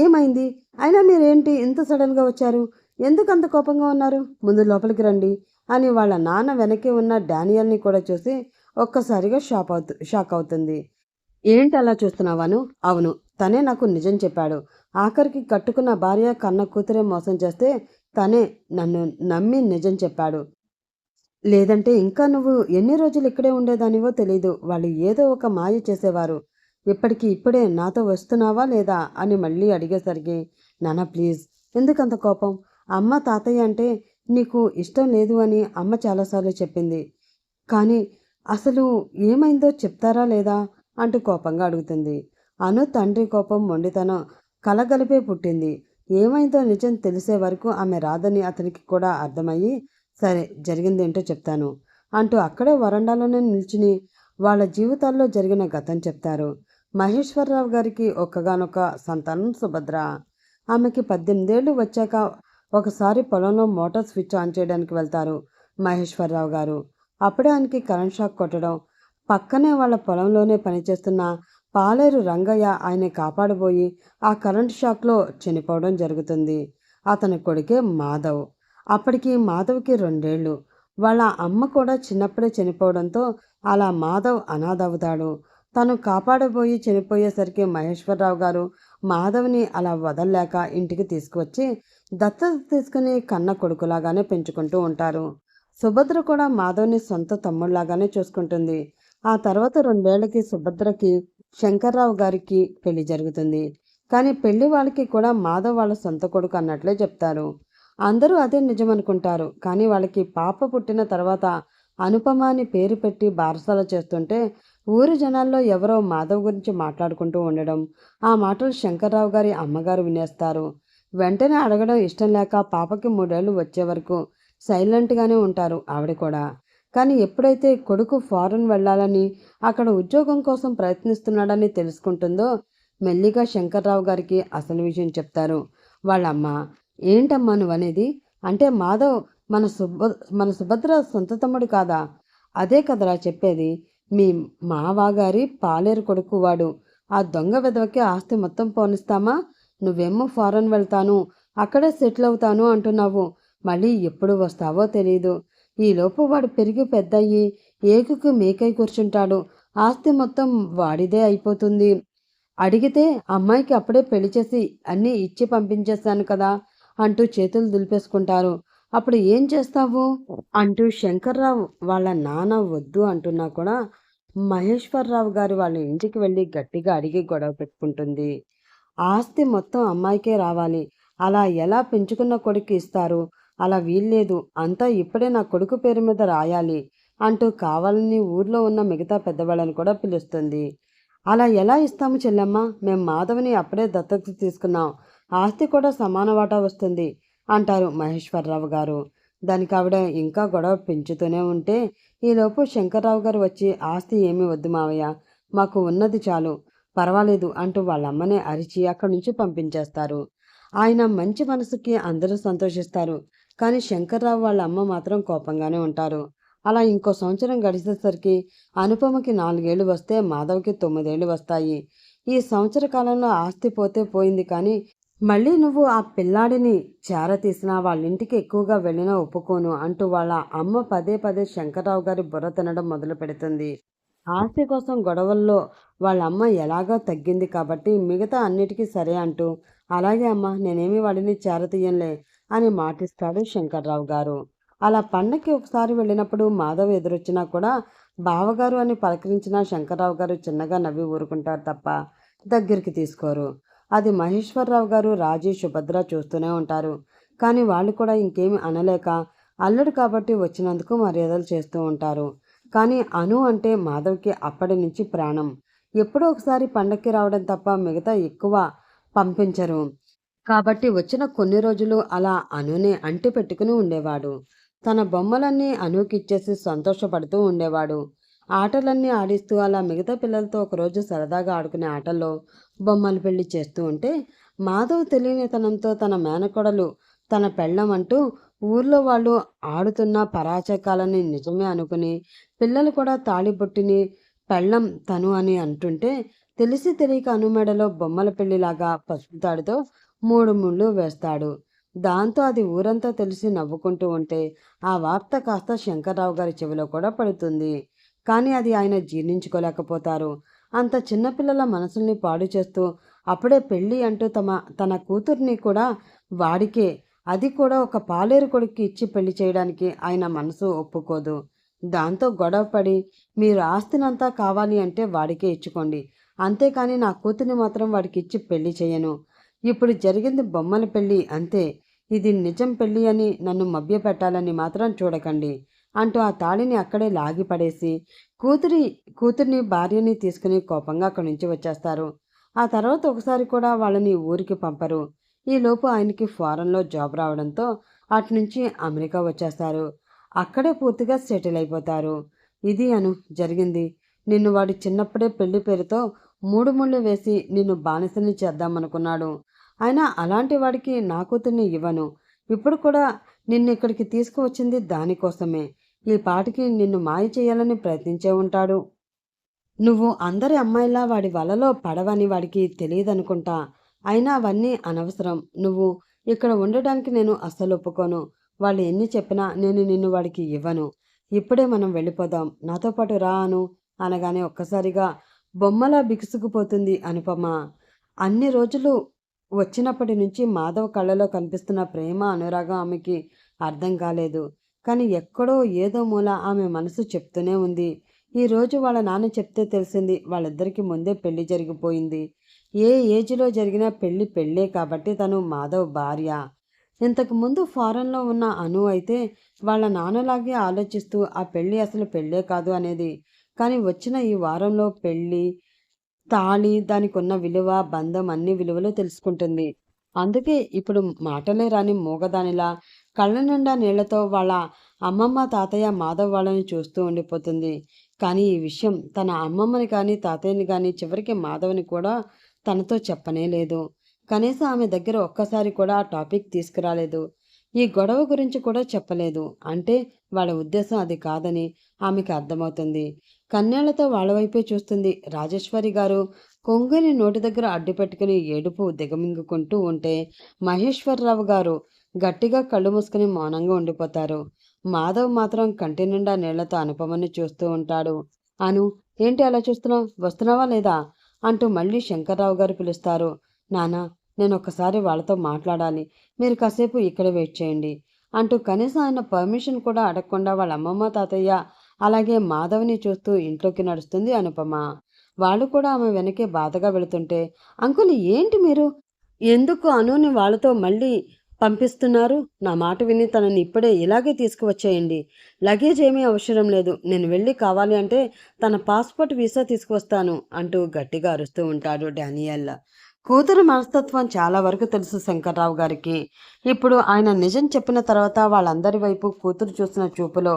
[SPEAKER 1] ఏమైంది? అయినా మీరేంటి ఇంత సడన్గా వచ్చారు? ఎందుకు అంత కోపంగా ఉన్నారు? ముందు లోపలికి రండి అని వాళ్ళ నాన్న వెనకే ఉన్న డానియల్ని కూడా చూసి ఒక్కసారిగా షాక్ అవుతుంది. ఏంటి అలా చూస్తున్నావాను? అవును, తనే నాకు నిజం చెప్పాడు. ఆఖరికి కట్టుకున్న భార్య కన్న కూతురే మోసం చేస్తే తనే నన్ను నమ్మి నిజం చెప్పాడు. లేదంటే ఇంకా నువ్వు ఎన్ని రోజులు ఇక్కడే ఉండేదానివో తెలీదు. వాళ్ళు ఏదో ఒక మాయ చేసేవారు. ఇప్పుడే నాతో వస్తున్నావా లేదా అని మళ్ళీ అడిగేసరికి, నాన్న ప్లీజ్ ఎందుకంత కోపం? అమ్మ తాతయ్య అంటే నీకు ఇష్టం లేదు అని అమ్మ చాలాసార్లు చెప్పింది. కానీ అసలు ఏమైందో చెప్తారా లేదా అంటూ కోపంగా అడుగుతుంది. అను తండ్రి కోపం మొండితనం కలగలిపే పుట్టింది. ఏమైందో నిజం తెలిసే వరకు ఆమె రాదని అతనికి కూడా అర్థమయ్యి, సరే జరిగిందేంటో చెప్తాను అంటూ అక్కడే వరండాలోనే నిల్చుని వాళ్ళ జీవితాల్లో జరిగిన గతం చెప్తారు. మహేశ్వరరావు గారికి ఒక్కగానొక్క సంతానం సుభద్ర. ఆమెకి 18 ఏళ్ళు వచ్చాక ఒకసారి పొలంలో మోటార్ స్విచ్ ఆన్ చేయడానికి వెళ్తారు మహేశ్వరరావు గారు. అప్పుడే ఆయనకి కరెంట్ షాక్ కొట్టడం, పక్కనే వాళ్ళ పొలంలోనే పనిచేస్తున్న పాలేరు రంగయ్య ఆయన్ని కాపాడబోయి ఆ కరెంట్ షాక్లో చనిపోవడం జరుగుతుంది. అతని కొడుకే మాధవ్. అప్పటికి మాధవ్కి 2 ఏళ్ళు. వాళ్ళ అమ్మ కూడా చిన్నప్పుడే చనిపోవడంతో అలా మాధవ్ అనాథ అవుతాడు. తను కాపాడబోయి చనిపోయేసరికి మహేశ్వరరావు గారు మాధవ్ని అలా వదల్లేక ఇంటికి తీసుకువచ్చి దత్తత తీసుకుని కన్న కొడుకులాగానే పెంచుకుంటూ ఉంటారు. సుభద్ర కూడా మాధవ్ని సొంత తమ్ముళ్లాగానే చూసుకుంటుంది. ఆ తర్వాత 2 ఏళ్లకి సుభద్రకి శంకర్రావు గారికి పెళ్లి జరుగుతుంది. కానీ పెళ్లి వాళ్ళకి కూడా మాధవ్ వాళ్ళ సొంత కొడుకు అన్నట్లే చెప్తారు. అందరూ అదే నిజమనుకుంటారు. కానీ వాళ్ళకి పాప పుట్టిన తర్వాత అనుపమ అని పేరు పెట్టి బారసాల చేస్తుంటే ఊరి జనాల్లో ఎవరో మాధవ్ గురించి మాట్లాడుకుంటూ ఉండడం, ఆ మాటలు శంకర్రావు గారి అమ్మగారు వినేస్తారు. వెంటనే అడగడం ఇష్టం లేక పాపకి 3 ఏళ్ళు వచ్చే వరకు సైలెంట్‌గానే ఉంటారు ఆవిడ కూడా. కానీ ఎప్పుడైతే కొడుకు ఫారెన్ వెళ్ళాలని, అక్కడ ఉద్యోగం కోసం ప్రయత్నిస్తున్నాడని తెలుసుకుంటుందో, మెల్లిగా శంకర్రావు గారికి అసలు విషయం చెప్తారు వాళ్ళమ్మ. "ఏంటమ్మా నువ్వనేది? అంటే మాధవ్ మన మన సుభద్ర సొంత తమ్ముడు కాదా? అదే కదరా చెప్పేది. మీ మావగారి పాలేరు కొడుకు వాడు. ఆ దొంగ వెధవకి ఆస్తి మొత్తం పోనిస్తామా? నువ్వేమో ఫారెన్ వెళ్తాను, అక్కడే సెటిల్ అవుతాను అంటున్నావు. మళ్ళీ ఎప్పుడు వస్తావో తెలీదు. ఈలోపు వాడు పెరిగి పెద్దయ్యి ఏకుకు మేకై కూర్చుంటాడు. ఆస్తి మొత్తం వాడిదే అయిపోతుంది. అడిగితే అమ్మాయికి అప్పుడే పెళ్లి చేసి అన్నీ ఇచ్చి పంపించేశాను కదా అంటూ చేతులు దులిపేసుకుంటారు. అప్పుడు ఏం చేస్తావు అంటూ శంకర్రావు వాళ్ళ నాన్న వద్దు అంటున్నా కూడా మహేశ్వరరావు గారు వాళ్ళ ఇంటికి వెళ్ళి గట్టిగా అడిగి గొడవ పెట్టుకుంటుంది. ఆస్తి మొత్తం అమ్మాయికే రావాలి. అలా ఎలా పెంచుకున్న కొడుక్కి ఇస్తారు? అలా వీల్లేదు. అంతా ఇప్పుడే నా కొడుకు పేరు మీద రాయాలి అంటూ కావాలని ఊర్లో ఉన్న మిగతా పెద్దవాళ్ళని కూడా పిలుస్తుంది. అలా ఎలా ఇస్తాము చెల్లెమ్మ? మేం మాధవని అప్పుడే దత్తత తీసుకున్నాం. ఆస్తి కూడా సమాన వాటా వస్తుంది అంటారు మహేశ్వరరావు గారు. దానికావిడ ఇంకా గొడవ పెంచుతూనే ఉంటే ఈలోపు శంకర్రావు గారు వచ్చి ఆస్తి ఏమీ వద్దు మావయ్య. మాకు ఉన్నది చాలు. పర్వాలేదు అంటూ వాళ్ళమ్మనే అరిచి అక్కడి నుంచి పంపించేస్తారు. ఆయన మంచి మనసుకి అందరూ సంతోషిస్తారు. కానీ శంకర్రావు వాళ్ళ అమ్మ మాత్రం కోపంగానే ఉంటారు. అలా ఇంకో సంవత్సరం గడిచేసరికి అనుపమకి 4 ఏళ్ళు వస్తే మాధవ్‌కి 9 ఏళ్ళు వస్తాయి. ఈ సంవత్సర కాలంలో ఆస్తి పోతే పోయింది కానీ, మళ్ళీ నువ్వు ఆ పిల్లాడిని చేరతీసినా వాళ్ళింటికి ఎక్కువగా వెళ్ళినా ఒప్పుకోను అంటూ వాళ్ళ అమ్మ పదే పదే శంకర్రావు గారి బుర్ర తినడం మొదలుపెడుతుంది. ఆస్తి కోసం గొడవల్లో వాళ్ళమ్మ ఎలాగో తగ్గింది కాబట్టి మిగతా అన్నిటికీ సరే అంటూ, అలాగే అమ్మా నేనేమి వాడిని చేరతీయనులే అని మాటిస్తాడు శంకర్రావు గారు. అలా పండక్కి ఒకసారి వెళ్ళినప్పుడు మాధవ్ ఎదురొచ్చినా కూడా బావగారు అని పలకరించిన శంకర్రావు గారు చిన్నగా నవ్వి ఊరుకుంటారు తప్ప దగ్గరికి తీసుకోరు. అది మహేశ్వరరావు గారు, రాజీ, సుభద్ర చూస్తూనే ఉంటారు. కానీ వాళ్ళు కూడా ఇంకేమి అనలేక అల్లుడు కాబట్టి వచ్చినందుకు మర్యాదలు చేస్తూ ఉంటారు. కానీ అను అంటే మాధవ్‌కి అప్పటి నుంచి ప్రాణం. ఎప్పుడో ఒకసారి పండక్కి రావడం తప్ప మిగతా ఎక్కువ పంపించరు. కాబట్టి వచ్చిన కొన్ని రోజులు అలా అనునే అంటి పెట్టుకుని ఉండేవాడు. తన బొమ్మలన్నీ అనూకిచ్చేసి సంతోషపడుతూ ఉండేవాడు. ఆటలన్నీ ఆడిస్తూ అలా మిగతా పిల్లలతో ఒకరోజు సరదాగా ఆడుకునే ఆటల్లో బొమ్మల పెళ్లి చేస్తూ ఉంటే మాధవ్ తెలియనితనంతో తన మేనకోడలు తన పెళ్ళాం అంటూ ఊర్లో వాళ్ళు ఆడుతున్న పరాచకాలని నిజమే అనుకుని పిల్లలు కూడా తాళిబొట్టిని పెళ్ళం తను అని అంటుంటే తెలిసి తెలియక అను మెడలో బొమ్మల పెళ్లిలాగా పసుపు తాడుతో 3 ముళ్ళు వేస్తాడు. దాంతో అది ఊరంతా తెలిసి నవ్వుకుంటూ ఉంటే ఆ వార్త కాస్త శంకర్రావు గారి చెవిలో కూడా పడుతుంది. కానీ అది ఆయన జీర్ణించుకోలేకపోతారు. అంత చిన్నపిల్లల మనసుల్ని పాడు చేస్తూ అప్పుడే పెళ్ళి అంటూ తన కూతుర్ని కూడా వాడికే, అది కూడా ఒక పాలేరు కొడుక్కి ఇచ్చి పెళ్లి చేయడానికి ఆయన మనసు ఒప్పుకోదు. దాంతో గొడవపడి మీరు ఆస్తినంతా కావాలి అంటే వాడికే ఇచ్చుకోండి. అంతేకాని నా కూతుర్ని మాత్రం వాడికిచ్చి పెళ్లి చేయను. ఇప్పుడు జరిగింది బొమ్మల పెళ్లి అంతే. ఇది నిజం పెళ్లి అని నన్ను మభ్యపెట్టాలని మాత్రం చూడకండి అంటూ ఆ తాళిని అక్కడే లాగి పడేసి కూతుర్ని భార్యని తీసుకుని కోపంగా అక్కడి నుంచి వచ్చేస్తారు. ఆ తర్వాత ఒకసారి కూడా వాళ్ళని ఊరికి పంపరు. ఈలోపు ఆయనకి ఫారెన్‌లో జాబ్ రావడంతో అటునుంచి అమెరికా వచ్చేస్తారు. అక్కడే పూర్తిగా సెటిల్ అయిపోతారు. ఇది అను జరిగింది. నిన్ను వాడు చిన్నప్పుడే పెళ్లి పేరుతో 3 ముళ్ళు వేసి నిన్ను బానిసని చేద్దామనుకున్నాడు. అయినా అలాంటి వాడికి నా కూతుర్ని ఇవ్వను. ఇప్పుడు కూడా నిన్నిక్కడికి తీసుకువచ్చింది దానికోసమే. ఈ పాటికి నిన్ను మాయ చేయాలని ప్రయత్నించే ఉంటాడు. నువ్వు అందరి అమ్మాయిలా వాడి వలలో పడవని వాడికి తెలీదనుకుంటా. అయినా అవన్నీ అనవసరం. నువ్వు ఇక్కడ ఉండడానికి నేను అస్సలు ఒప్పుకోను. వాళ్ళు ఎన్ని చెప్పినా నేను నిన్ను వాడికి ఇవ్వను. ఇప్పుడే మనం వెళ్ళిపోదాం. నాతో పాటు రా అను అనగానే ఒక్కసారిగా బొమ్మలా బిగుసుకుపోతుంది అనుపమ. అన్ని రోజులు వచ్చినప్పటి నుంచి మాధవ్ కళ్ళలో కనిపిస్తున్న ప్రేమ, అనురాగం ఆమెకి అర్థం కాలేదు. కానీ ఎక్కడో ఏదో మూల ఆమె మనసు చెప్తూనే ఉంది. ఈరోజు వాళ్ళ నాన్న చెప్తే తెలిసింది వాళ్ళిద్దరికీ ముందే పెళ్లి జరిగిపోయింది. ఏ ఏజ్‌లో జరిగిన పెళ్లి పెళ్ళే కాబట్టి తను మాధవ్ భార్య. ఇంతకుముందు ఫారెన్లో ఉన్న అను అయితే వాళ్ళ నాన్నలాగే ఆలోచిస్తూ ఆ పెళ్ళి అసలు పెళ్ళే కాదు అనేది. కానీ వచ్చిన ఈ వారంలో పెళ్ళి, తాళి, దానికున్న విలువ, బంధం అన్ని విలువలు తెలుసుకుంటుంది. అందుకే ఇప్పుడు మాటలే రాని మూగదానిలా కళ్ళ నిండా నీళ్లతో వాళ్ళ అమ్మమ్మ, తాతయ్య, మాధవ్ వాళ్ళని చూస్తూ ఉండిపోతుంది. కానీ ఈ విషయం తన అమ్మమ్మని కానీ, తాతయ్యని కానీ, చివరికి మాధవ్ని కూడా తనతో చెప్పనే లేదు. కనీసం ఆమె దగ్గర ఒక్కసారి కూడా ఆ టాపిక్ తీసుకురాలేదు. ఈ గొడవ గురించి కూడా చెప్పలేదు. అంటే వాళ్ళ ఉద్దేశం అది కాదని ఆమెకి అర్థమవుతుంది. కన్నీళ్లతో వాళ్ళ వైపే చూస్తుంది. రాజేశ్వరి గారు కొంగుని నోటి దగ్గర అడ్డుపెట్టుకుని ఏడుపు దిగమింగుకుంటూ ఉంటే మహేశ్వరరావు గారు గట్టిగా కళ్ళు మూసుకుని మౌనంగా ఉండిపోతారు. మాధవ్ మాత్రం కంటి నిండా నీళ్లతో అనుపమని చూస్తూ ఉంటాడు. అను, ఏంటి అలా చూస్తున్నావు? వస్తున్నావా లేదా అంటూ మళ్ళీ శంకర్రావు గారు పిలుస్తారు. నానా, నేను ఒక్కసారి వాళ్ళతో మాట్లాడాలి. మీరు కాసేపు ఇక్కడ వెయిట్ చేయండి అంటూ కనీసం ఆయన పర్మిషన్ కూడా అడగకుండా వాళ్ళ అమ్మమ్మ, తాతయ్య అలాగే మాధవ్ని చూస్తూ ఇంట్లోకి నడుస్తుంది అనుపమ. వాళ్ళు కూడా ఆమె వెనకే బాధగా వెళుతుంటే, అంకుల్ ఏంటి మీరు? ఎందుకు అనుని వాళ్ళతో మళ్ళీ పంపిస్తున్నారు? నా మాట విని తనని ఇప్పుడే ఇలాగే తీసుకువచ్చేయండి. లగేజ్ ఏమీ అవసరం లేదు. నేను వెళ్ళి కావాలి అంటే తన పాస్పోర్ట్ వీసా తీసుకువస్తాను అంటూ గట్టిగా అరుస్తూ ఉంటాడు డానియల్. కూతురు మనస్తత్వం చాలా వరకు తెలుసు శంకర్రావు గారికి. ఇప్పుడు ఆయన నిజం చెప్పిన తర్వాత వాళ్ళందరి వైపు కూతురు చూసిన చూపులో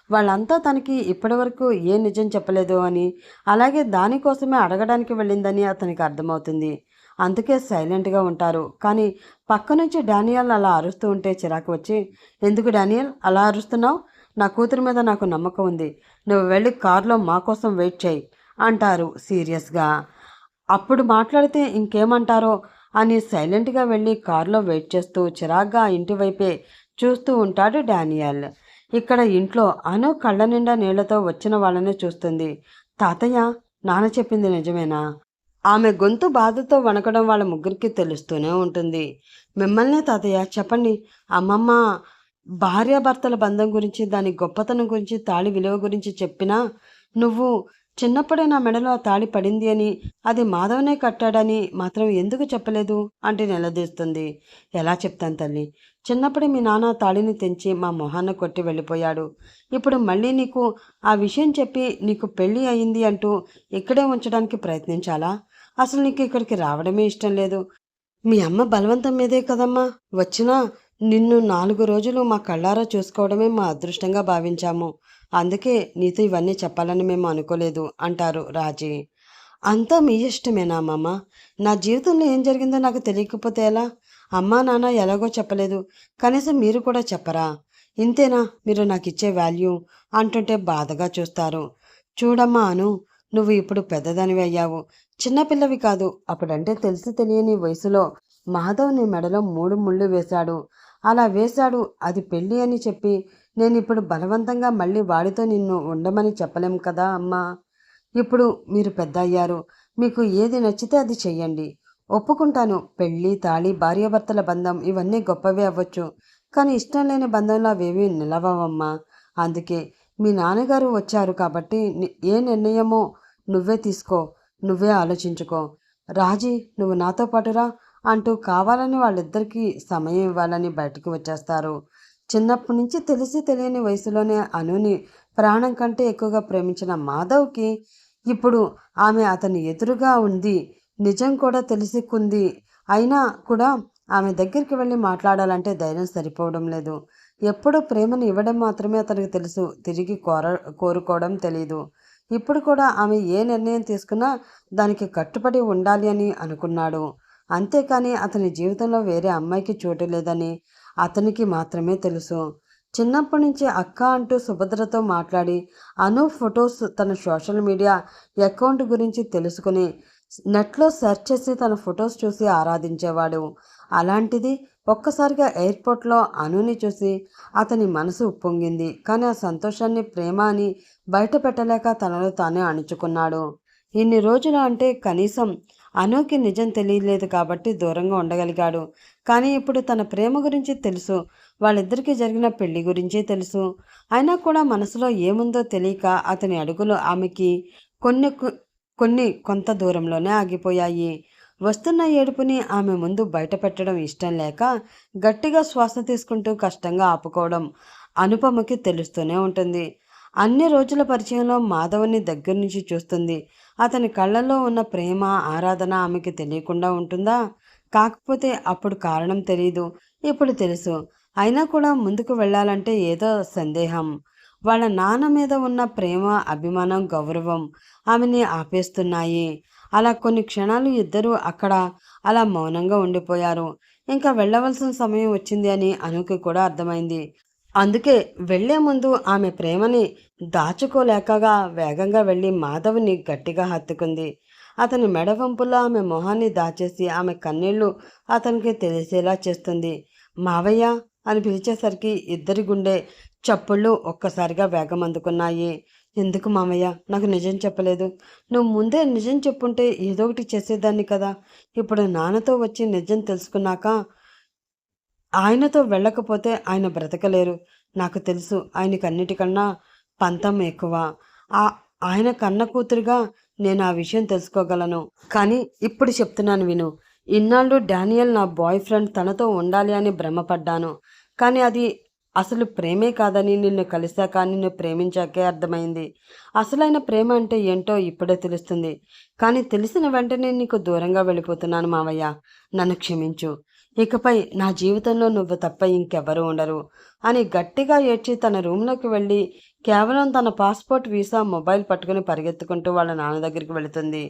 [SPEAKER 1] వాళ్ళంతా తనకి ఇప్పటివరకు ఏ నిజం చెప్పలేదు అని, అలాగే దానికోసమే అడగడానికి వెళ్ళిందని అతనికి అర్థమవుతుంది. అందుకే సైలెంట్గా ఉంటారు. కానీ పక్క నుంచి డానియల్ అలా అరుస్తూ ఉంటే చిరాకు వచ్చి, ఎందుకు డానియల్ అలా అరుస్తున్నావు? నా కూతురు మీద నాకు నమ్మకం ఉంది. నువ్వు వెళ్ళి కారులో మా కోసం వెయిట్ చేయి అంటారు సీరియస్గా. అప్పుడు మాట్లాడితే ఇంకేమంటారో అని సైలెంట్గా వెళ్ళి కారులో వెయిట్ చేస్తూ చిరాగ్గా ఇంటి వైపే చూస్తూ ఉంటాడు డానియల్. ఇక్కడ ఇంట్లో అను కళ్ళ నిండా నీళ్లతో వచ్చిన వాళ్ళనే చూస్తుంది. తాతయ్య, నాన్న చెప్పింది నిజమేనా? ఆమె గొంతు బాధతో వణకడం వాళ్ళ ముగ్గురికి తెలుస్తూనే ఉంటుంది. మిమ్మల్నే తాతయ్య, చెప్పండి. అమ్మమ్మ భార్యాభర్తల బంధం గురించి, దాని గొప్పతనం గురించి, తాళి విలువ గురించి చెప్పినా నువ్వు చిన్నప్పుడే నా మెడలో ఆ తాళి పడింది అని, అది మాధవనే కట్టాడని మాత్రం ఎందుకు చెప్పలేదు అంటే నిలదీస్తుంది. ఎలా చెప్తాను తల్లి? చిన్నప్పుడే మీ నాన్న తాళిని తెంచి మా మొహాన్న కొట్టి వెళ్ళిపోయాడు. ఇప్పుడు మళ్ళీ నీకు ఆ విషయం చెప్పి నీకు పెళ్ళి అయింది అంటూ ఇక్కడే ఉంచడానికి ప్రయత్నించాలా? అసలు నీకు ఇక్కడికి రావడమే ఇష్టం లేదు. మీ అమ్మ బలవంతం మీదే కదమ్మా వచ్చినా నిన్ను 4 రోజులు మా కళ్ళారా చూసుకోవడమే మా అదృష్టంగా భావించాము. అందుకే నీతో ఇవన్నీ చెప్పాలని మేము అనుకోలేదు అంటారు రాజీ. అంతా మీ ఇష్టమేనా అమ్మమ్మ? నా జీవితంలో ఏం జరిగిందో నాకు తెలియకపోతే ఎలా? అమ్మా నాన్న ఎలాగో చెప్పలేదు. కనీసం మీరు కూడా చెప్పరా? ఇంతేనా మీరు నాకు ఇచ్చే వాల్యూ అంటుంటే బాధగా చూస్తారు. చూడమ్మా అను, నువ్వు ఇప్పుడు పెద్దదానివి అయ్యావు. చిన్నపిల్లవి కాదు. అప్పుడంటే తెలిసి తెలియని వయసులో మాధవ్ నీ మెడలో 3 ముళ్ళు వేశాడు. అలా వేశాడు, అది పెళ్ళి అని చెప్పి నేనిప్పుడు బలవంతంగా మళ్ళీ వాడితో నిన్ను ఉండమని చెప్పలేం కదా అమ్మా. ఇప్పుడు మీరు పెద్ద అయ్యారు. మీకు ఏది నచ్చితే అది చెయ్యండి. ఒప్పుకుంటాను, పెళ్ళి, తాళి, భార్యాభర్తల బంధం ఇవన్నీ గొప్పవే అవ్వచ్చు. కానీ ఇష్టం లేని బంధంలో అవేమీ నిలవవమ్మా. అందుకే మీ నాన్నగారు వచ్చారు కాబట్టి ఏ నిర్ణయమో నువ్వే తీసుకో, నువ్వే ఆలోచించుకో. రాజీ, నువ్వు నాతో పాటురా అంటూ కావాలని వాళ్ళిద్దరికీ సమయం ఇవ్వాలని బయటకు వచ్చేస్తారు. చిన్నప్పటి నుంచి తెలిసి తెలియని వయసులోనే అనుని ప్రాణం కంటే ఎక్కువగా ప్రేమించిన మాధవ్కి ఇప్పుడు ఆమె అతని ఎదురుగా ఉంది, నిజం కూడా తెలిసికుంది. అయినా కూడా ఆమె దగ్గరికి వెళ్ళి మాట్లాడాలంటే ధైర్యం సరిపోవడం లేదు. ఎప్పుడూ ప్రేమను ఇవ్వడం మాత్రమే అతనికి తెలుసు, తిరిగి కోరుకోవడం తెలీదు. ఇప్పుడు కూడా ఆమె ఏ నిర్ణయం తీసుకున్నా దానికి కట్టుబడి ఉండాలి అని అనుకున్నాడు. అంతేకాని అతని జీవితంలో వేరే అమ్మాయికి చోటు లేదని అతనికి మాత్రమే తెలుసు. చిన్నప్పటి నుంచి అక్క అంటూ సుభద్రతో మాట్లాడి అను ఫొటోస్ తన సోషల్ మీడియా అకౌంట్ గురించి తెలుసుకుని నెట్లో సెర్చ్ చేసి తన ఫొటోస్ చూసి ఆరాధించేవాడు. అలాంటిది ఒక్కసారిగా ఎయిర్పోర్ట్లో అనుని చూసి అతని మనసు ఉప్పొంగింది. కానీ ఆ సంతోషాన్ని ప్రేమ అని బయట పెట్టలేక తనలో తానే అణుచుకున్నాడు. ఇన్ని రోజులు అంటే కనీసం అనుకి నిజం తెలియలేదు కాబట్టి దూరంగా ఉండగలిగాడు. కానీ ఇప్పుడు తన ప్రేమ గురించి తెలుసు, వాళ్ళిద్దరికీ జరిగిన పెళ్లి గురించి తెలుసు. అయినా కూడా మనసులో ఏముందో తెలియక అతని అడుగులు ఆమెకి కొన్ని కొంత దూరంలోనే ఆగిపోయాయి. వస్తున్న ఏడుపుని ఆమె ముందు బయటపెట్టడం ఇష్టం లేక గట్టిగా శ్వాస తీసుకుంటూ కష్టంగా ఆపుకోవడం అనుపమకి తెలుస్తూనే ఉంటుంది. అన్ని రోజుల పరిచయంలో మాధవని దగ్గర నుంచి చూస్తుంది. అతని కళ్ళల్లో ఉన్న ప్రేమ, ఆరాధన ఆమెకి తెలియకుండా ఉంటుందా? కాకపోతే అప్పుడు కారణం తెలీదు, ఇప్పుడు తెలుసు. అయినా కూడా ముందుకు వెళ్ళాలంటే ఏదో సందేహం. వాళ్ళ నాన్న మీద ఉన్న ప్రేమ, అభిమానం, గౌరవం ఆమెని ఆపేస్తున్నాయి. అలా కొన్ని క్షణాలు ఇద్దరూ అక్కడ అలా మౌనంగా ఉండిపోయారు. ఇంకా వెళ్ళవలసిన సమయం వచ్చింది అని అనుకి కూడా అర్థమైంది. అందుకే వెళ్లే ముందు ఆమె ప్రేమని దాచుకోలేకగా వేగంగా వెళ్ళి మాధవ్ని గట్టిగా హత్తుకుంది. అతని మెడ వంపుల్లో ఆమె మొహాన్ని దాచేసి ఆమె కన్నీళ్లు అతనికి తెలిసేలా చేస్తుంది. మావయ్య అని పిలిచేసరికి ఇద్దరి గుండె చప్పుళ్ళు ఒక్కసారిగా వేగం అందుకున్నాయి. ఎందుకు మామయ్య నాకు నిజం చెప్పలేదు? నువ్వు ముందే నిజం చెప్పుంటే ఏదో ఒకటి చేసేదాన్ని కదా. ఇప్పుడు నాన్నతో వచ్చి నిజం తెలుసుకున్నాక ఆయనతో వెళ్ళకపోతే ఆయన బ్రతకలేరు. నాకు తెలుసు ఆయనకి అన్నిటికన్నా పంతం ఎక్కువ. ఆ ఆయన కన్న కూతురుగా నేను ఆ విషయం తెలుసుకోగలను. కానీ ఇప్పుడు చెప్తున్నాను విను. ఇన్నాళ్ళు డానియల్ నా బాయ్ ఫ్రెండ్, తనతో ఉండాలి అని భ్రమపడ్డాను. కానీ అది అసలు ప్రేమే కాదని నిన్ను కలిశాక, నిన్ను ప్రేమించాకే అర్థమైంది. అసలైన ప్రేమ అంటే ఏంటో ఇప్పుడే తెలుస్తుంది. కానీ తెలిసిన వెంటనే నీకు దూరంగా వెళ్ళిపోతున్నాను మావయ్య. నన్ను క్షమించు. ఇకపై నా జీవితంలో నువ్వు తప్ప ఇంకెవరూ ఉండరు అని గట్టిగా ఏడ్చి తన రూమ్లోకి వెళ్ళి కేవలం తన పాస్పోర్ట్, వీసా, మొబైల్ పట్టుకుని పరిగెత్తుకుంటూ వాళ్ళ నాన్న దగ్గరికి వెళుతుంది.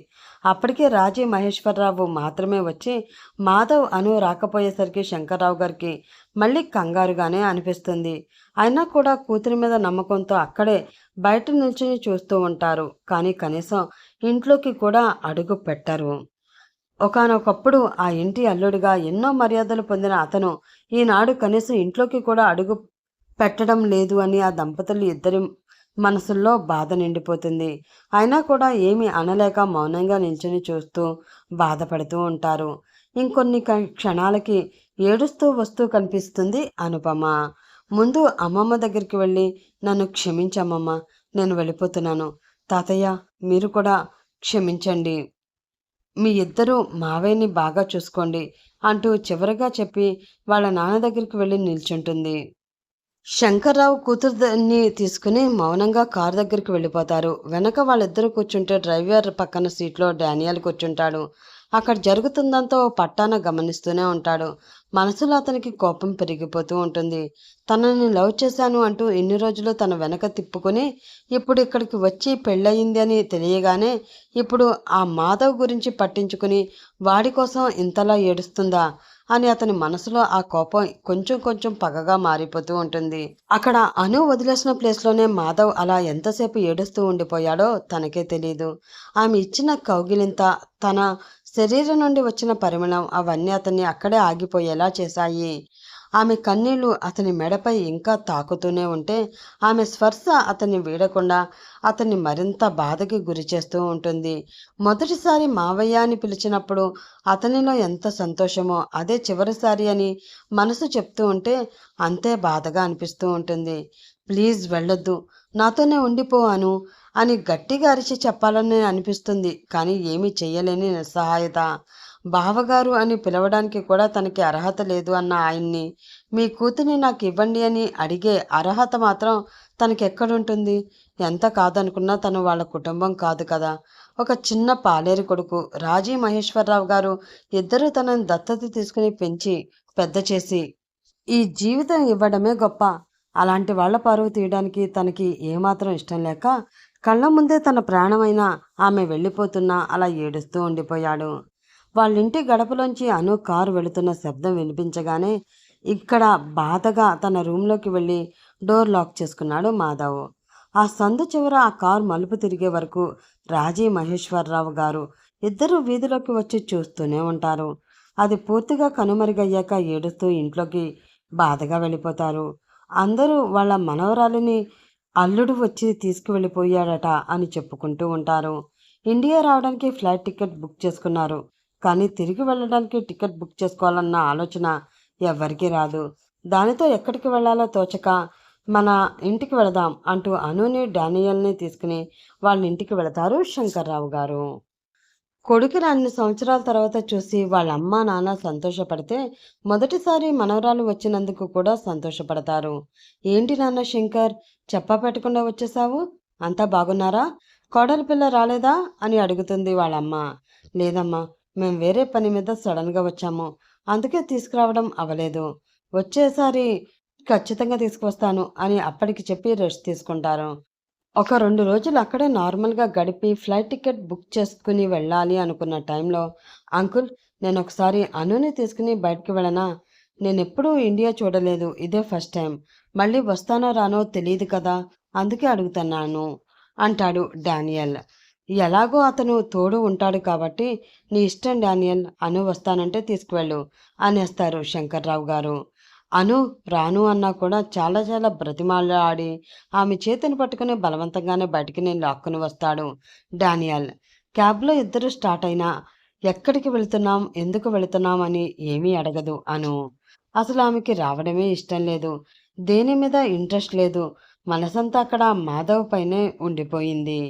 [SPEAKER 1] అప్పటికే రాజీ మహేశ్వరరావు మాత్రమే వచ్చి మాధవ్ అను రాకపోయేసరికి శంకర్రావు గారికి మళ్ళీ కంగారుగానే అనిపిస్తుంది. అయినా కూడా కూతురి మీద నమ్మకంతో అక్కడే బయట నిల్చుని చూస్తూ ఉంటారు. కానీ కనీసం ఇంట్లోకి కూడా అడుగు పెట్టరు. ఒకానొకప్పుడు ఆ ఇంటి అల్లుడిగా ఎన్నో మర్యాదలు పొందిన అతను ఈనాడు కనీసం ఇంట్లోకి కూడా అడుగు పెట్టడం లేదు అని ఆ దంపతులు ఇద్దరి మనసుల్లో బాధ నిండిపోతుంది. అయినా కూడా ఏమీ అనలేక మౌనంగా నిల్చుని చూస్తూ బాధపడుతూ ఉంటారు. ఇంకొన్ని క్షణాలకి ఏడుస్తూ వస్తూ కనిపిస్తుంది అనుపమ. ముందు అమ్మమ్మ దగ్గరికి వెళ్ళి నన్ను క్షమించమ్మమ్మ, నేను వెళ్ళిపోతున్నాను. తాతయ్య మీరు కూడా క్షమించండి. మీ ఇద్దరూ మావయ్యని బాగా చూసుకోండి అంటూ చివరగా చెప్పి వాళ్ళ నాన్న దగ్గరికి వెళ్ళి నిల్చుంటుంది. శంకర్రావు కూతురుని తీసుకుని మౌనంగా కారు దగ్గరికి వెళ్ళిపోతారు. వెనక వాళ్ళిద్దరూ కూర్చుంటే డ్రైవర్ పక్కన సీట్లో డానియల్ కూర్చుంటాడు. అక్కడ జరుగుతుందంతా ఓ పట్టాన గమనిస్తూనే ఉంటాడు. మనసులో అతనికి కోపం పెరిగిపోతూ ఉంటుంది. తనని లవ్ చేశాను అంటూ ఇన్ని రోజులు తన వెనక తిప్పుకొని ఇప్పుడు ఇక్కడికి వచ్చి పెళ్ళయింది అని తెలియగానే ఇప్పుడు ఆ మాధవ్ గురించి పట్టించుకుని వాడి కోసం ఇంతలా ఏడుస్తుందా అని అతని మనసులో ఆ కోపం కొంచెం కొంచెం పగగా మారిపోతూ ఉంటుంది. అక్కడ అను వదిలేసిన ప్లేస్లోనే మాధవ్ అలా ఎంతసేపు ఏడుస్తూ ఉండిపోయాడో తనకే తెలీదు. ఆమె ఇచ్చిన కౌగిలింత, తన శరీరం నుండి వచ్చిన పరిమళం అవన్నీ అతన్ని అక్కడే ఆగిపోయేలా చేశాయి. ఆమె కన్నీళ్లు అతని మెడపై ఇంకా తాకుతూనే ఉంటే ఆమె స్పర్శ అతన్ని వీడకుండా అతన్ని మరింత బాధకి గురి చేస్తూ ఉంటుంది. మొదటిసారి మావయ్య అని పిలిచినప్పుడు అతనిలో ఎంత సంతోషమో అదే చివరిసారి అని మనసు చెప్తూ ఉంటే అంతే బాధగా అనిపిస్తూ ఉంటుంది. ప్లీజ్ వెళ్ళొద్దు, నాతోనే ఉండిపోవాను అని గట్టిగా అరిచి చెప్పాలని అనిపిస్తుంది. కానీ ఏమీ చెయ్యలేని నిస్సహాయత. బావగారు అని పిలవడానికి కూడా తనకి అర్హత లేదు అన్న ఆయన్ని మీ కూతుర్ని నాకు ఇవ్వండి అని అడిగే అర్హత మాత్రం తనకెక్కడుంటుంది? ఎంత కాదనుకున్నా తను వాళ్ళ కుటుంబం కాదు కదా. ఒక చిన్న పాలేరు కొడుకు రాజీ మహేశ్వరరావు గారు ఇద్దరూ తనని దత్తత తీసుకుని పెంచి పెద్ద చేసి ఈ జీవితం ఇవ్వడమే గొప్ప. అలాంటి వాళ్ల పరువు తీయడానికి తనకి ఏమాత్రం ఇష్టం లేక కళ్ళ ముందే తన ప్రాణమైన ఆమె వెళ్ళిపోతున్నా అలా ఏడుస్తూ ఉండిపోయాడు. వాళ్ళింటి గడపలోంచి అను కారు వెళుతున్న శబ్దం వినిపించగానే ఇక్కడ బాధగా తన రూమ్లోకి వెళ్ళి డోర్ లాక్ చేసుకున్నాడు మాధవ్. ఆ సందు చివర ఆ కారు మలుపు తిరిగే వరకు రాజీ మహేశ్వరరావు గారు ఇద్దరు వీధిలోకి వచ్చి చూస్తూనే ఉంటారు. అది పూర్తిగా కనుమరుగయ్యాక ఏడుస్తూ ఇంట్లోకి బాధగా వెళ్ళిపోతారు. అందరూ వాళ్ళ మనవరాలిని అల్లుడు వచ్చి తీసుకువెళ్ళిపోయాడట అని చెప్పుకుంటూ ఉంటారు. ఇండియా రావడానికి ఫ్లైట్ టికెట్ బుక్ చేసుకున్నారు. కానీ తిరిగి వెళ్ళడానికి టికెట్ బుక్ చేసుకోవాలన్న ఆలోచన ఎవ్వరికీ రాదు. దానితో ఎక్కడికి వెళ్ళాలో తోచక మన ఇంటికి వెళదాం అంటూ అనుని డానియల్ని తీసుకుని వాళ్ళ ఇంటికి వెళతారు శంకర్రావు గారు. కొడుకుని అన్ని సంవత్సరాల తర్వాత చూసి వాళ్ళ అమ్మా నాన్న సంతోషపడితే మొదటిసారి మనవరాలు వచ్చినందుకు కూడా సంతోషపడతారు. ఏంటి నాన్న శంకర్, చెప్పా పెట్టకుండా వచ్చేసావు? అంతా బాగున్నారా? కోడలి పిల్ల రాలేదా అని అడుగుతుంది వాళ్ళమ్మ. లేదమ్మా, మేం వేరే పని మీద సడన్గా వచ్చాము, అందుకే తీసుకురావడం అవ్వలేదు. వచ్చేసారి ఖచ్చితంగా తీసుకువస్తాను అని అప్పటికి చెప్పి రెస్ట్ తీసుకుంటారు. ఒక 2 రోజులు అక్కడే నార్మల్‌గా గడిపి ఫ్లైట్ టికెట్ బుక్ చేసుకుని వెళ్ళాలి అనుకున్న టైంలో, అంకుల్, నేనొకసారి అనుని తీసుకుని బయటికి వెళ్ళనా? నేనెప్పుడూ ఇండియా చూడలేదు. ఇదే ఫస్ట్ టైం. మళ్ళీ వస్తానో రానో తెలీదు కదా! అందుకే అడుగుతున్నాను అంటాడు డానియల్. ఎలాగో అతను తోడు ఉంటాడు కాబట్టి, నీ ఇష్టం డానియల్, అను వస్తానంటే తీసుకువెళ్ళు అనేస్తారు శంకర్రావు గారు. అను రాను అన్నా కూడా చాలా చాలా బ్రతిమాలాడి ఆమె చేతిని పట్టుకుని బలవంతంగానే బయటికి నేను లాక్కుని వస్తాడు డానియల్. క్యాబ్లో ఇద్దరు స్టార్ట్ అయినా ఎక్కడికి వెళుతున్నాం, ఎందుకు వెళుతున్నాం అని ఏమీ అడగదు అను. అసలు ఆమెకి రావడమే ఇష్టం లేదు. దేని మీద ఇంట్రెస్ట్ లేదు. మనసంతా అక్కడ మాధవ్ పైనే ఉండిపోయింది.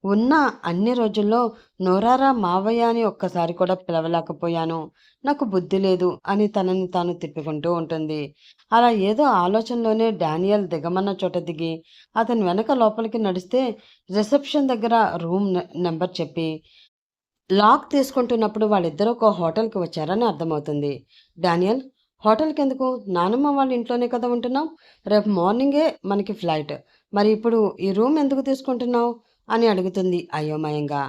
[SPEAKER 1] ఉన్న అన్ని రోజుల్లో నోరారా మావయ్య అని ఒక్కసారి కూడా పిలవలేకపోయాను. నాకు బుద్ధి లేదు అని తనని తాను తిట్టుకుంటూ ఉంటుంది. అలా ఏదో ఆలోచనలోనే డానియల్ దిగమన్న చోట దిగి అతని వెనక లోపలికి నడిస్తే రిసెప్షన్ దగ్గర రూమ్ నెంబర్ చెప్పి లాక్ తీసుకుంటున్నప్పుడు వాళ్ళిద్దరూ ఒక హోటల్కి వచ్చారని అర్థమవుతుంది. డానియల్, హోటల్కెందుకు? నానమ్మ వాళ్ళ ఇంట్లోనే కదా ఉంటున్నాం. రేపు మార్నింగే మనకి ఫ్లైట్. మరి ఇప్పుడు ఈ రూమ్ ఎందుకు తీసుకుంటున్నావు అని అడుగుతుంది అయోమయంగా.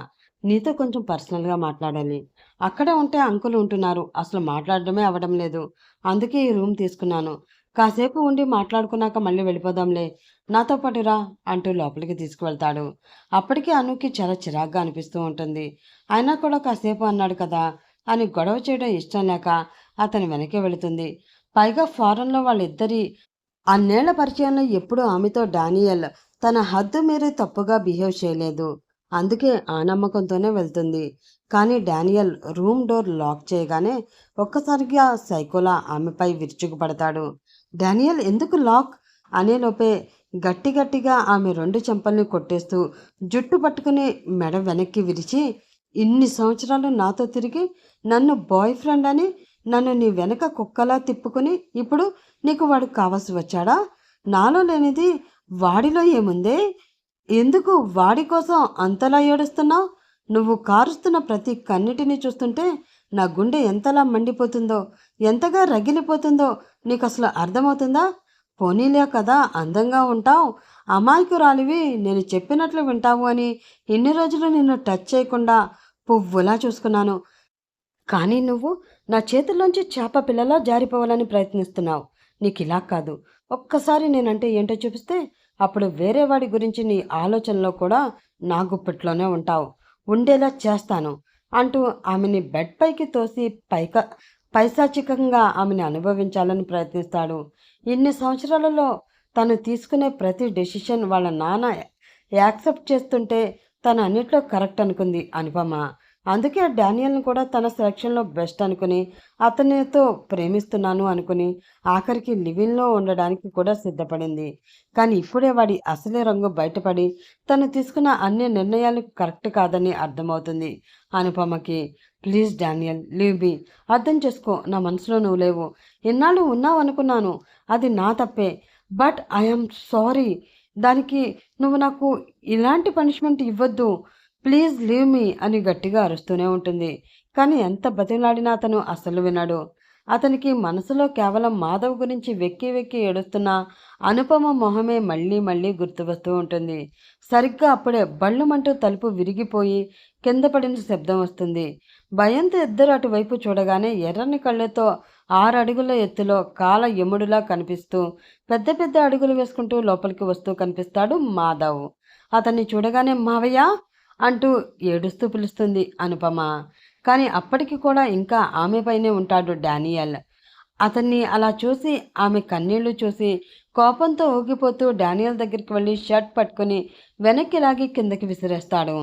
[SPEAKER 1] నీతో కొంచెం పర్సనల్గా మాట్లాడాలి. అక్కడే ఉంటే అంకుల్ ఉంటున్నారు, అసలు మాట్లాడడమే అవ్వడం లేదు. అందుకే ఈ రూమ్ తీసుకున్నాను. కాసేపు ఉండి మాట్లాడుకున్నాక మళ్ళీ వెళ్ళిపోదాంలే, నాతో పాటు రా అంటూ లోపలికి తీసుకువెళ్తాడు. అప్పటికి అనుకి చాలా చిరాగ్గా అనిపిస్తూ ఉంటుంది. అయినా కూడా కాసేపు అన్నాడు కదా అని గొడవ చేయడం ఇష్టం లేక అతని వెనకే వెళుతుంది. పైగా ఫారెన్లో వాళ్ళిద్దరి అన్నేళ్ల పరిచయంలో ఎప్పుడూ ఆమెతో డానియల్ తన హద్దు మీరి తప్పుగా బిహేవ్ చేయలేదు. అందుకే ఆ నమ్మకంతోనే వెళ్తుంది. కానీ డానియల్ రూమ్ డోర్ లాక్ చేయగానే ఒక్కసారిగా సైకోలా ఆమెపై విరుచుకుపడతాడు. డానియల్, ఎందుకు లాక్ అనేలోపే గట్టి గట్టిగా ఆమె 2 చెంపల్ని కొట్టేస్తూ జుట్టు పట్టుకుని మెడ వెనక్కి విరిచి, ఇన్ని సంవత్సరాలు నాతో తిరిగి నన్ను బాయ్ ఫ్రెండ్ అని నన్ను నీ వెనక కుక్కలా తిప్పుకుని ఇప్పుడు నీకు వాడు కావాల్సి వచ్చాడా? నాలో లేనిది వాడిలో ఏముందే? ఎందుకు వాడి కోసం అంతలా ఏడుస్తున్నావు? నువ్వు కారుస్తున్న ప్రతి కన్నిటిని చూస్తుంటే నా గుండె ఎంతలా మండిపోతుందో, ఎంతగా రగిలిపోతుందో నీకసలు అర్థమవుతుందా? పోనీలే కదా అందంగా ఉంటావు, అమాయకురాలివి, నేను చెప్పినట్లు వింటావు అని ఇన్ని రోజులు నిన్ను టచ్ చేయకుండా పువ్వులా చూసుకున్నాను. కానీ నువ్వు నా చేతుల్లోంచి చేప పిల్లలా జారిపోవాలని ప్రయత్నిస్తున్నావు. నీకిలా కాదు. ఒక్కసారి నేనంటే ఏంటో చూపిస్తే అప్పుడు వేరే వాడి గురించి నీ ఆలోచనలో కూడా నా గుప్పిట్లోనే ఉంటావు. ఉండేలా చేస్తాను అంటూ ఆమెని బెడ్ పైకి తోసి పైశాచికంగా ఆమెని అనుభవించాలని ప్రయత్నిస్తాడు. ఇన్ని సంవత్సరాలలో తను తీసుకునే ప్రతి డెసిషన్ వాళ్ళ నాన్న యాక్సెప్ట్ చేస్తుంటే తను అన్నిట్లో కరెక్ట్ అనుకుంది అనుపమ. అందుకే డానియల్ని కూడా తన సెలక్షన్లో బెస్ట్ అనుకుని అతనితో ప్రేమిస్తున్నాను అనుకుని ఆఖరికి లివింగ్లో ఉండడానికి కూడా సిద్ధపడింది. కానీ ఇప్పుడే వాడి అసలే రంగు బయటపడి తను తీసుకున్న అన్ని నిర్ణయాలు కరెక్ట్ కాదని అర్థమవుతుంది అనుపమకి. Please Daniel, leave me. అర్థం చేసుకో, నా మనసులో నువ్వు లేవు. ఇన్నాళ్ళు ఉన్నావు అనుకున్నాను, అది నా తప్పే. But I'm sorry. దానికి నువ్వు నాకు ఇలాంటి పనిష్మెంట్ ఇవ్వద్దు. ప్లీజ్ లీవ్ మీ అని గట్టిగా అరుస్తూనే ఉంటుంది. కానీ ఎంత బతిమలాడినా అతను అస్సలు వినడు. అతనికి మనసులో కేవలం మాధవ్ గురించి వెక్కి వెక్కి ఏడుస్తున్న అనుపమ మొహమే మళ్ళీ మళ్ళీ గుర్తు వస్తూ ఉంటుంది. సరిగ్గా అప్పుడే బళ్ళుమంటూ తలుపు విరిగిపోయి కింద పడిన శబ్దం వస్తుంది. భయంతో ఇద్దరు అటువైపు చూడగానే ఎర్రని కళ్ళతో 6 అడుగుల ఎత్తులో కాల యముడులా కనిపిస్తూ పెద్ద పెద్ద అడుగులు వేసుకుంటూ లోపలికి వస్తూ కనిపిస్తాడు మాధవ్. అతన్ని చూడగానే మావయ్య అంటూ ఏడుస్తూ పిలుస్తుంది అనుపమ. కానీ అప్పటికి కూడా ఇంకా ఆమెపైనే ఉంటాడు డానియల్. అతన్ని అలా చూసి ఆమె కన్నీళ్లు చూసి కోపంతో ఊగిపోతూ డానియల్ దగ్గరికి వెళ్ళి షర్ట్ పట్టుకుని వెనక్కి లాగి కిందకి విసిరేస్తాడు.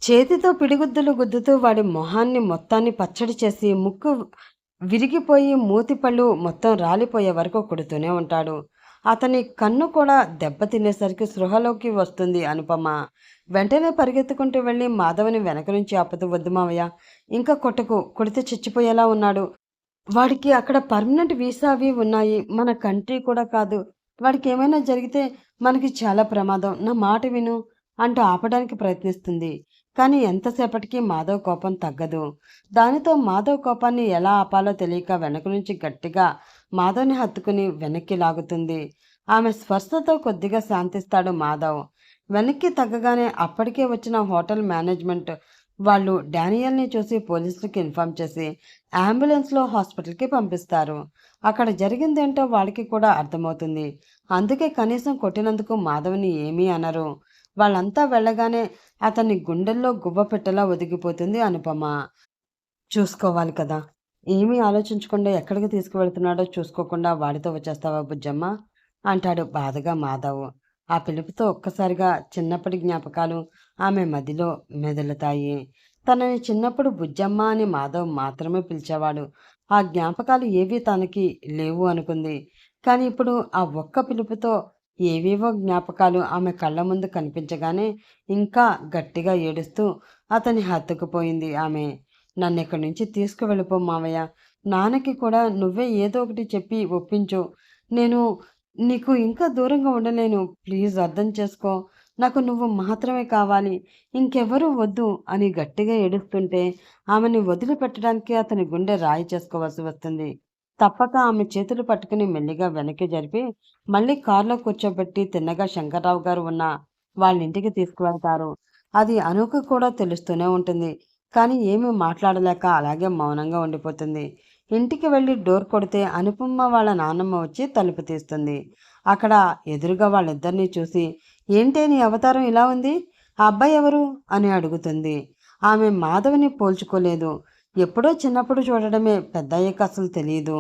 [SPEAKER 1] చేతితో పిడిగుద్దులు గుద్దుతూ వాడి మొహాన్ని మొత్తాన్ని పచ్చడి చేసి ముక్కు విరిగిపోయి మూతిపళ్ళు మొత్తం రాలిపోయే వరకు కొడుతూనే ఉంటాడు. అతని కన్ను కూడా దెబ్బతినేసరికి స్పృహలోకి వస్తుంది అనుపమ. వెంటనే పరిగెత్తుకుంటూ వెళ్ళి మాధవ్‌ని వెనక నుంచి ఆపుతూ, "వద్దు మావయ్య, ఇంకా కొట్టకు. కొడితే చచ్చిపోయేలా ఉన్నాడు. వాడికి అక్కడ పర్మనెంట్ వీసా అవి ఉన్నాయి. మన కంట్రీ కూడా కాదు. వాడికేమైనా జరిగితే మనకి చాలా ప్రమాదం. నా మాట విను" అంటూ ఆపడానికి ప్రయత్నిస్తుంది. కానీ ఎంతసేపటికి మాధవ్ కోపం తగ్గదు. దానితో మాధవ్ కోపాన్ని ఎలా ఆపాలో తెలియక వెనక నుంచి గట్టిగా మాధవ్‌ని హత్తుకుని వెనక్కి లాగుతుంది. ఆమె స్పర్శతో కొద్దిగా శాంతిస్తాడు మాధవ్. వెనక్కి తగ్గగానే అప్పటికే వచ్చిన హోటల్ మేనేజ్మెంట్ వాళ్ళు డానియల్‌ని చూసి పోలీసులకి ఇన్ఫార్మ్ చేసి అంబులెన్స్‌లో హాస్పిటల్‌కి పంపిస్తారు. అక్కడ జరిగిందేంటో వాళ్ళకి కూడా అర్థమవుతుంది. అందుకే కనీసం కొట్టినందుకు మాధవ్‌ని ఏమీ అనరు. వాళ్ళంతా వెళ్ళగానే అతని గుండెల్లో గువ్వపెట్టలా ఒదిగిపోతుంది అనుపమ. చూసుకోవాలి కదా! ఏమీ ఆలోచించకుండా ఎక్కడికి తీసుకువెళ్తున్నాడో చూసుకోకుండా వాడితో వచ్చేస్తావా బుజ్జమ్మ? అంటాడు బాధగా మాధవ్. ఆ పిలుపుతో ఒక్కసారిగా చిన్నప్పటి జ్ఞాపకాలు ఆమె మదిలో మెదులుతాయి. తనని చిన్నప్పుడు బుజ్జమ్మ అని మాధవ్ మాత్రమే పిలిచేవాడు. ఆ జ్ఞాపకాలు ఏవీ తనకి లేవు అనుకుంది. కానీ ఇప్పుడు ఆ ఒక్క పిలుపుతో ఏవేవో జ్ఞాపకాలు ఆమె కళ్ళ ముందు కనిపించగానే ఇంకా గట్టిగా ఏడుస్తూ అతని హత్తుకుపోయింది ఆమె. నన్నిక్కడి నుంచి తీసుకువెళ్ళిపో మావయ్య. నాన్నకి కూడా నువ్వే ఏదో ఒకటి చెప్పి ఒప్పించు. నేను నీకు ఇంకా దూరంగా ఉండలేను. ప్లీజ్ అర్థం చేసుకో. నాకు నువ్వు మాత్రమే కావాలి. ఇంకెవరూ వద్దు అని గట్టిగా ఏడుస్తుంటే ఆమెని వదిలిపెట్టడానికి అతని గుండె రాయి చేసుకోవాల్సి వస్తుంది. తప్పక ఆమె చేతులు పట్టుకుని మెల్లిగా వెనక్కి జరిపి మళ్ళీ కారులో కూర్చోబెట్టి తిన్నగా శంకర్రావు గారు ఉన్న వాళ్ళింటికి తీసుకువెళ్తారు. అది అనూకు కూడా తెలుస్తూనే ఉంటుంది. కానీ ఏమీ మాట్లాడలేక అలాగే మౌనంగా ఉండిపోతుంది. ఇంటికి వెళ్ళి డోర్ కొడితే అనుపమ వాళ్ళ నాన్నమ్మ వచ్చి తలుపు తీస్తుంది. అక్కడ ఎదురుగా వాళ్ళిద్దరినీ చూసి, "ఏంటే నీ అవతారం ఇలా ఉంది? ఆ అబ్బాయి ఎవరు?" అని అడుగుతుంది. ఆమె మాధవ్‌ని పోల్చుకోలేదు. ఎప్పుడో చిన్నప్పుడు చూడడమే, పెద్దయ్యాక అసలు తెలీదు.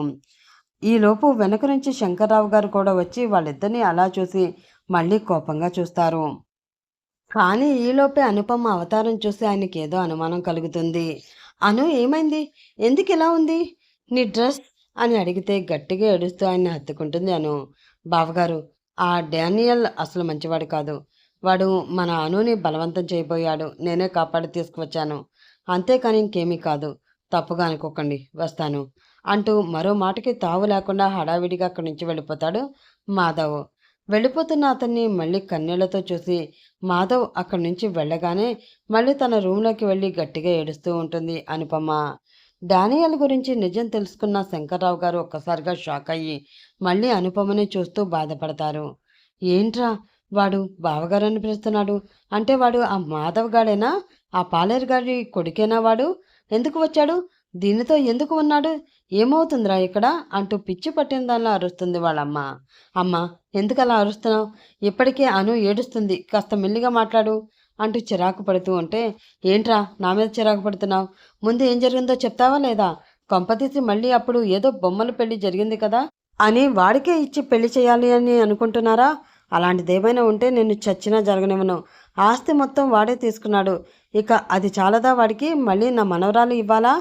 [SPEAKER 1] ఈలోపు వెనక నుంచి శంకర్రావు గారు కూడా వచ్చి వాళ్ళిద్దరినీ అలా చూసి మళ్ళీ కోపంగా చూస్తారు. కానీ ఈలోపే అనుపమ అవతారం చూసి ఆయనకేదో అనుమానం కలుగుతుంది. "అను ఏమైంది? ఎందుకిలా ఉంది? నీ డ్రెస్" అని అడిగితే గట్టిగా ఏడుస్తూ ఆయన్ని హత్తుకుంటుంది అను. "బావగారు, ఆ డానియల్ అసలు మంచివాడు కాదు. వాడు మన అనుని బలవంతం చేయబోయాడు. నేనే కాపాడి తీసుకువచ్చాను. అంతేకాని ఇంకేమీ కాదు. తప్పుగా అనుకోకండి. వస్తాను" అంటూ మరో మాటకి తావు లేకుండా హడావిడిగా అక్కడి నుంచి వెళ్ళిపోతాడు మాధవ్. వెళ్ళిపోతున్న అతన్ని మళ్ళీ కన్నీళ్లతో చూసి మాధవ్ అక్కడి నుంచి వెళ్ళగానే మళ్ళీ తన రూంలోకి వెళ్ళి గట్టిగా ఏడుస్తూ ఉంటుంది అనుపమ. డానియల్ గురించి నిజం తెలుసుకున్న శంకర్రావు గారు ఒక్కసారిగా షాక్ అయ్యి మళ్ళీ అనుపమని చూస్తూ బాధపడతారు. "ఏంట్రా వాడు బావగారు అని పిలుస్తున్నాడు? అంటే వాడు ఆ మాధవ్ గాడేనా? ఆ పాలేరు గాడి కొడుకేనా వాడు? ఎందుకు వచ్చాడు? దీనితో ఎందుకు ఉన్నాడు? ఏమవుతుందిరా ఇక్కడ?" అంటూ పిచ్చి పట్టిన దానిలా అరుస్తుంది వాళ్ళమ్మ. "అమ్మ, ఎందుకలా అరుస్తున్నావు? ఇప్పటికే అను ఏడుస్తుంది. కాస్త మెల్లిగా మాట్లాడు" అంటూ చిరాకు పడుతూ ఉంటే, "ఏంట్రా నా మీద చిరాకు పడుతున్నావు? ముందు ఏం జరిగిందో చెప్తావా లేదా? కొంపతీసి మళ్ళీ అప్పుడు ఏదో బొమ్మల పెళ్లి జరిగింది కదా అని వాడికే ఇచ్చి పెళ్లి చేయాలి అని అనుకుంటున్నారా? అలాంటిదేమైనా ఉంటే నేను చచ్చినా జరగనివ్వను. ఆస్తి మొత్తం వాడే తీసుకున్నాడు. ఇక అది చాలదా వాడికి మళ్ళీ నా మనవరాలు ఇవ్వాలా?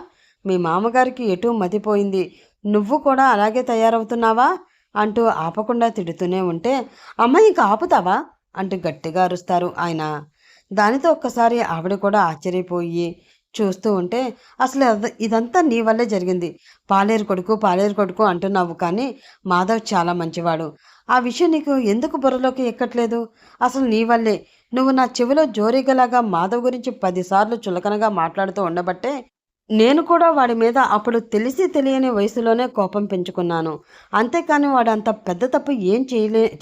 [SPEAKER 1] మీ మామగారికి ఎటూ మతిపోయింది. నువ్వు కూడా అలాగే తయారవుతున్నావా?" అంటూ ఆపకుండా తిడుతూనే ఉంటే, "అమ్మ ఇంక ఆపుతావా?" అంటూ గట్టిగా అరుస్తారు ఆయన. దానితో ఒక్కసారి ఆవిడ కూడా ఆశ్చర్యపోయి చూస్తూ ఉంటే, "అసలు ఇదంతా నీ వల్లే జరిగింది. పాలేరు కొడుకు అంటున్నావు కానీ మాధవ్ చాలా మంచివాడు. ఆ విషయం నీకు ఎందుకు బుర్రలోకి ఎక్కట్లేదు? అసలు నీ వల్లే. నువ్వు నా చెవిలో జోరీగలాగా మాధవ్ గురించి 10 సార్లు చులకనగా మాట్లాడుతూ ఉండబట్టే నేను కూడా వాడి మీద అప్పుడు తెలిసి తెలియని వయసులోనే కోపం పెంచుకున్నాను. అంతేకాని వాడు అంత పెద్ద తప్పు ఏం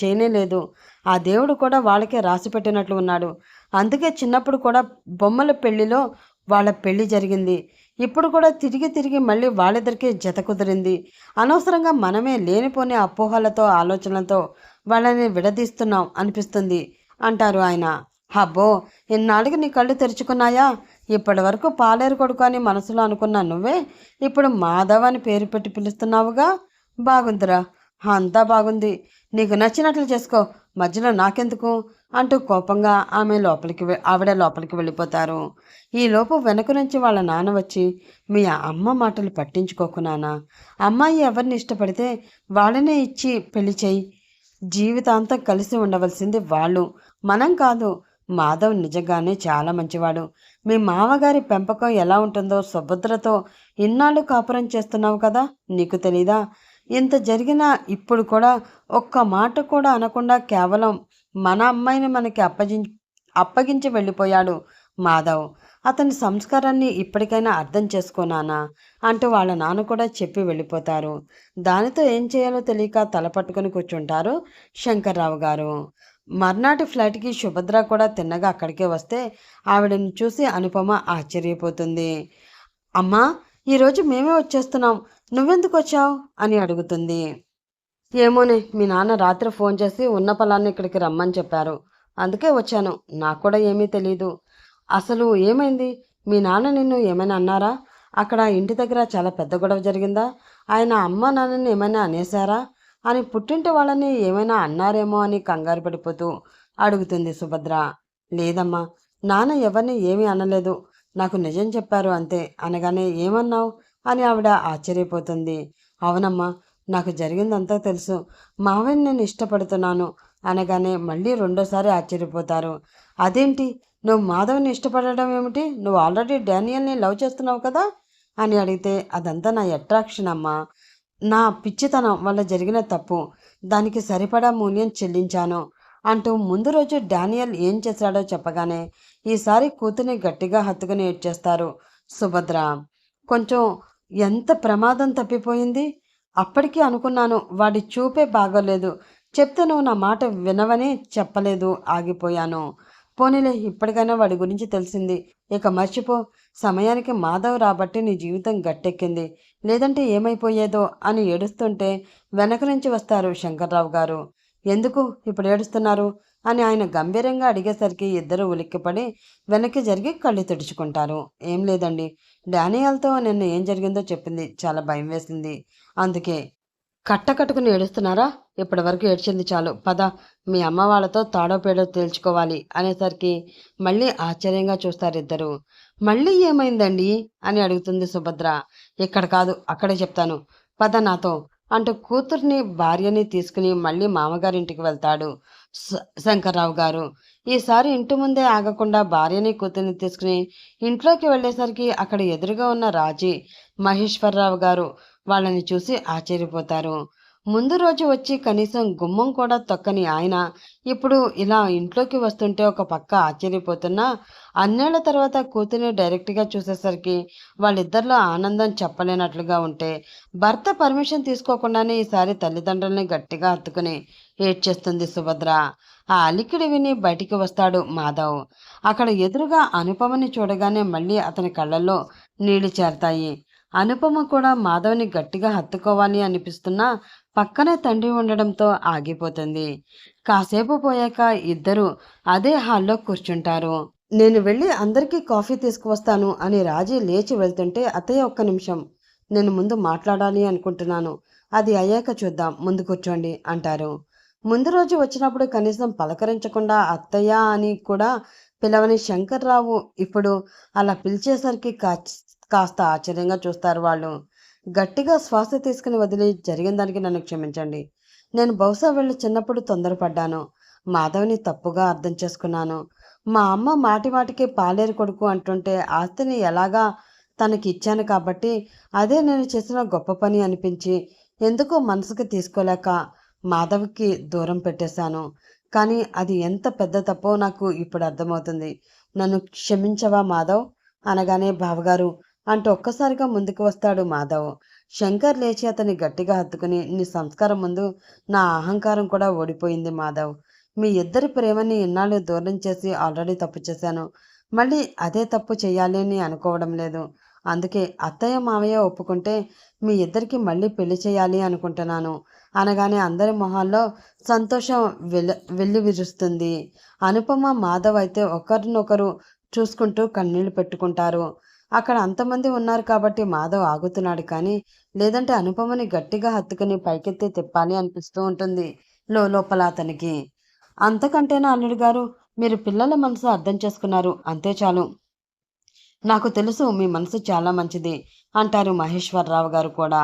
[SPEAKER 1] చేయనేలేదు. ఆ దేవుడు కూడా వాళ్ళకే రాసిపెట్టినట్లు ఉన్నాడు. అందుకే చిన్నప్పుడు కూడా బొమ్మల పెళ్లిలో వాళ్ళ పెళ్లి జరిగింది. ఇప్పుడు కూడా తిరిగి తిరిగి మళ్ళీ వాళ్ళిద్దరికీ జత కుదిరింది. అనవసరంగా మనమే లేనిపోని అపోహలతో ఆలోచనలతో వాళ్ళని విడదీస్తున్నాం అనిపిస్తుంది" అంటారు ఆయన. "అబ్బో, ఇన్నాళ్ళకి నీ కళ్ళు తెరుచుకున్నాయా? ఇప్పటి వరకు పాలేరు కొడుకు అని మనసులో అనుకున్న నువ్వే ఇప్పుడు మాధవ్ అని పేరు పెట్టి పిలుస్తున్నావుగా. బాగుందిరా, అంతా బాగుంది. నీకు నచ్చినట్లు చేసుకో, మధ్యలో నాకెందుకు" అంటూ కోపంగా ఆవిడ లోపలికి వెళ్ళిపోతారు. ఈలోపు వెనక నుంచి వాళ్ళ నాన్న వచ్చి, "మీ అమ్మ మాటలు పట్టించుకోకు నాన్న. అమ్మాయి ఎవరిని ఇష్టపడితే వాళ్ళనే ఇచ్చి పెళ్లి చేయి. జీవితాంతం కలిసి ఉండవలసింది వాళ్ళు, మనం కాదు. మాధవ్ నిజంగానే చాలా మంచివాడు. మీ మామగారి పెంపకం ఎలా ఉంటుందో సుభద్రతో ఇన్నాళ్ళు కాపురం చేస్తున్నావు కదా, నీకు తెలీదా? ఇంత జరిగినా ఇప్పుడు కూడా ఒక్క మాట కూడా అనకుండా కేవలం మన అమ్మాయిని మనకి అప్పగించి వెళ్ళిపోయాడు మాధవ్. అతని సంస్కారాన్ని ఇప్పటికైనా అర్థం చేసుకోనానా అంటూ వాళ్ళ నాన్న కూడా చెప్పి వెళ్ళిపోతారు. దానితో ఏం చేయాలో తెలియక తలపట్టుకుని కూర్చుంటారు శంకర్రావు గారు. మర్నాటి ఫ్లైట్కి సుభద్ర కూడా తిన్నగా అక్కడికే వస్తే ఆవిడని చూసి అనుపమ ఆశ్చర్యపోతుంది. అమ్మా, ఈరోజు మేమే వచ్చేస్తున్నాం, నువ్వెందుకు వచ్చావు అని అడుగుతుంది. ఏమోనే, మీ నాన్న రాత్రి ఫోన్ చేసి ఉన్న పలాన్ని ఇక్కడికి రమ్మని చెప్పారు, అందుకే వచ్చాను. నాకు కూడా ఏమీ తెలీదు. అసలు ఏమైంది? మీ నాన్న నిన్ను ఏమైనా అన్నారా? అక్కడ ఇంటి దగ్గర చాలా పెద్ద గొడవ జరిగిందా? ఆయన అమ్మ నాన్నని ఏమైనా అనేశారా అని పుట్టింటి వాళ్ళని ఏమైనా అన్నారేమో అని కంగారు పడిపోతూ అడుగుతుంది సుభద్ర. లేదమ్మా, నాన్న ఎవరిని ఏమీ అనలేదు, నాకు నిజం చెప్పారు అంతే అనగానే ఏమన్నావు అని ఆవిడ ఆశ్చర్యపోతుంది. అవునమ్మా, నాకు జరిగిందంతా తెలుసు. మావయ్యని నేను ఇష్టపడుతున్నాను అనగానే మళ్ళీ రెండోసారి ఆశ్చర్యపోతారు. అదేంటి, నువ్వు మాధవ్ని ఇష్టపడడం ఏమిటి? నువ్వు ఆల్రెడీ డానియల్ని లవ్ చేస్తున్నావు కదా అని అడిగితే, అదంతా నా అట్రాక్షన్ అమ్మా, నా పిచ్చితనం వల్ల జరిగిన తప్పు, దానికి సరిపడా మూల్యం చెల్లించాను అంటూ ముందు రోజు డానియల్ ఏం చేశాడో చెప్పగానే ఈసారి కూతుర్ని గట్టిగా హత్తుకుని ఏడ్చేస్తారు సుభద్ర. కొంచెం ఎంత ప్రమాదం తప్పిపోయింది. అప్పటికీ అనుకున్నాను వాడి చూపే బాగోలేదు, చెప్తే నువ్వు నా మాట వినవని చెప్పలేదు, ఆగిపోయాను. పోనీలే, ఇప్పటికైనా వాడి గురించి తెలిసింది, ఇక మర్చిపో. సమయానికి మాధవ్ రాబట్టి నీ జీవితం గట్టెక్కింది, లేదంటే ఏమైపోయేదో అని ఏడుస్తుంటే వెనక నుంచి వస్తారు శంకర్రావు గారు. ఎందుకు ఇప్పుడు ఏడుస్తున్నారు అని ఆయన గంభీరంగా అడిగేసరికి ఇద్దరు ఉలిక్కిపడి వెనక్కి జరిగి కళ్ళు తుడుచుకుంటారు. ఏం లేదండి, డానియల్తో నిన్న ఏం జరిగిందో చెప్పింది, చాలా భయం వేసింది, అందుకే. కట్టుకుని ఏడుస్తున్నారా? ఇప్పటి వరకు ఏడ్చింది చాలు, పద, మీ అమ్మ వాళ్ళతో తాడో పేడో తేల్చుకోవాలి అనేసరికి మళ్ళీ ఆశ్చర్యంగా చూస్తారిద్దరు. మళ్ళీ ఏమైందండి అని అడుగుతుంది సుభద్ర. ఇక్కడ కాదు, అక్కడే చెప్తాను, పద నాతో అంటూ కూతుర్ని భార్యని తీసుకుని మళ్ళీ మామగారింటికి వెళ్తాడు శంకర్రావు గారు. ఈసారి ఇంటి ముందే ఆగకుండా భార్యని కూతుర్ని తీసుకుని ఇంట్లోకి వెళ్ళేసరికి అక్కడ ఎదురుగా ఉన్న రాజీ మహేశ్వరరావు గారు వాళ్ళని చూసి ఆశ్చర్యపోతారు. ముందు రోజు వచ్చి కనీసం గుమ్మం కూడా తొక్కని ఆయన ఇప్పుడు ఇలా ఇంట్లోకి వస్తుంటే ఒక పక్క ఆశ్చర్యపోతున్నా, అన్నేళ్ల తర్వాత కూతుర్ని డైరెక్ట్గా చూసేసరికి వాళ్ళిద్దరిలో ఆనందం చెప్పలేనట్లుగా ఉంటే భర్త పర్మిషన్ తీసుకోకుండానే ఈసారి తల్లిదండ్రుల్ని గట్టిగా హత్తుకుని ఏడ్చేస్తుంది సుభద్ర. ఆ అలికిడి విని బయటికి వస్తాడు మాధవ్. అక్కడ ఎదురుగా అనుపమని చూడగానే మళ్ళీ అతని కళ్ళల్లో నీళ్లు చేరతాయి. అనుపమ కూడా మాధవ్ని గట్టిగా హత్తుకోవాలి అనిపిస్తున్నా పక్కనే తండ్రి ఉండడంతో ఆగిపోతుంది. కాసేపు పోయాక ఇద్దరు అదే హాల్లో కూర్చుంటారు. నేను వెళ్ళి అందరికీ కాఫీ తీసుకువస్తాను అని రాజీ లేచి వెళ్తుంటే, అత్తయ్య ఒక్క నిమిషం, నేను ముందు మాట్లాడాలి అనుకుంటున్నాను, అది అయ్యాక చూద్దాం, ముందు కూర్చోండి అంటారు. ముందు రోజు వచ్చినప్పుడు కనీసం పలకరించకుండా అత్తయ్య అని కూడా పిలవని శంకర్రావు ఇప్పుడు అలా పిలిచేసరికి కాస్త ఆశ్చర్యంగా చూస్తారు వాళ్ళు. గట్టిగా శ్వాస తీసుకుని వదిలి, జరిగిన దానికి నన్ను క్షమించండి. నేను బహుశా వీళ్ళు చిన్నప్పుడు తొందరపడ్డాను. మాధవ్ని తప్పుగా అర్థం చేసుకున్నాను. మా అమ్మ మాటి మాటికి పాలేరు కొడుకు అంటుంటే ఆస్తిని ఎలాగా తనకి ఇచ్చాను కాబట్టి అదే నేను చేసిన గొప్ప పని అనిపించి ఎందుకో మనసుకి తీసుకోలేక మాధవ్కి దూరం పెట్టేశాను. కానీ అది ఎంత పెద్ద తప్పో నాకు ఇప్పుడు అర్థమవుతుంది. నన్ను క్షమించవా మాధవ్ అనగానే, బావగారు అంటూ ఒక్కసారిగా ముందుకు వస్తాడు మాధవ్. శంకర్ లేచి అతన్ని గట్టిగా హత్తుకుని, నీ సంస్కారం ముందు నా అహంకారం కూడా ఓడిపోయింది మాధవ్. మీ ఇద్దరి ప్రేమని ఇన్నాళ్ళు దూరం చేసి ఆల్రెడీ తప్పు చేశాను. మళ్ళీ అదే తప్పు చేయాలి అని అనుకోవడం లేదు. అందుకే అత్తయ్య మావయ్య ఒప్పుకుంటే మీ ఇద్దరికి మళ్ళీ పెళ్లి చేయాలి అనుకుంటున్నాను అనగానే అందరి మొహాల్లో సంతోషం వెల్లివిరుస్తుంది. అనుపమ మాధవ్ అయితే ఒకరినొకరు చూసుకుంటూ కన్నీళ్లు పెట్టుకుంటారు. అక్కడ అంతమంది ఉన్నారు కాబట్టి మాధవ్ ఆగుతున్నాడు, కానీ లేదంటే అనుపమని గట్టిగా హత్తుకుని పైకెత్తి తిప్పాలి అనిపిస్తూ ఉంటుంది లోపల అతనికి. అంతకంటేనా అల్లుడు గారు, మీరు పిల్లల మనసు అర్థం చేసుకున్నారు, అంతే చాలు. నాకు తెలుసు మీ మనసు చాలా మంచిది అంటారు మహేశ్వరరావు గారు కూడా.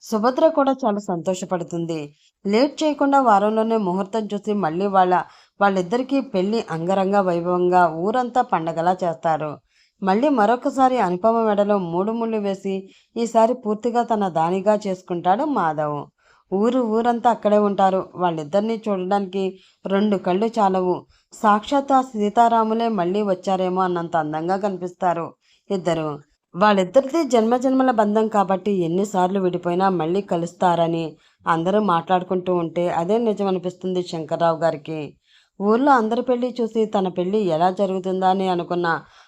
[SPEAKER 1] సుభద్ర కూడా చాలా సంతోషపడుతుంది. లేట్ చేయకుండా వారంలోనే ముహూర్తం చూసి మళ్ళీ వాళ్ళిద్దరికీ పెళ్లి అంగరంగ వైభవంగా ఊరంతా పండగలా చేస్తారు. మళ్ళీ మరొకసారి అనుపమ మెడలో 3 ముళ్ళు వేసి ఈసారి పూర్తిగా తన దానిగా చేసుకుంటాడు మాధవ్. ఊరంతా అక్కడే ఉంటారు. వాళ్ళిద్దరినీ చూడడానికి 2 కళ్ళు చాలవు. సాక్షాత్ ఆ సీతారాములే మళ్ళీ వచ్చారేమో అన్నంత అందంగా కనిపిస్తారు ఇద్దరు. వాళ్ళిద్దరిది జన్మజన్మల బంధం కాబట్టి ఎన్నిసార్లు విడిపోయినా మళ్ళీ కలుస్తారని అందరూ మాట్లాడుకుంటూ ఉంటే అదే నిజం అనిపిస్తుంది శంకర్రావు గారికి. ఊర్లో అందరి పెళ్లి చూసి తన పెళ్లి ఎలా జరుగుతుందా అని అనుకున్న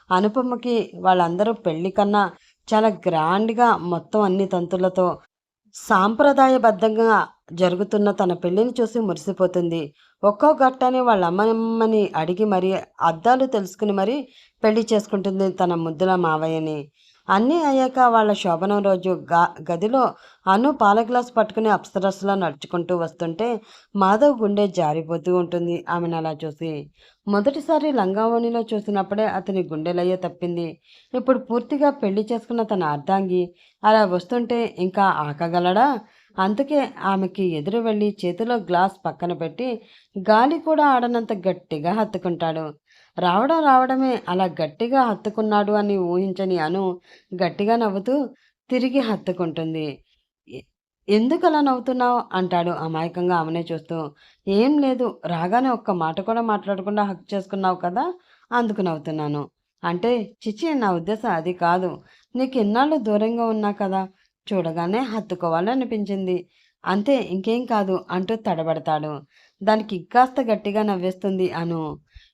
[SPEAKER 1] అనుపమకి వాళ్ళందరూ పెళ్లి కన్నా చాలా గ్రాండ్గా మొత్తం అన్ని తంతులతో సాంప్రదాయబద్ధంగా జరుగుతున్న తన పెళ్లిని చూసి మురిసిపోతుంది. ఒక్కో గట్టాన్ని వాళ్ళ అమ్మమ్మని అడిగి మరీ అద్దాలు తెలుసుకుని మరీ పెళ్లి చేసుకుంటుంది తన ముద్దుల మావయ్యని. అన్నీ అయ్యాక వాళ్ళ శోభనం రోజు గదిలో అను పాల గ్లాస్ పట్టుకుని అప్సరస్సులా నడుచుకుంటూ వస్తుంటే మాధవ్ గుండె జారిపోతూ ఉంటుంది ఆమెను అలా చూసి. మొదటిసారి లంగావోణిలో చూసినప్పుడే అతని గుండెలయ్యే తప్పింది. ఇప్పుడు పూర్తిగా పెళ్లి చేసుకున్న తన అర్ధాంగి అలా వస్తుంటే ఇంకా ఆకగలడా? అందుకే ఆమెకి ఎదురు వెళ్ళి చేతిలో గ్లాస్ పక్కన పెట్టి గాలి కూడా ఆడనంత గట్టిగా హత్తుకుంటాడు. రావడమే అలా గట్టిగా హత్తుకున్నాడు అని ఊహించని అను గట్టిగా నవ్వుతూ తిరిగి హత్తుకుంటుంది. "ఎ- ఎందుకలా నవ్వుతున్నావు?" అంటాడు అమాయకంగా ఆమెనే చూస్తూ. "ఏం లేదు, రాగానే ఒక్క మాట కూడా మాట్లాడకుండా హక్ చేసుకున్నావు కదా, అందుకు నవ్వుతున్నాను." అంటే చిచి, నా ఉద్దేశం అది కాదు. నీకు ఇన్నాళ్ళు దూరంగా ఉన్నా కదా, చూడగానే హత్తుకోవాలనిపించింది. అంతే, ఇంకేం కాదు అంటూ తడబడతాడు. దానికి ఇంకాస్త గట్టిగా నవ్వేస్తుంది అను.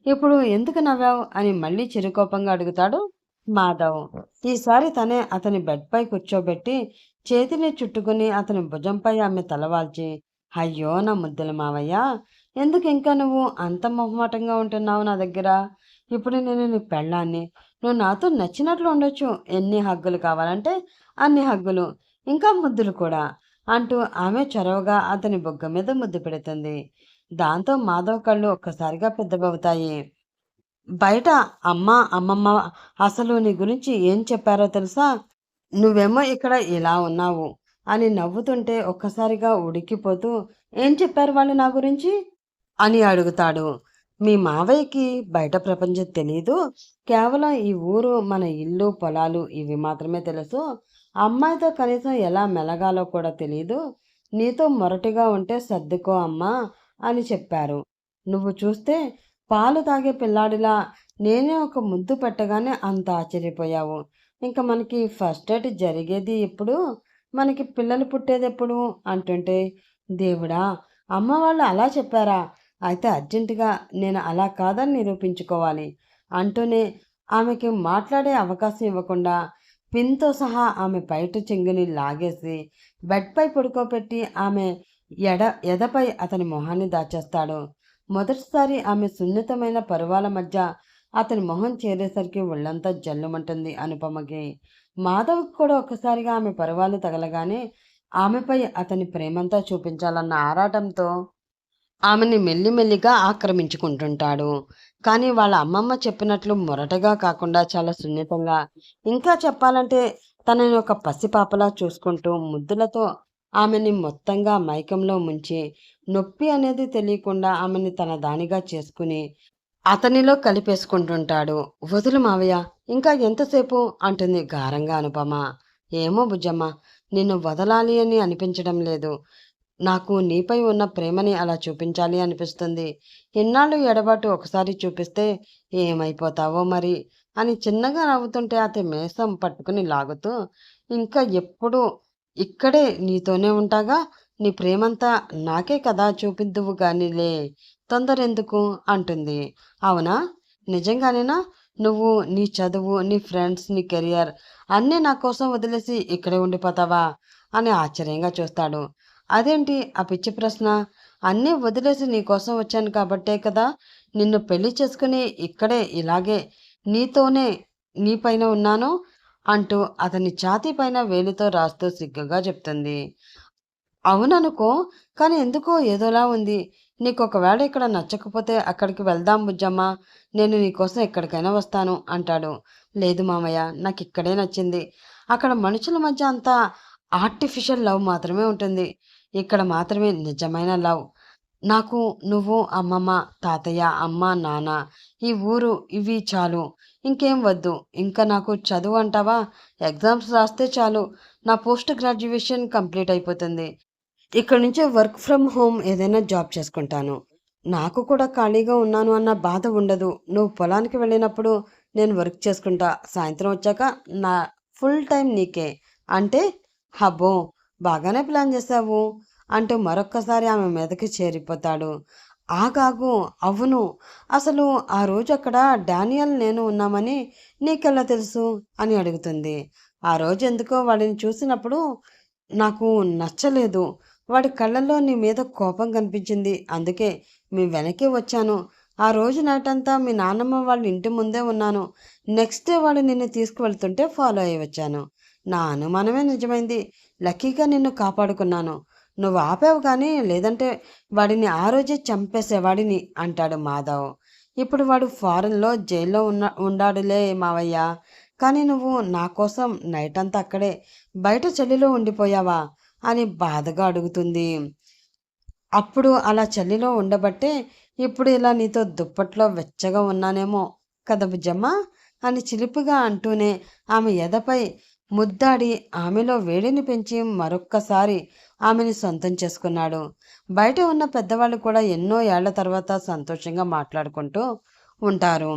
[SPEAKER 1] ఇప్పుడు ఎందుకు నవ్వావు అని మళ్ళీ చిరుకోపంగా అడుగుతాడు మాధవ్. ఈసారి తనే అతని బెడ్పై కూర్చోబెట్టి చేతిని చుట్టుకుని అతని భుజంపై ఆమె తలవాల్చి, అయ్యో నా ముద్దుల మావయ్య, ఎందుకు ఇంకా నువ్వు అంత మొహమాటంగా ఉంటున్నావు నా దగ్గర? ఇప్పుడు నేను నీ పెళ్ళాన్ని, నువ్వు నాతో నచ్చినట్లు ఉండొచ్చు. ఎన్ని హగ్గులు కావాలంటే అన్ని హగ్గులు, ఇంకా ముద్దులు కూడా అంటూ ఆమె చొరవగా అతని బుగ్గ మీద ముద్దు పెడుతుంది. దాంతో మాధవ్ కళ్ళు ఒక్కసారిగా పెద్దవవుతాయి. బయట అమ్మ, అమ్మమ్మ అసలు నీ గురించి ఏం చెప్పారో తెలుసా? నువ్వేమో ఇక్కడ ఇలా ఉన్నావు అని నవ్వుతుంటే ఒక్కసారిగా ఉడికిపోతూ, ఏం చెప్పారు వాళ్ళు నా గురించి అని అడుగుతాడు. మీ మావయ్యకి బయట ప్రపంచం తెలీదు. కేవలం ఈ ఊరు, మన ఇల్లు, పొలాలు ఇవి మాత్రమే తెలుసు. అమ్మాయితో కనీసం ఎలా మెలగాలో కూడా తెలీదు. నీతో మొరటిగా ఉంటే సర్దుకో అమ్మా అని చెప్పారు. నువ్వు చూస్తే పాలు తాగే పిల్లాడిలా నేనే ఒక ముద్దు పెట్టగానే అంత ఆశ్చర్యపోయావు. ఇంక మనకి ఫస్ట్ డేట్ జరిగేది ఎప్పుడు? మనకి పిల్లలు పుట్టేదెప్పుడు అంటుంటే, దేవుడా! అమ్మ వాళ్ళు అలా చెప్పారా? అయితే అర్జెంటుగా నేను అలా కాదని నిరూపించుకోవాలి అంటూనే ఆమెకి మాట్లాడే అవకాశం ఇవ్వకుండా పిన్తో సహా ఆమె బయట చెంగుని లాగేసి బెడ్పై పడుకోబెట్టి ఆమె ఎదపై అతని మొహాన్ని దాచేస్తాడు. మొదటిసారి ఆమె సున్నితమైన పరువాల మధ్య అతని మొహం చేరేసరికి ఒళ్ళంతా జల్లుమంటుంది అనుపమకి. మాధవ్కి కూడా ఒక్కసారిగా ఆమె పరువాలు తగలగానే ఆమెపై అతని ప్రేమంతా చూపించాలన్న ఆరాటంతో ఆమెని మెల్లిమెల్లిగా ఆక్రమించుకుంటుంటాడు. కానీ వాళ్ళ అమ్మమ్మ చెప్పినట్లు మొరటగా కాకుండా చాలా సున్నితంగా, ఇంకా చెప్పాలంటే తనని ఒక పసిపాపలా చూసుకుంటూ ముద్దులతో ఆమెని మొత్తంగా మైకంలో ముంచి, నొప్పి అనేది తెలియకుండా ఆమెని తన దానిగా చేసుకుని అతనిలో కలిపేసుకుంటుంటాడు. "వదులు మావయ్య, ఇంకా ఎంతసేపు" అంటుంది గారంగా అనుపమ. "ఏమో బుజ్జమ్మ, నిన్ను వదలాలి అని అనిపించడం లేదు. నాకు నీపై ఉన్న ప్రేమని అలా చూపించాలి అనిపిస్తుంది. ఇన్నాళ్ళు ఎడబాటు ఒకసారి చూపిస్తే ఏమైపోతావో మరి" అని చిన్నగా నవ్వుతుంటే అతని మీసం పట్టుకుని లాగుతూ, "ఇంకా ఎప్పుడు ఇక్కడే నీతోనే ఉంటాగా. నీ ప్రేమంతా నాకే కదా చూపిద్దువు గానిలే, తొందరెందుకు" అంటుంది. "అవునా? నిజంగానేనా? నువ్వు, నీ చదువు, నీ ఫ్రెండ్స్, నీ కెరియర్ అన్నీ నా కోసం వదిలేసి ఇక్కడే ఉండిపోతావా?" అని ఆశ్చర్యంగా చూస్తాడు. "అదేంటి ఆ పిచ్చి ప్రశ్న? అన్నీ వదిలేసి నీకోసం వచ్చాను కాబట్టే కదా నిన్ను పెళ్లి చేసుకుని ఇక్కడే ఇలాగే నీతోనే నీ పైన ఉన్నాను" అంటూ అతని ఛాతీ పైన వేలితో రాస్తూ సిగ్గుగా చెప్తుంది. "అవుననుకో, కానీ ఎందుకో ఏదోలా ఉంది. నీకొకవేళ ఇక్కడ నచ్చకపోతే అక్కడికి వెళ్దాం బుజ్జమ్మ. నేను నీకోసం ఎక్కడికైనా వస్తాను" అంటాడు. "లేదు మామయ్య, నాకిక్కడే నచ్చింది. అక్కడ మనుషుల మధ్య అంతా ఆర్టిఫిషియల్ లవ్ మాత్రమే ఉంటుంది. ఇక్కడ మాత్రమే నిజమైన లవ్. నాకు నువ్వు, అమ్మమ్మ, తాతయ్య, అమ్మ, నాన్న, ఈ ఊరు ఇవి చాలు. ఇంకేం వద్దు. ఇంకా నాకు చదువు అంటావా? ఎగ్జామ్స్ రాస్తే చాలు. నా పోస్ట్ గ్రాడ్యుయేషన్ కంప్లీట్ అయిపోతుంది. ఇక్కడి నుంచి వర్క్ ఫ్రమ్ హోమ్ ఏదైనా జాబ్ చేసుకుంటాను. నాకు కూడా ఖాళీగా ఉన్నాను అన్న బాధ ఉండదు. నువ్వు పొలానికి వెళ్ళినప్పుడు నేను వర్క్ చేసుకుంటా. సాయంత్రం వచ్చాక నా ఫుల్ టైం నీకే. అంటే అబ్బో! బాగానే ప్లాన్ చేశావు అంటూ మరొక్కసారి ఆమె మీదకి చేరిపోతాడు. ఆగాగు. అవును. అసలు ఆ రోజు అక్కడ డానియల్ నేను ఉన్నామని నీకెలా తెలుసు అని అడుగుతుంది. ఆ రోజు ఎందుకో వాడిని చూసినప్పుడు నాకు నచ్చలేదు. వాడి కళ్ళల్లో నీ మీద కోపం కనిపించింది. అందుకే మీ వెనకే వచ్చాను. ఆ రోజు నైటంతా మీ నాన్నమ్మ వాళ్ళ ఇంటి ముందే ఉన్నాను. నెక్స్ట్ డే వాడు నిన్ను తీసుకువెళ్తుంటే ఫాలో అయ్యి వచ్చాను. నా అనుమానమే నిజమైంది. లక్కీగా నిన్ను కాపాడుకున్నాను. నువ్వు ఆపావు కానీ లేదంటే వాడిని ఆ రోజే చంపేసేవాడిని అంటాడు మాధవ్. ఇప్పుడు వాడు ఫారెన్లో జైల్లో ఉండాడులే మావయ్య. కానీ నువ్వు నా కోసం నైట్ అంతా అక్కడే బయట చలిలో ఉండిపోయావా అని బాధగా అడుగుతుంది. అప్పుడు అలా చలిలో ఉండబట్టే ఇప్పుడు ఇలా నీతో దుప్పట్లో వెచ్చగా ఉన్నానేమో కదా బుజ్జమ్మ అని చిలిపిగా అంటూనే ఆమె ఎదపై ముద్దాడి ఆమెలో వేడిని పెంచి మరొక్కసారి ఆమెని సొంతం చేసుకున్నాడు. బయట ఉన్న పెద్దవాళ్ళు కూడా ఎన్నో ఏళ్ల తర్వాత సంతోషంగా మాట్లాడుకుంటూ ఉంటారు.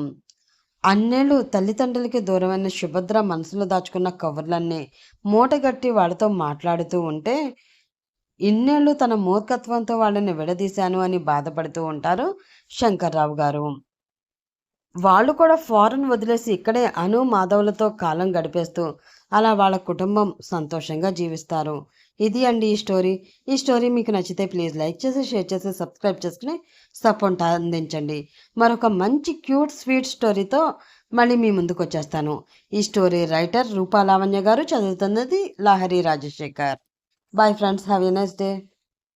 [SPEAKER 1] అన్నేళ్ళు తల్లిదండ్రులకి దూరమైన సుభద్ర మనసులో దాచుకున్న కబుర్లన్నీ మూటగట్టి వాళ్ళతో మాట్లాడుతూ ఉంటే ఇన్నేళ్ళు తన మూర్ఖత్వంతో వాళ్ళని విడదీశాను అని బాధపడుతూ ఉంటారు శంకర్రావు గారు. వాళ్ళు కూడా ఫారెన్ వదిలేసి ఇక్కడే అను మాధవులతో కాలం గడిపేస్తూ అలా వాళ్ళ కుటుంబం సంతోషంగా జీవిస్తారు. ఇది అండి ఈ స్టోరీ. ఈ స్టోరీ మీకు నచ్చితే ప్లీజ్ లైక్ చేసి షేర్ చేసి సబ్స్క్రైబ్ చేసుకుని సపోర్ట్ అందించండి. మరొక మంచి క్యూట్ స్వీట్ స్టోరీతో మళ్ళీ మీ ముందుకు వచ్చేస్తాను. ఈ స్టోరీ రైటర్ రూపా లావణ్య గారు, చదువుతున్నది Lahari Rajasekhar. Bye friends, have a nice day.